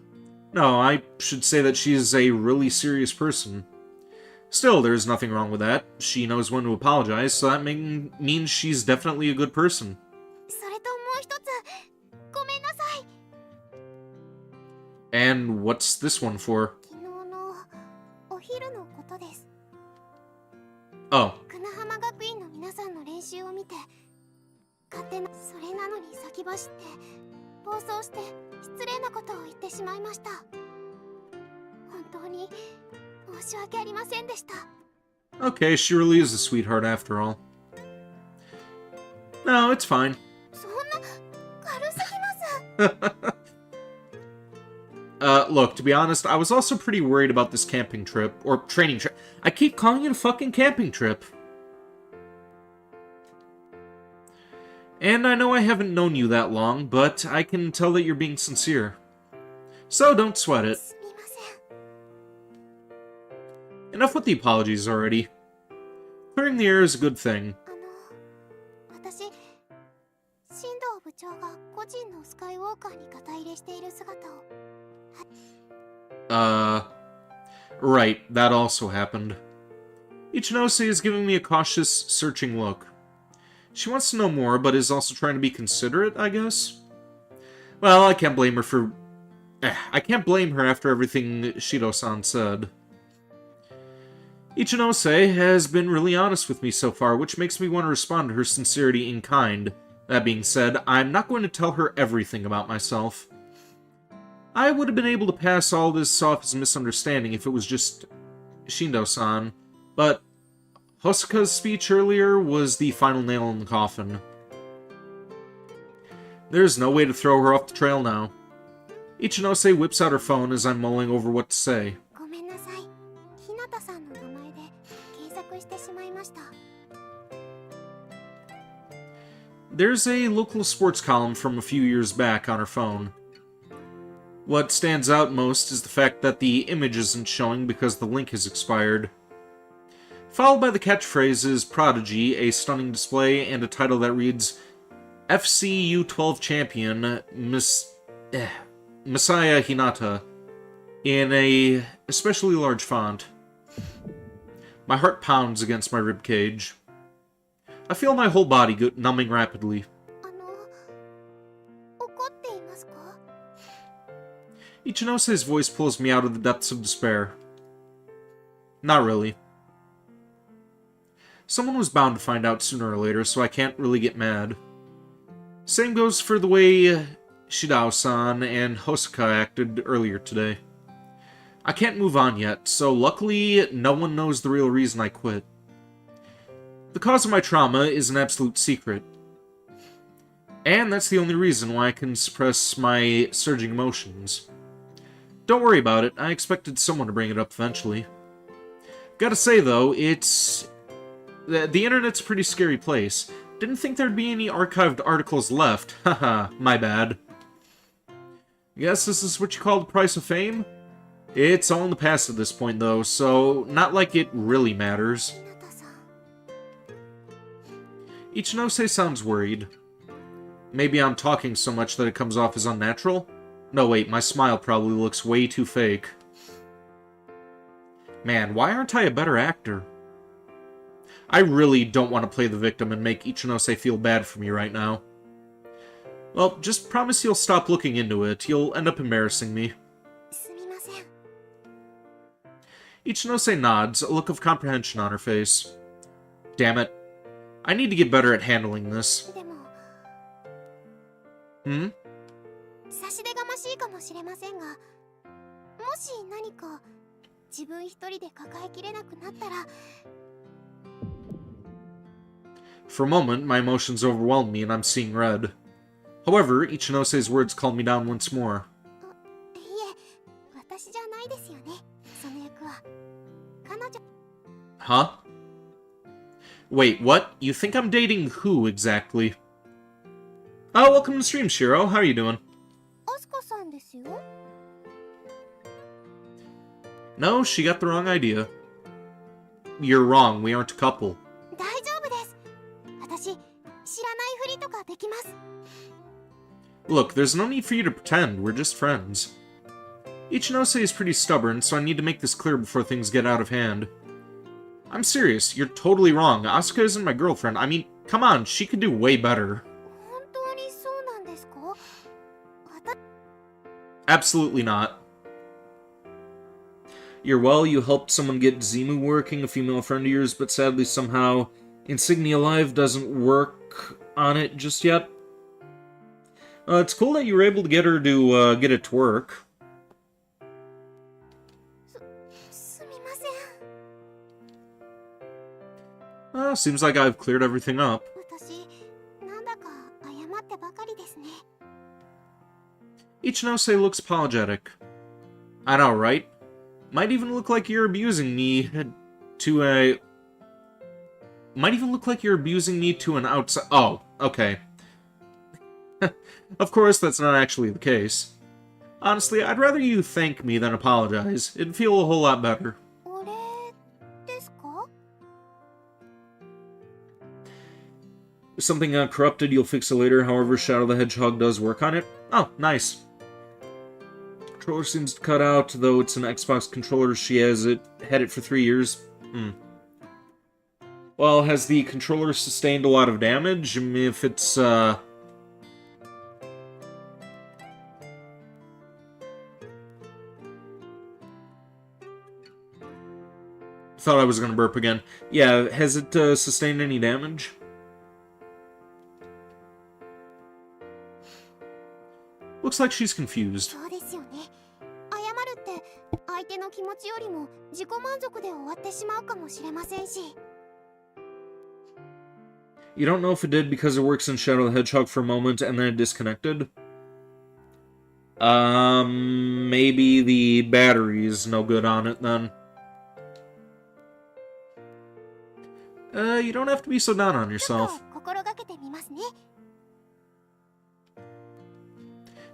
No, I should say that she is a really serious person. Still, there's nothing wrong with that. She knows when to apologize, so that means she's definitely a good person. And what's this one for? Oh. Okay, she really is a sweetheart after all. No, it's fine. Look, to be honest, I was also pretty worried about this camping trip, or training trip. I keep calling it a fucking camping trip. And I know I haven't known you that long, but I can tell that you're being sincere. So don't sweat it. Enough with the apologies already. Clearing the air is a good thing. に肩入れしている姿を。 Right, that also happened. Ichinose is giving me a cautious, searching look. She wants to know more, but is also trying to be considerate, I guess? Well, I can't blame her for... I can't blame her after everything Shido-san said. Ichinose has been really honest with me so far, which makes me want to respond to her sincerity in kind. That being said, I'm not going to tell her everything about myself. I would have been able to pass all this off as a misunderstanding if it was just Shindo-san, but Hosoka's speech earlier was the final nail in the coffin. There's no way to throw her off the trail now. Ichinose whips out her phone as I'm mulling over what to say. ごめんなさい。ひなたさんの名前で検索してしまいました。 There's a local sports column from a few years back on her phone. What stands out most is the fact that the image isn't showing because the link has expired. Followed by the catchphrases Prodigy, a stunning display, and a title that reads FC U12 Champion Messiah Hinata in a especially large font. My heart pounds against my ribcage. I feel my whole body numbing rapidly. 怒っていますか？ Ichinose's voice pulls me out of the depths of despair. Not really. Someone was bound to find out sooner or later, so I can't really get mad. Same goes for the way Shidao-san and Hosoka acted earlier today. I can't move on yet, so luckily no one knows the real reason I quit. The cause of my trauma is an absolute secret. And that's the only reason why I can suppress my surging emotions. Don't worry about it, I expected someone to bring it up eventually. Gotta say though, the internet's a pretty scary place. Didn't think there'd be any archived articles left. Haha, my bad. Guess this is what you call the price of fame? It's all in the past at this point though, so not like it really matters. ひなたさん。 Ichinose sounds worried. Maybe I'm talking so much that it comes off as unnatural? No wait, my smile probably looks way too fake. Man, why aren't I a better actor? I really don't want to play the victim and make Ichinose feel bad for me right now. Well, just promise you'll stop looking into it. You'll end up embarrassing me. すみません。 Ichinose nods, a look of comprehension on her face. Damn it. I need to get better at handling this. でも、 Hmm? 差し出がましいかもしれませんが、もし何か自分一人で抱えきれなくなったら、 For a moment, my emotions overwhelm me and I'm seeing red. However, Ichinose's words calm me down once more. いえ、私じゃないですよね。その役は彼女。 Huh? Wait, what? You think I'm dating who exactly? Oh, welcome to the stream, Shiro. How are you doing? アスカさんですよ。 No, she got the wrong idea. You're wrong, we aren't a couple. 大丈夫です。私、知らないふりとかできます。 Look, there's no need for you to pretend, we're just friends. Ichinose is pretty stubborn, so I need to make this clear before things get out of hand. I'm serious, you're totally wrong. Asuka isn't my girlfriend. I mean, come on, she could do way better. 本当にそうなんですか？ Absolutely not. You're well, you helped someone get Zimu working, a female friend of yours, but sadly somehow Insignia Live doesn't work on it just yet. It's cool that you were able to get her to get it to work. すみません。 Seems like I've cleared everything up. 私、なんだか謝ってばかりですね。 Ichinose looks apologetic. I know, right? Might even look like you're abusing me to a... Might even look like you're abusing me to an outside... Oh, okay. Of course, that's not actually the case. Honestly, I'd rather you thank me than apologize. It'd feel a whole lot better. お礼ですか？ Something got corrupted, you'll fix it later. However, Shadow the Hedgehog does work on it. Oh, nice. Controller seems to cut out, though it's an Xbox controller. She has had it for 3 years. Well, has the controller sustained a lot of damage? I mean, if it's, Thought I was gonna burp again. Yeah, has it sustained any damage? Looks like she's confused. そうですよね。謝るって相手の気持ちよりも自己満足で終わってしまうかもしれませんし。You don't know if it did because it works in Shadow the Hedgehog for a moment and then it disconnected? Maybe the battery's no good on it then. You don't have to be so down on ちょっ yourself. と心がけてみますね。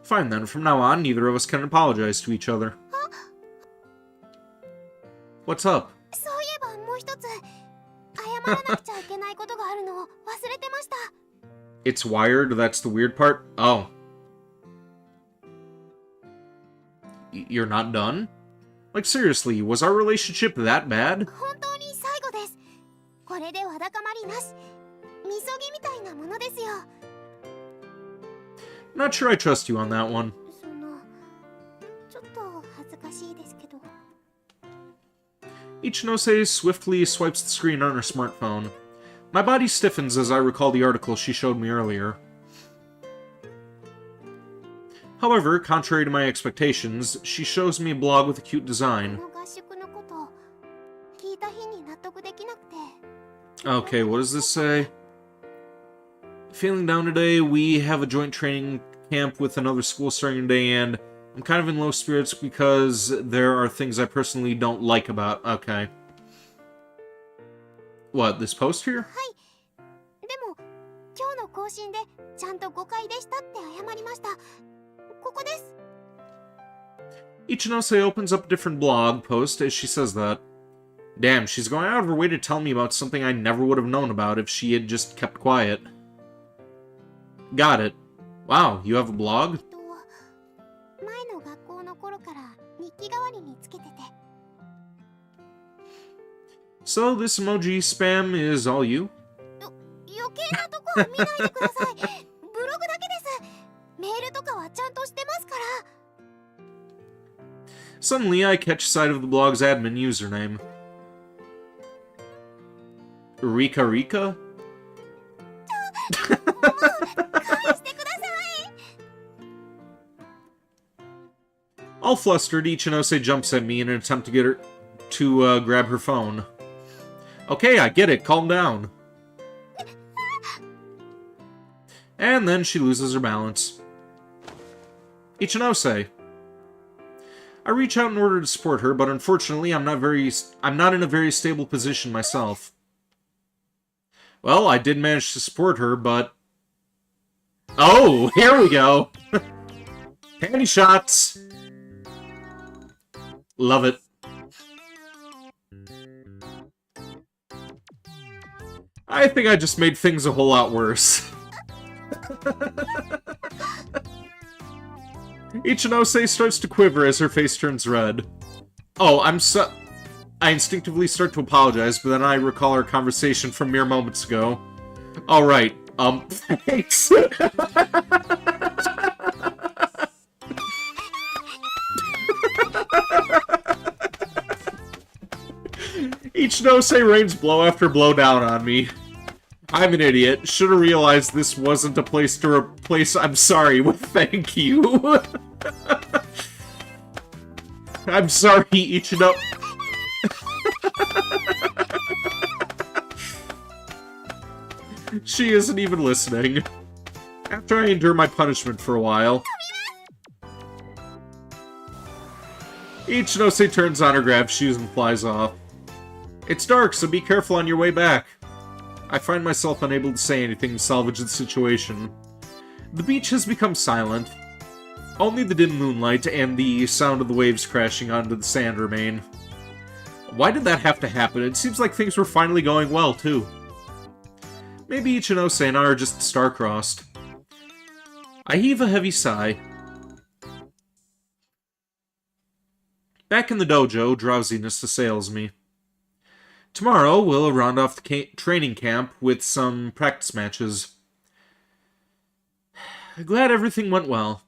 Fine then, from now on, neither of us can apologize to each other. What's up? そういえばもう一つ謝らなくちゃいけないことがあるのを忘れてました。 It's wired, that's the weird part? Oh. You're not done? Like, seriously, was our relationship that bad? 本当に最後です。これでわだかまりなし。みそぎみたいなものですよ。 Not sure I trust you on that one. そのちょっと恥ずかしいですけど。 Ichinose swiftly swipes the screen on her smartphone. My body stiffens as I recall the article she showed me earlier. However, contrary to my expectations, she shows me a blog with a cute こ design. の合宿のこと聞いた日に納得できなくて。 Okay, what does this say? Feeling down today, we have a joint training camp with another school starting today, and I'm kind of in low spirits because there are things I personally don't like about... Okay. What, this post here? でも今日の更新でちゃんと誤解でしたって謝りました。ここです。 Ichinose opens up a different blog post as she says that. Damn, she's going out of her way to tell me about something I never would have known about if she had just kept quiet. Got it. Wow, you have a blog? 前の学校の頃から日記代わりにつけてて。 So, this emoji spam is all you? 余計なとこは見ないでください。ブログだけです。メールとかはちゃんとしてますから。 Suddenly, I catch sight of the blog's admin username. Rika Rika? 返してください。 All flustered, Ichinose jumps at me in an attempt to get her to grab her phone. Okay, I get it. Calm down. And then she loses her balance. Ichinose. I reach out in order to support her, but unfortunately, I'm not in a very stable position myself. Well, I did manage to support her, but... Oh, here we go! Panty shots! Love it. I think I just made things a whole lot worse. Ichinose starts to quiver as her face turns red. Oh, I instinctively start to apologize, but then I recall our conversation from mere moments ago. Alright, thanks. Ichinose rains blow after blow down on me. I'm an idiot. Should have realized this wasn't a place to replace I'm sorry with thank you. I'm sorry, Ichino. She isn't even listening. After I endure my punishment for a while, Ichinose turns on her, grabs shoes, and flies off. It's dark, so be careful on your way back. I find myself unable to say anything to salvage the situation. The beach has become silent. Only the dim moonlight and the sound of the waves crashing onto the sand remain. Why did that have to happen? It seems like things were finally going well, too. Maybe Ichinose and I are just star-crossed. I heave a heavy sigh. Back in the dojo, drowsiness assails me. Tomorrow, we'll round off the training camp with some practice matches. Glad everything went well.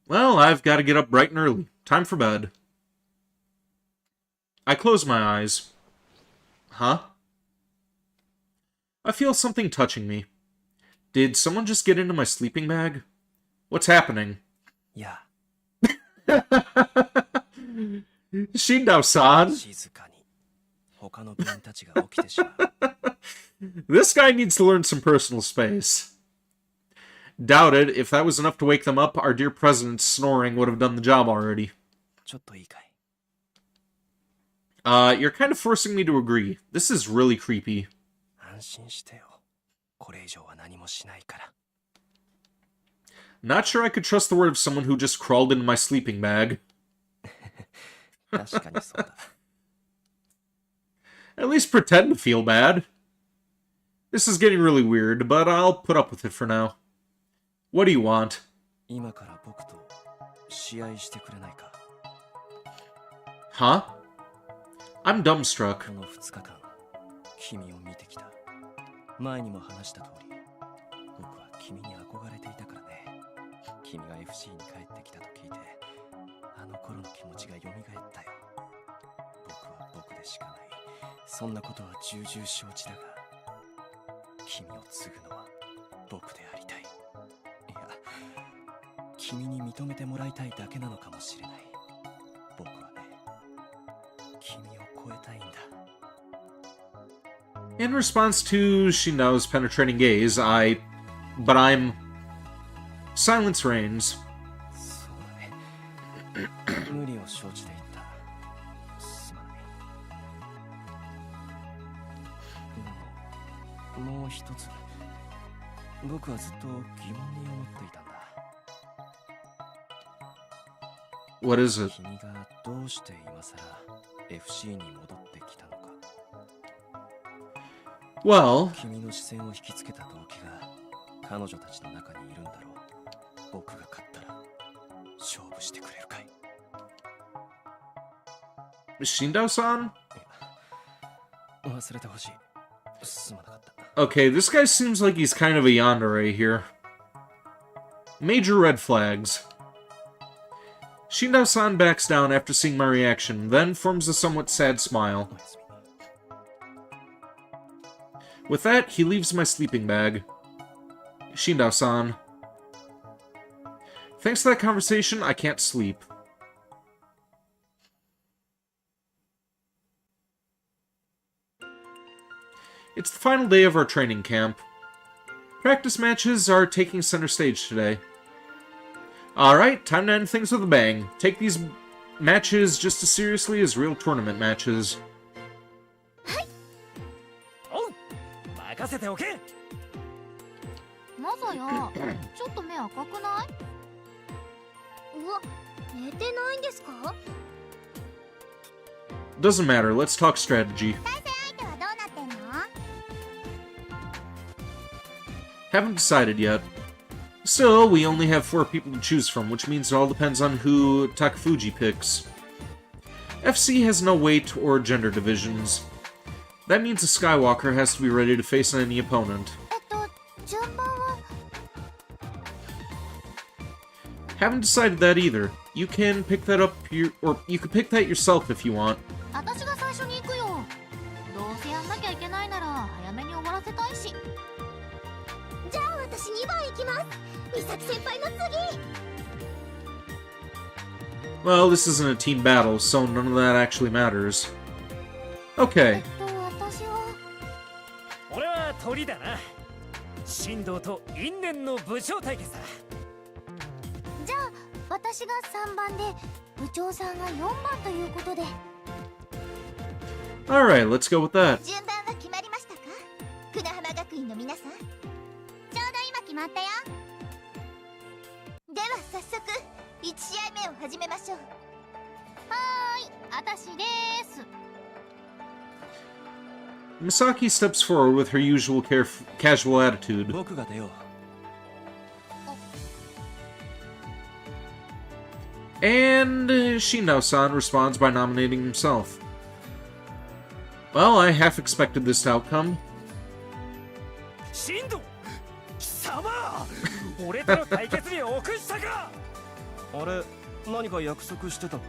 Well, I've got to get up bright and early. Time for bed. I close my eyes. Huh? I feel something touching me. Did someone just get into my sleeping bag? What's happening? Yeah. Shindao-san. 静かに他の部員たちが起きてしまう。 This guy needs to learn some personal space. Doubted if that was enough to wake them up, our dear president's snoring would have done the job already. ちょっといいかい? You're kind of forcing me to agree. This is really creepy. 安心してよ。これ以上は何もしないから。 Not sure I could trust the word of someone who just crawled into my sleeping bag. 確かにそうだ。 At least pretend to feel bad. This is getting really weird, but I'll put up with it for now. What do you want? 今から僕と試合してくれないか? Huh? I'm dumbstruck. この2日間、君を見てきた。前にも話した通り、僕は君に憧れていたからね。君が FC に帰ってきたと聞いて、あの頃の気持ちが蘇ったよ。僕は僕でしかない。そんなことは重々承知だが、君を継ぐのは僕でありたい。いや、君に認めてもらいたいだけなのかもしれない。僕はね、君を超えたいんだ。 In response to Shindao's penetrating gaze, But I'm... Silence reigns. そうだね。無理を承知で言った。すまない。でも、もう一つ。僕はずっと疑問に思っていたんだ。 What is it? 君がどうして今さら FC に戻ってきたのか。 Well... 君の視線を引きつけた動機が彼女たちの中にいるんだろう。僕が勝ったら勝負してくれるかい? Shindao-san? 忘れてほしい。すまなかった。 Okay, this guy seems like he's kind of a yandere here. Major red flags. Shindao-san backs down after seeing my reaction, then forms a somewhat sad smile. おやすみ。 With that, he leaves my sleeping bag. Shindao-san. Thanks to that conversation, I can't sleep. It's the final day of our training camp. Practice matches are taking center stage today. Alright, time to end things with a bang. Take these matches just as seriously as real tournament matches. 任せておけ。マサヤ、ちょっと目赤くない？うわ、寝てないんですか？ Doesn't matter, let's talk strategy. 対戦相手はどうなってんの？ Haven't decided yet. Still, we only have 4 people to choose from, which means it all depends on who Takafuji picks. FC has no weight or gender divisions. That means a Skywalker has to be ready to face any opponent. 順番は Haven't decided that either. You can pick that up or you could pick that yourself if you want. 私が最初に行くよ。どうせやんなきゃいけないなら早めに終わらせたいし。じゃあ私2番行きます。美咲先輩の次。 Well, this isn't a team battle, so none of that actually matters. Okay. 私は俺は鳥だな。神道と因縁の部長対決だ。じゃあ私が3番で部長さんが4番ということで。 Alright, let's go with that. 順番は決まりましたか？久野浜学院の皆さん。ちょうど今決まったよ。では早速1試合目を始めましょう。はーい、私です。 Misaki steps forward with her usual casual attitude. 僕が出よう。And Shinao-san responds by nominating himself. Well, I half expected this outcome. シンド貴様俺との対決に臆したかあれ、何か約束してたっ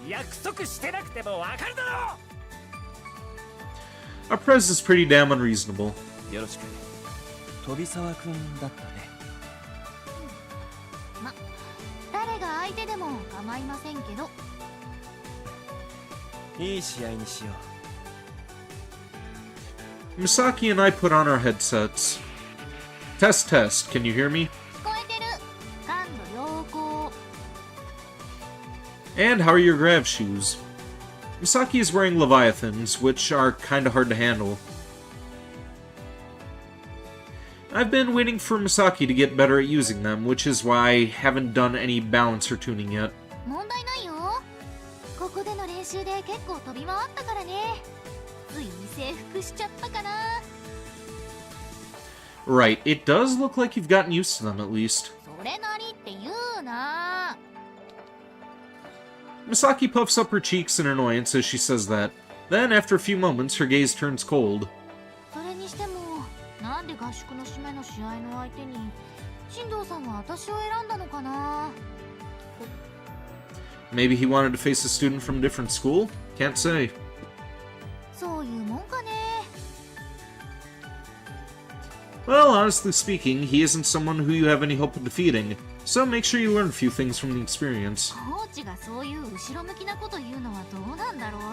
約束してなくてもわかるだろ Our prez is pretty damn unreasonable. け？よろしく。飛沢くんだったね。誰が相手でも構いませんけど。いい試合にしよう。 Misaki and I put on our headsets. Test, test. Can you hear me? 聞こえてる。感度良好。 And how are your grav shoes? Misaki is wearing Leviathans, which are kinda hard to handle. I've been waiting for Misaki to get better at using them, which is why I haven't done any balancer tuning yet. 問題ないよ。ここでの練習で結構飛び回ったからね。ついに征服しちゃったかな。Right, it does look like you've gotten used to them at least. それなりって言うな。 Misaki puffs up her cheeks in annoyance as she says that. Then, after a few moments, her gaze turns cold. それにしても、なんで合宿の締めの試合の相手に進藤さんは私を選んだのかな。 Maybe he wanted to face a student from a different school? Can't say. そういうもんかね。 Well, honestly speaking, he isn't someone who you have any hope of defeating, so make sure you learn a few things from the experience. コーチがそういう後ろ向きなこと言うのはどうなんだろう。で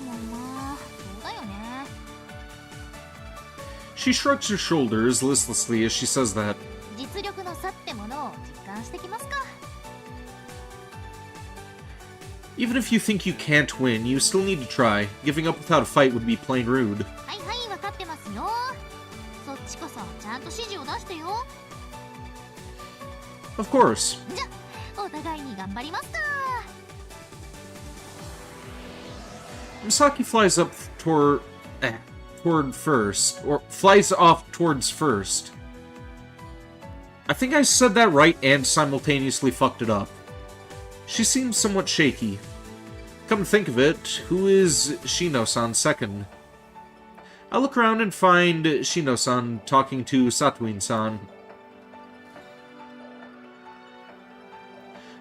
もまあ、そうだよね。 She shrugs her shoulders listlessly as she says that. 実力の差ってものを実感してきますか。 Even if you think you can't win, you still need to try. Giving up without a fight would be plain rude. はいはい、分かってますよ。そっちこそちゃんと指示を出してよ。 Of course. じゃ、お互いに頑張りますか。 Misaki flies up toward first, or flies off towards first. I think I said that right and simultaneously fucked it up. She seems somewhat shaky. Come to think of it, who is Shino-san second? I look around and find Shino-san talking to Satuin-san.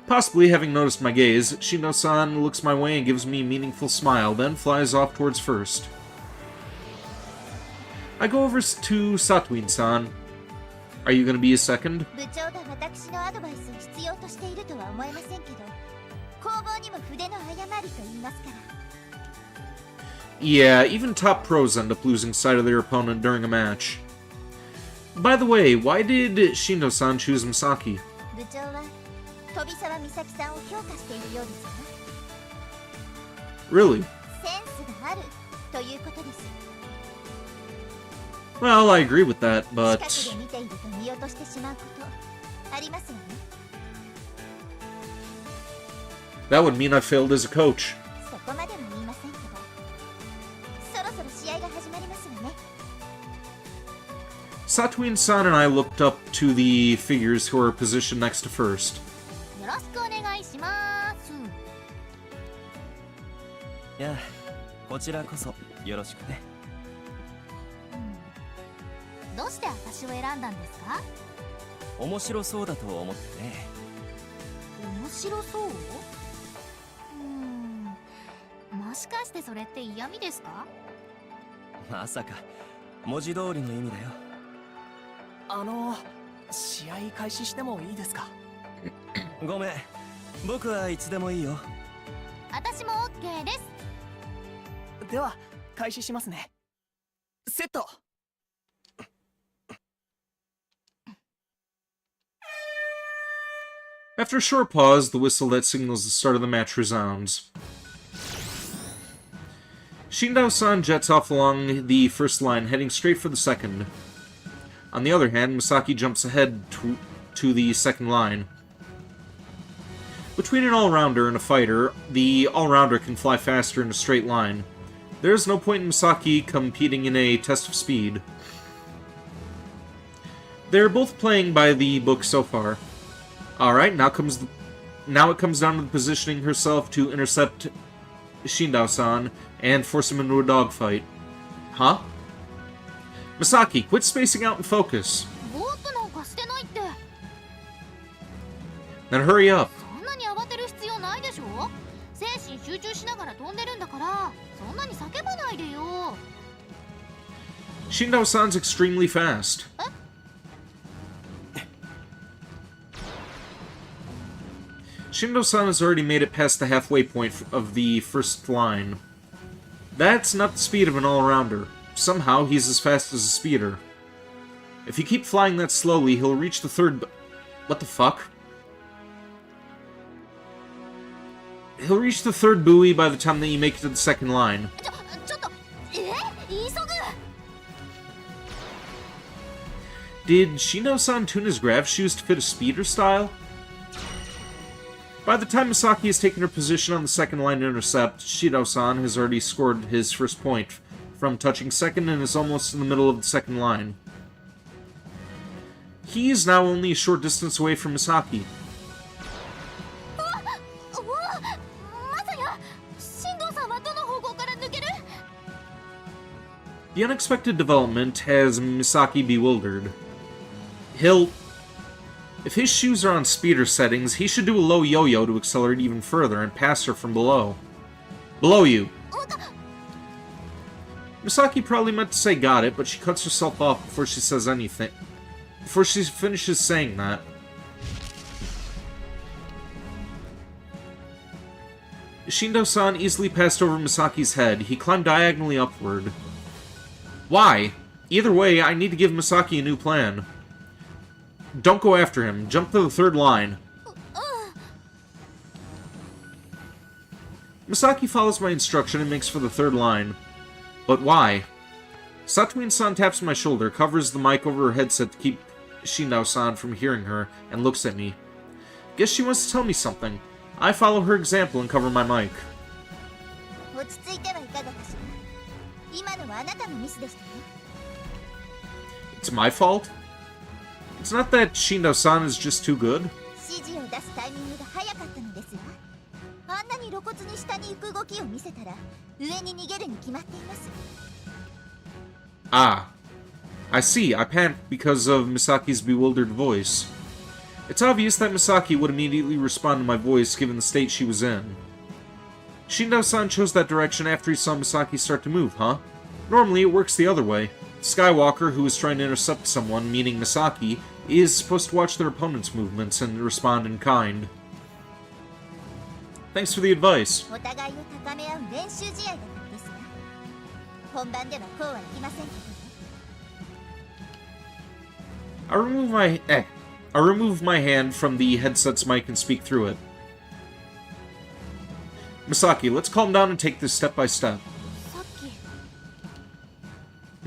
Possibly having noticed my gaze, Shino-san looks my way and gives me a meaningful smile, then flies off towards first. I go over to Satuin-san. Are you gonna be a second? 部長が私のアドバイスを必要としているとは思えませんけど、攻防にも筆の誤りと言いますから。 Yeah, even top pros end up losing sight of their opponent during a match. By the way, why did Shino-san choose Misaki? 部長は飛沢美咲さんを評価しているようですよ。 Really? センスがあるということです。 Well, I agree with that, 近 but... くで見ていると見落としてしまうことありますわね。 That would mean I failed as a coach. そこまでは言いませんけど、そろそろ試合が始まりますわね。 Satuin-san and I looked up to the figures who are positioned next to first. よろしくお願いします。いや、こちらこそよろしくね。どうして私を選んだんですか？面白そうだと思ってね。面白そう？もしかしてそれって嫌味ですか？まさか文字通りの意味だよ。試合開始してもいいですか？ごめん、僕はいつでもいいよ。私も OK です。では開始しますね。セット。 After a short pause, the whistle that signals the start of the match resounds. Shindao-san jets off along the first line, heading straight for the second. On the other hand, Misaki jumps ahead to the second line. Between an all-rounder and a fighter, the all-rounder can fly faster in a straight line. There is no point in Misaki competing in a test of speed. They're both playing by the book so far. Alright, now it comes down to positioning herself to intercept Shindao-san and force him into a dogfight. Huh? Misaki, quit spacing out and focus. ボートなんかしてないって。 Then hurry up. そんなに慌てる必要ないでしょ。精神集中しながら飛んでるんだから、そんなに叫ばないでよ。 Shindao-san's extremely fast. Shindao-san has already made it past the halfway point of the first line. That's not the speed of an all-rounder. Somehow, he's as fast as a speeder. If you keep flying that slowly, he'll reach the third... What the fuck? He'll reach the third buoy by the time that you make it to the second line. ちょっと、急ぐ。 Did Shino-san tune his grav shoes to fit a speeder style? By the time Misaki has taken her position on the second line to intercept, Shino-san has already scored his first point from touching second and is almost in the middle of the second line. He is now only a short distance away from Misaki. The unexpected development has Misaki bewildered. If his shoes are on speeder settings, he should do a low yo-yo to accelerate even further and pass her from below. Below you. Misaki probably meant to say got it, but she cuts herself off before she says anything. Before she finishes saying that. Shindo-san easily passed over Misaki's head. He climbed diagonally upward. Why? Either way, I need to give Misaki a new plan. Don't go after him. Jump to the third line. Misaki follows my instruction and makes for the third line. But why? Satuin-san taps my shoulder, covers the mic over her headset to keep Shindao-san from hearing her, and looks at me. Guess she wants to tell me something. I follow her example and cover my mic. 落ち着いてはいかがかしら。今のはあなたのミスでしたよ。 It's my fault? It's not that Shindo-san is just too good. 指示を出すタイミングが早かったのですわ。あんなに露骨に下に行く動きを見せたら上に逃げるに決まっています。 Ah. I see. I panicked because of Misaki's bewildered voice. It's obvious that Misaki would immediately respond to my voice given the state she was in. Shindo-san chose that direction after he saw Misaki start to move, huh? Normally it works the other way. Skywalker, who is trying to intercept someone, meaning Misaki, is supposed to watch their opponent's movements and respond in kind. Thanks for the advice. お互いを高め合う練習試合だったのですが、本番ではこうはいきませんけど。 I remove my hand from the headset's mic and speak through it. Misaki, let's calm down and take this step by step. さっき。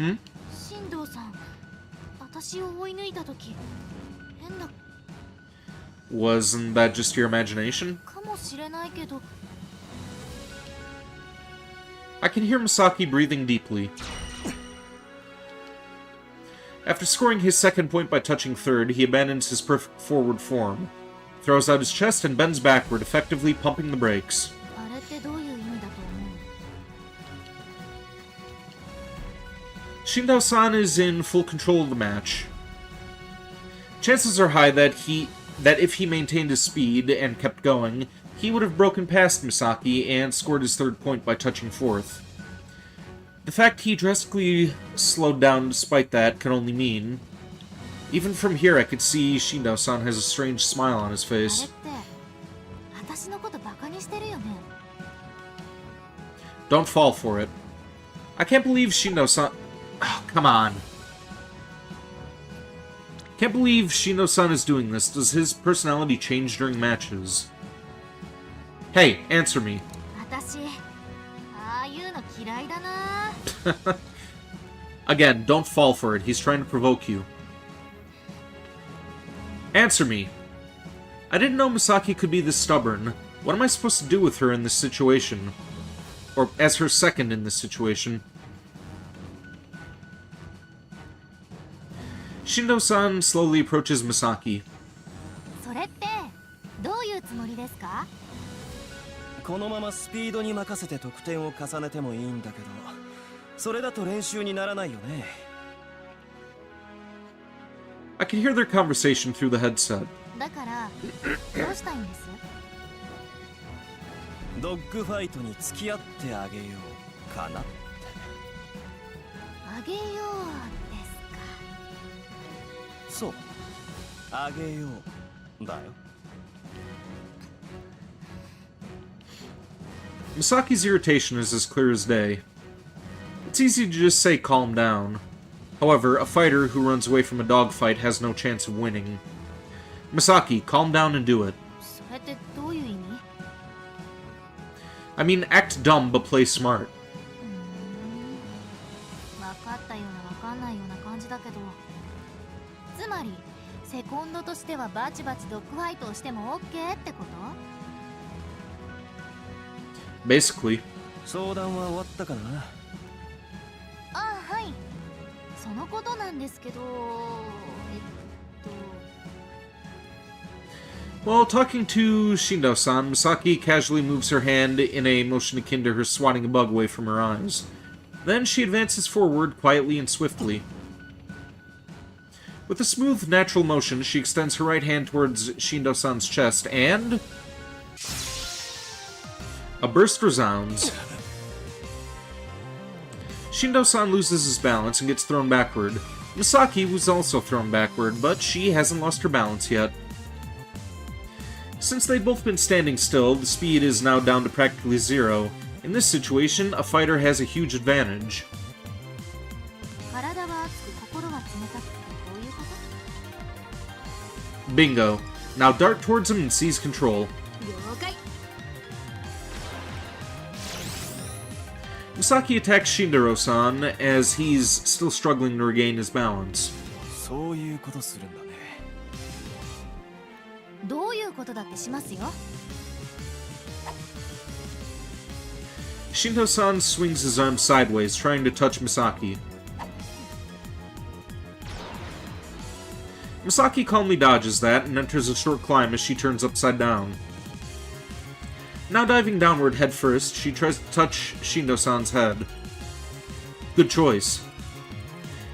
Hmm? 新藤さん、私を追い抜いた時、変だ Wasn't that just your imagination? かもしれないけど。 I can hear Misaki breathing deeply. After scoring his second point by touching third, he abandons his perfect forward form, throws out his chest and bends backward, effectively pumping the brakes. あれってどういう意味だと思う？ Shindo-san is in full control of the match. Chances are high that if he maintained his speed and kept going, he would have broken past Misaki and scored his third point by touching fourth. The fact he drastically slowed down despite that can only mean... Even from here I could see Shindo-san has a strange smile on his あれっ face. て、私のことバカにしてるよね。 Don't fall for it. I can't believe Shindo-san... Oh, come on. Can't believe Shindo-san is doing this. Does his personality change during matches? Hey, answer me. 私、ああいうの嫌いだな。 Again, don't fall for it. He's trying to provoke you. Answer me. I didn't know Misaki could be this stubborn. What am I supposed to do with her in this situation? Or as her second in this situation? Shindo-san slowly approaches Misaki. それって、つもりですか？このままスピードに任せて得点を重ねてもいいんだけど、それだと練習にならないよね。I could hear their conversation through the headset. だからどうしたいんです？ドッグファイトに付き合ってあげようかな。あげようですか。そう、あげようだよ。Misaki's irritation is as clear as day. It's easy to just say calm down. However, a fighter who runs away from a dogfight has no chance of winning. Misaki, calm down and do it. それってどういう意味？ I mean, act dumb but play smart. 分かったような分かんないような感じだけど、つまりセコンドとしてはバチバチドッグファイトをしても OK ってこと？ Basically. 相談は終わったかな。ああ、はい。そのことなんですけど、While talking to Shindo-san, Misaki casually moves her hand in a motion akin to her swatting a bug away from her eyes. Then she advances forward quietly and swiftly. With a smooth, natural motion, she extends her right hand towards Shindo-san's chest, and... a burst resounds. Shindo-san loses his balance and gets thrown backward. Misaki was also thrown backward, but she hasn't lost her balance yet. Since they've both been standing still, the speed is now down to practically zero. In this situation, a fighter has a huge advantage. 体は熱く心は冷たくてこういうこと？ Bingo. Now dart towards him and seize control. 了解。 Misaki attacks Shindaro-san as he's still struggling to regain his balance. そういうことするんだね。どういうことだってしますよ。 Shindo-san swings his arm sideways, trying to touch Misaki. Misaki calmly dodges that and enters a short climb as she turns upside down. Now diving downward headfirst, she tries to touch Shindo-san's head. Good choice.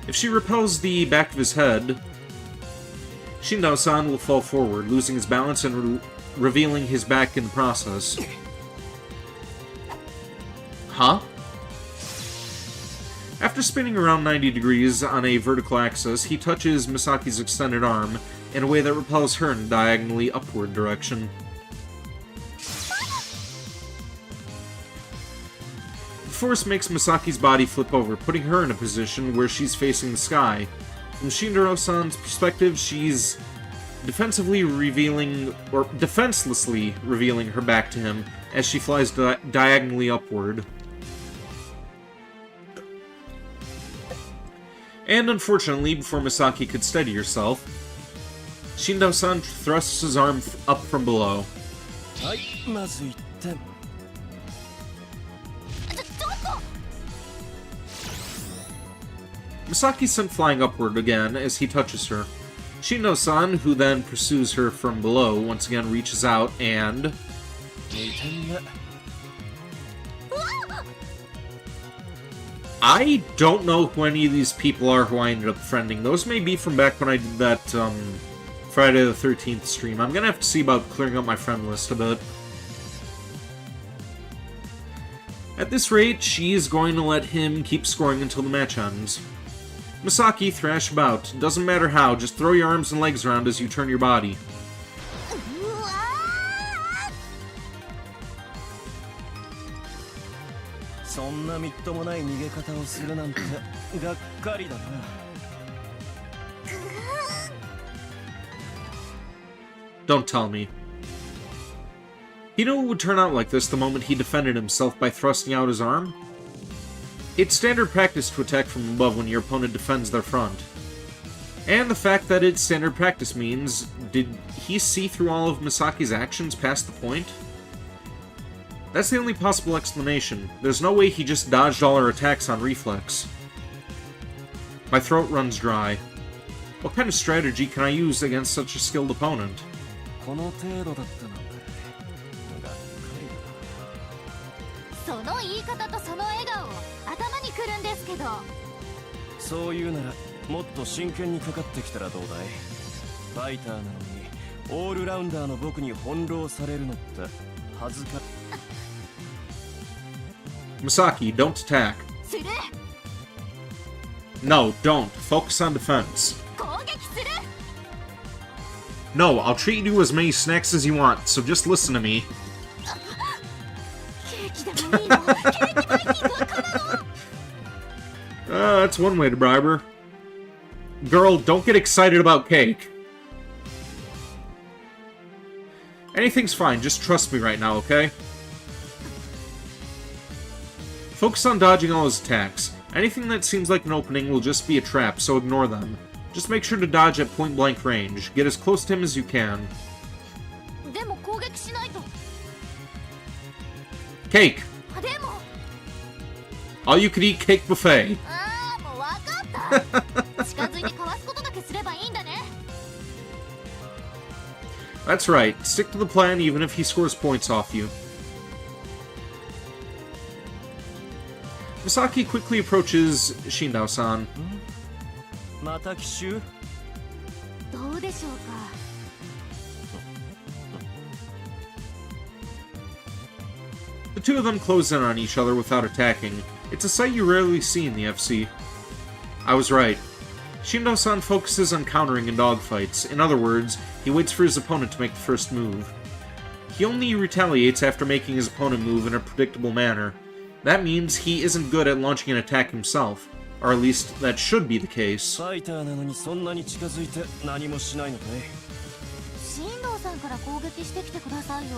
If she repels the back of his head, Shindo-san will fall forward, losing his balance and revealing his back in the process. Huh? After spinning around 90 degrees on a vertical axis, he touches Misaki's extended arm in a way that repels her in a diagonally upward direction. The force makes Misaki's body flip over, putting her in a position where she's facing the sky. From Shindaro-san's perspective, she's defenselessly revealing her back to him as she flies diagonally upward. And unfortunately, before Misaki could steady herself, Shindo-san thrusts his arm up from below. はい、まず1点。Misaki sent flying upward again as he touches her. Shindo-san, who then pursues her from below, once again reaches out and... 2点目。 I don't know who any of these people are who I ended up friending. Those may be from back when I did that, Friday the 13th stream. I'm gonna have to see about clearing up my friend list a bit. At this rate, she is going to let him keep scoring until the match ends. Misaki, thrash about. Doesn't matter how, just throw your arms and legs around as you turn your body. そんなみっともない逃げ方をするなんてがっかりだな。Don't tell me. He knew it would turn out like this the moment he defended himself by thrusting out his arm. It's standard practice to attack from above when your opponent defends their front. And the fact that it's standard practice means, did he see through all of Misaki's actions past the point? That's the only possible explanation. There's no way he just dodged all her attacks on reflex. My throat runs dry. What kind of strategy can I use against such a skilled opponent? この程度だったなんてけど。そういうならもっと真剣にかかってきたらどうだい。ファイターなのにオールラウンダーの僕に翻弄されるのって恥ずか。 Misaki, don't attack. する。 No, don't. Focus on defense. 攻撃する。 No, I'll treat you as many snacks as you want, so just listen to me. ケーキでもいいの？ケーキバイキングはかなの？ That's one way to bribe her. Girl, don't get excited about cake. Anything's fine, just trust me right now, okay? Focus on dodging all his attacks. Anything that seems like an opening will just be a trap, so ignore them. Just make sure to dodge at point-blank range. Get as close to him as you can. でも攻撃しないと。 Cake! でも。 All-you-could-eat cake buffet. ああ、もうわかった。近づいてかわすことだけすればいいんだね。 That's right. Stick to the plan even if he scores points off you. Misaki quickly approaches Shindao-san. また奇襲。どうでしょうか。 The two of them close in on each other without attacking. It's a sight you rarely see in the FC. I was right. Shindo-san focuses on countering in dogfights. In other words, he waits for his opponent to make the first move. He only retaliates after making his opponent move in a predictable manner. That means he isn't good at launching an attack himself. Or at least, that should be the case. ファイターなのにそんなに近づいて何もしないのかい。新藤さんから攻撃してきてくださいよ。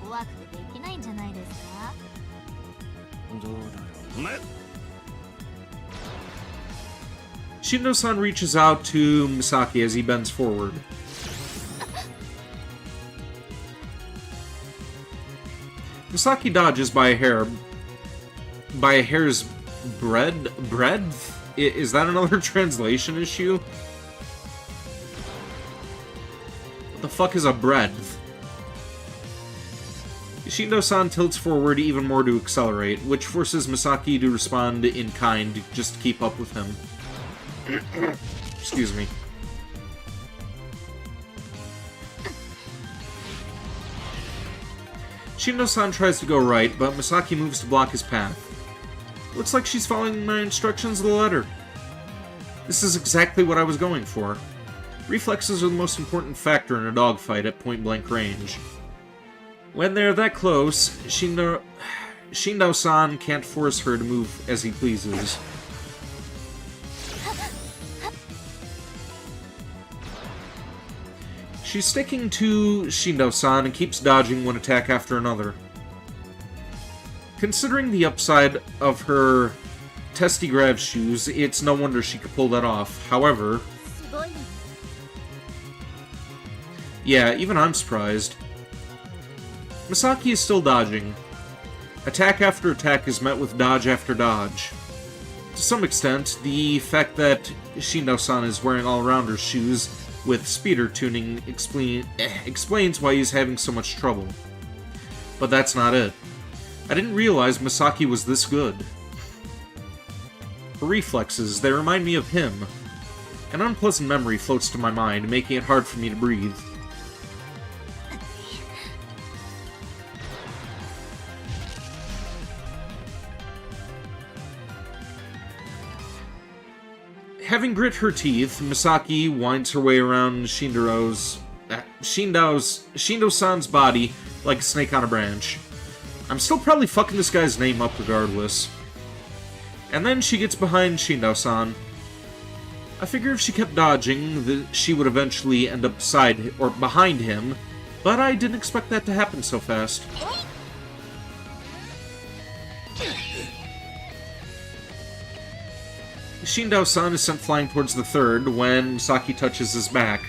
怖くてできないんじゃないですか。どうだろうね。 Shindo-san reaches out to Misaki as he bends forward. Misaki dodges by a hair. By a hair's breadth? Is that another translation issue? What the fuck is a breadth? Shindo-san tilts forward even more to accelerate, which forces Misaki to respond in kind just to keep up with him. Excuse me. Shindo-san tries to go right, but Misaki moves to block his path. Looks like she's following my instructions to the letter. This is exactly what I was going for. Reflexes are the most important factor in a dogfight at point-blank range. When they're that close, Shindo-san can't force her to move as he pleases. She's sticking to Shindo-san and keeps dodging one attack after another. Considering the upside of her testy grab shoes, it's no wonder she could pull that off. However... yeah, even I'm surprised. Misaki is still dodging. Attack after attack is met with dodge after dodge. To some extent, the fact that Shindo-san is wearing all-rounder shoes with speeder tuning explains why he's having so much trouble. But that's not it. I didn't realize Misaki was this good. Her reflexes, they remind me of him. An unpleasant memory floats to my mind, making it hard for me to breathe. Having grit her teeth, Misaki winds her way around Shindo-san's body like a snake on a branch. I'm still probably fucking this guy's name up regardless. And then she gets behind Shindo-san. I figure if she kept dodging, she would eventually end up beside or behind him, but I didn't expect that to happen so fast. Shindo-san is sent flying towards the third when Misaki touches his back.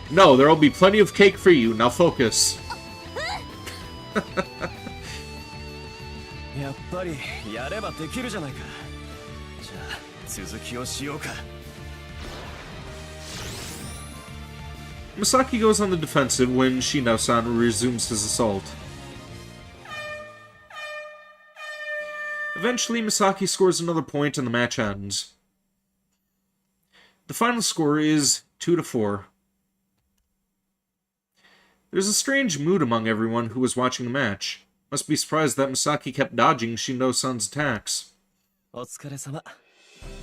No, there'll be plenty of cake for you. Now focus. やっぱりやればできるじゃないか。じゃあ続きをしようか。Misaki goes on the defensive when Shino-san resumes his assault. Eventually, Misaki scores another point and the match ends. The final score is 2-4. There's a strange mood among everyone who was watching the match. Must be surprised that Misaki kept dodging Shino-san's attacks. お疲れ様。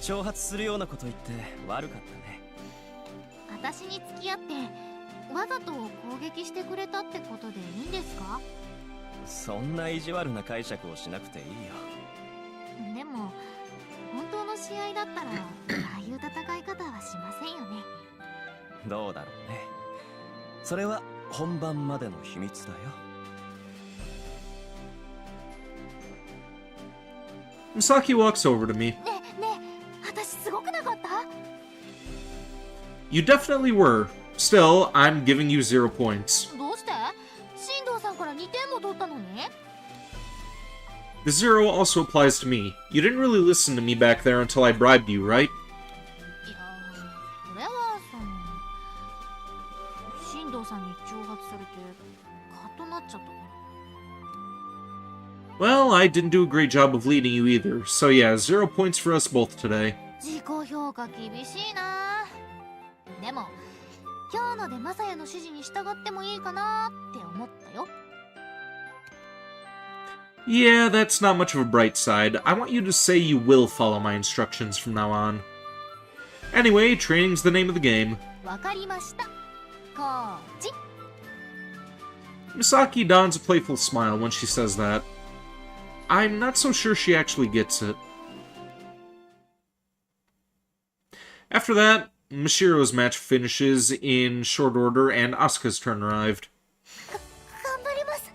挑発するようなこと言って悪かったね。私に付き合ってわざと攻撃してくれたってことでいいんですか？そんな意地悪な解釈をしなくていいよ。でも本当の試合だったらああいう戦い方はしませんよね。どうだろうね。それは本番までの秘密だよ。Misaki walks over to me. ねえねえ、私すごくなかった？ You definitely were. Still, I'm giving you 0 points. どうして？進藤さんから2点も取ったのに？ The 0 also applies to me. You didn't really listen to me back there until I bribed you, right? いや、それは進藤さんに挑発されてカッとなっちゃった。 Well, I didn't do a great job of leading you either, so yeah, 0 points for us both today. 自己評価厳しいな。でも今日のでマサヤの指示に従ってもいいかなって思ったよ。 Yeah, that's not much of a bright side. I want you to say you will follow my instructions from now on. Anyway, training's the name of the game. わかりました。コーチ。 Misaki dons a playful smile when she says that. I'm not so sure she actually gets it. After that, Mashiro's match finishes in short order and Asuka's turn arrived. 頑張ります。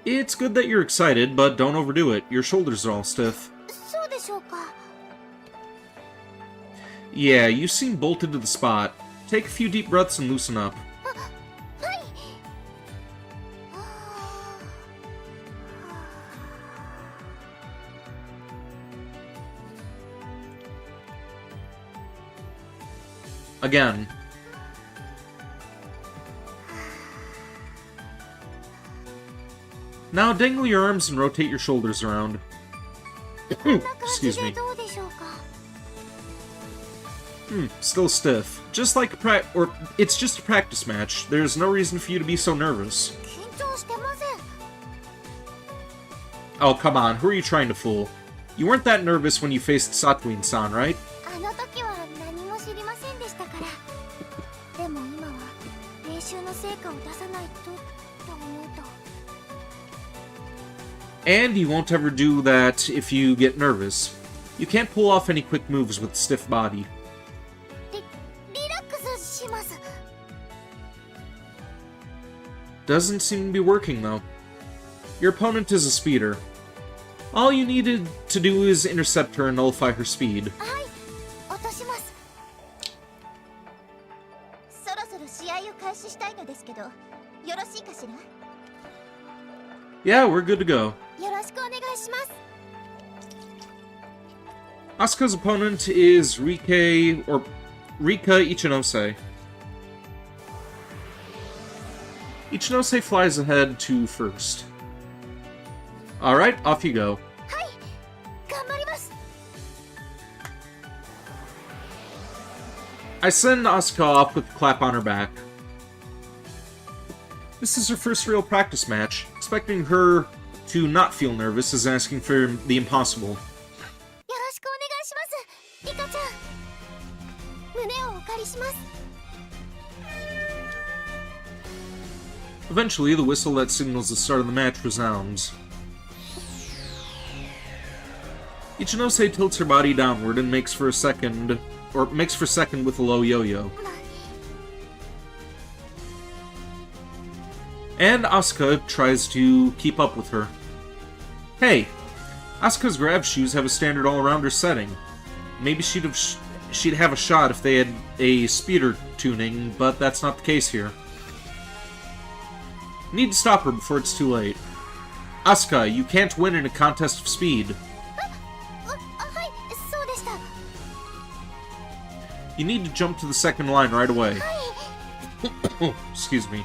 It's good that you're excited, but don't overdo it. Your shoulders are all stiff. そうでしょうか。 Yeah, you seem bolted to the spot. Take a few deep breaths and loosen up. はい。 Again. Now dangle your arms and rotate your shoulders around. Excuse me. どうでしょうか。 Still stiff. Just like it's just a practice match. There's no reason for you to be so nervous. 緊張してません。 Oh, come on. Who are you trying to fool? You weren't that nervous when you faced Satwin-san, right? あの時は何も知りませんでしたから。でも今は練習の成果を出さないとと思うと。 And you won't ever do that if you get nervous. You can't pull off any quick moves with a stiff body. リラックスします。 Doesn't seem to be working, though. Your opponent is a speeder. All you needed to do is intercept her and nullify her speed. はい、落とします。そろそろ試合を開始したいのですけど、よろしいかしら？ Yeah, we're good to go. よろしくお願いします。 Asuka's opponent is Rika Ichinose. Ichinose flies ahead to first. Alright, off you go. はい、頑張ります。 I send Asuka off with a clap on her back. This is her first real practice match. Expecting her to not feel nervous is asking for the impossible. よろしくお願いします。リカちゃん、胸をお借りします。 Eventually, the whistle that signals the start of the match resounds. Ichinose tilts her body downward and makes for second with a low yo-yo. And Asuka tries to keep up with her. Hey, Asuka's grab shoes have a standard all-rounder setting. Maybe she'd have a shot if they had a speeder tuning, but that's not the case here. Need to stop her before it's too late. Asuka, you can't win in a contest of speed. はい、そうでした。You need to jump to the second line right away. Oh, excuse me.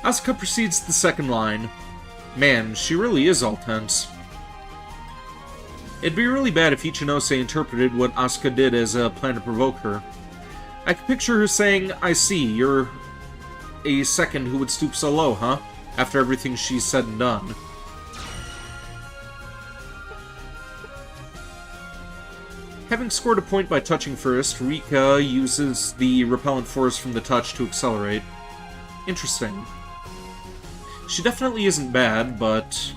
Asuka proceeds to the second line. Man, she really is all tense. It'd be really bad if Ichinose interpreted what Asuka did as a plan to provoke her. I could picture her saying, I see, you're a second who would stoop so low, huh? After everything she's said and done. Having scored a point by touching first, Rika uses the repellent force from the touch to accelerate. Interesting. She definitely isn't bad, but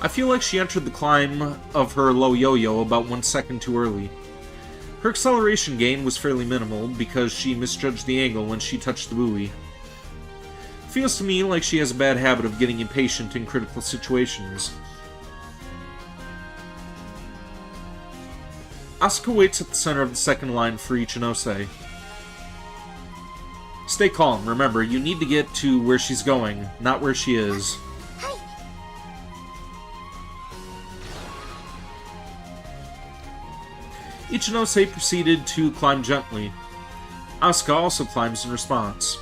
I feel like she entered the climb of her low yo-yo about 1 second too early. Her acceleration gain was fairly minimal because she misjudged the angle when she touched the buoy. Feels to me like she has a bad habit of getting impatient in critical situations. Asuka waits at the center of the second line for Ichinose. Stay calm, remember, you need to get to where she's going, not where she is. Ichinose proceeded to climb gently. Asuka also climbs in response.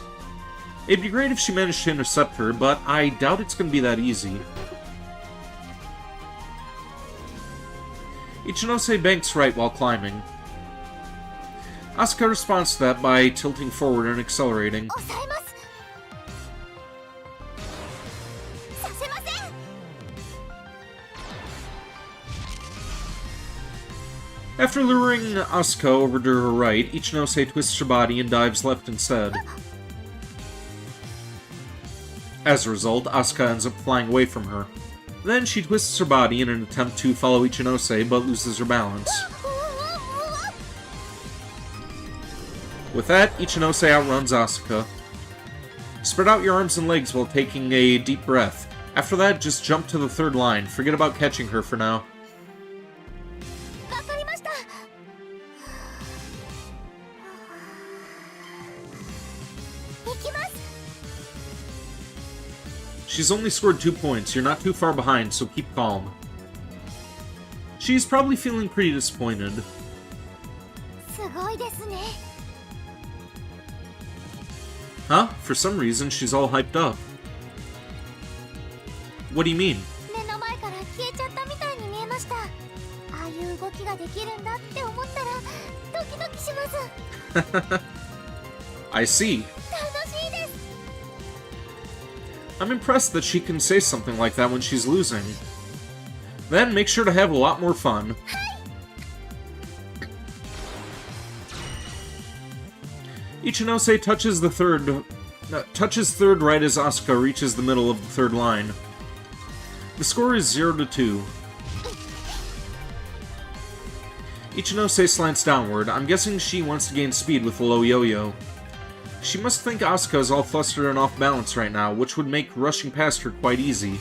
It'd be great if she managed to intercept her, but I doubt it's going to be that easy. Ichinose banks right while climbing. Asuka responds to that by tilting forward and accelerating. After luring Asuka over to her right, Ichinose twists her body and dives left instead. As a result, Asuka ends up flying away from her. Then she twists her body in an attempt to follow Ichinose, but loses her balance. With that, Ichinose outruns Asuka. Spread out your arms and legs while taking a deep breath. After that, just jump to the third line. Forget about catching her for now. She's only scored 2 points. You're not too far behind, so keep calm. She's probably feeling pretty disappointed. Huh? For some reason, she's all hyped up. What do you mean? I see. I'm impressed that she can say something like that when she's losing. Then make sure to have a lot more fun. Ichinose touches third right as Asuka reaches the middle of the third line. The score is 0-2. Ichinose slants downward. I'm guessing she wants to gain speed with the low yo-yo. She must think Asuka is all flustered and off balance right now, which would make rushing past her quite easy.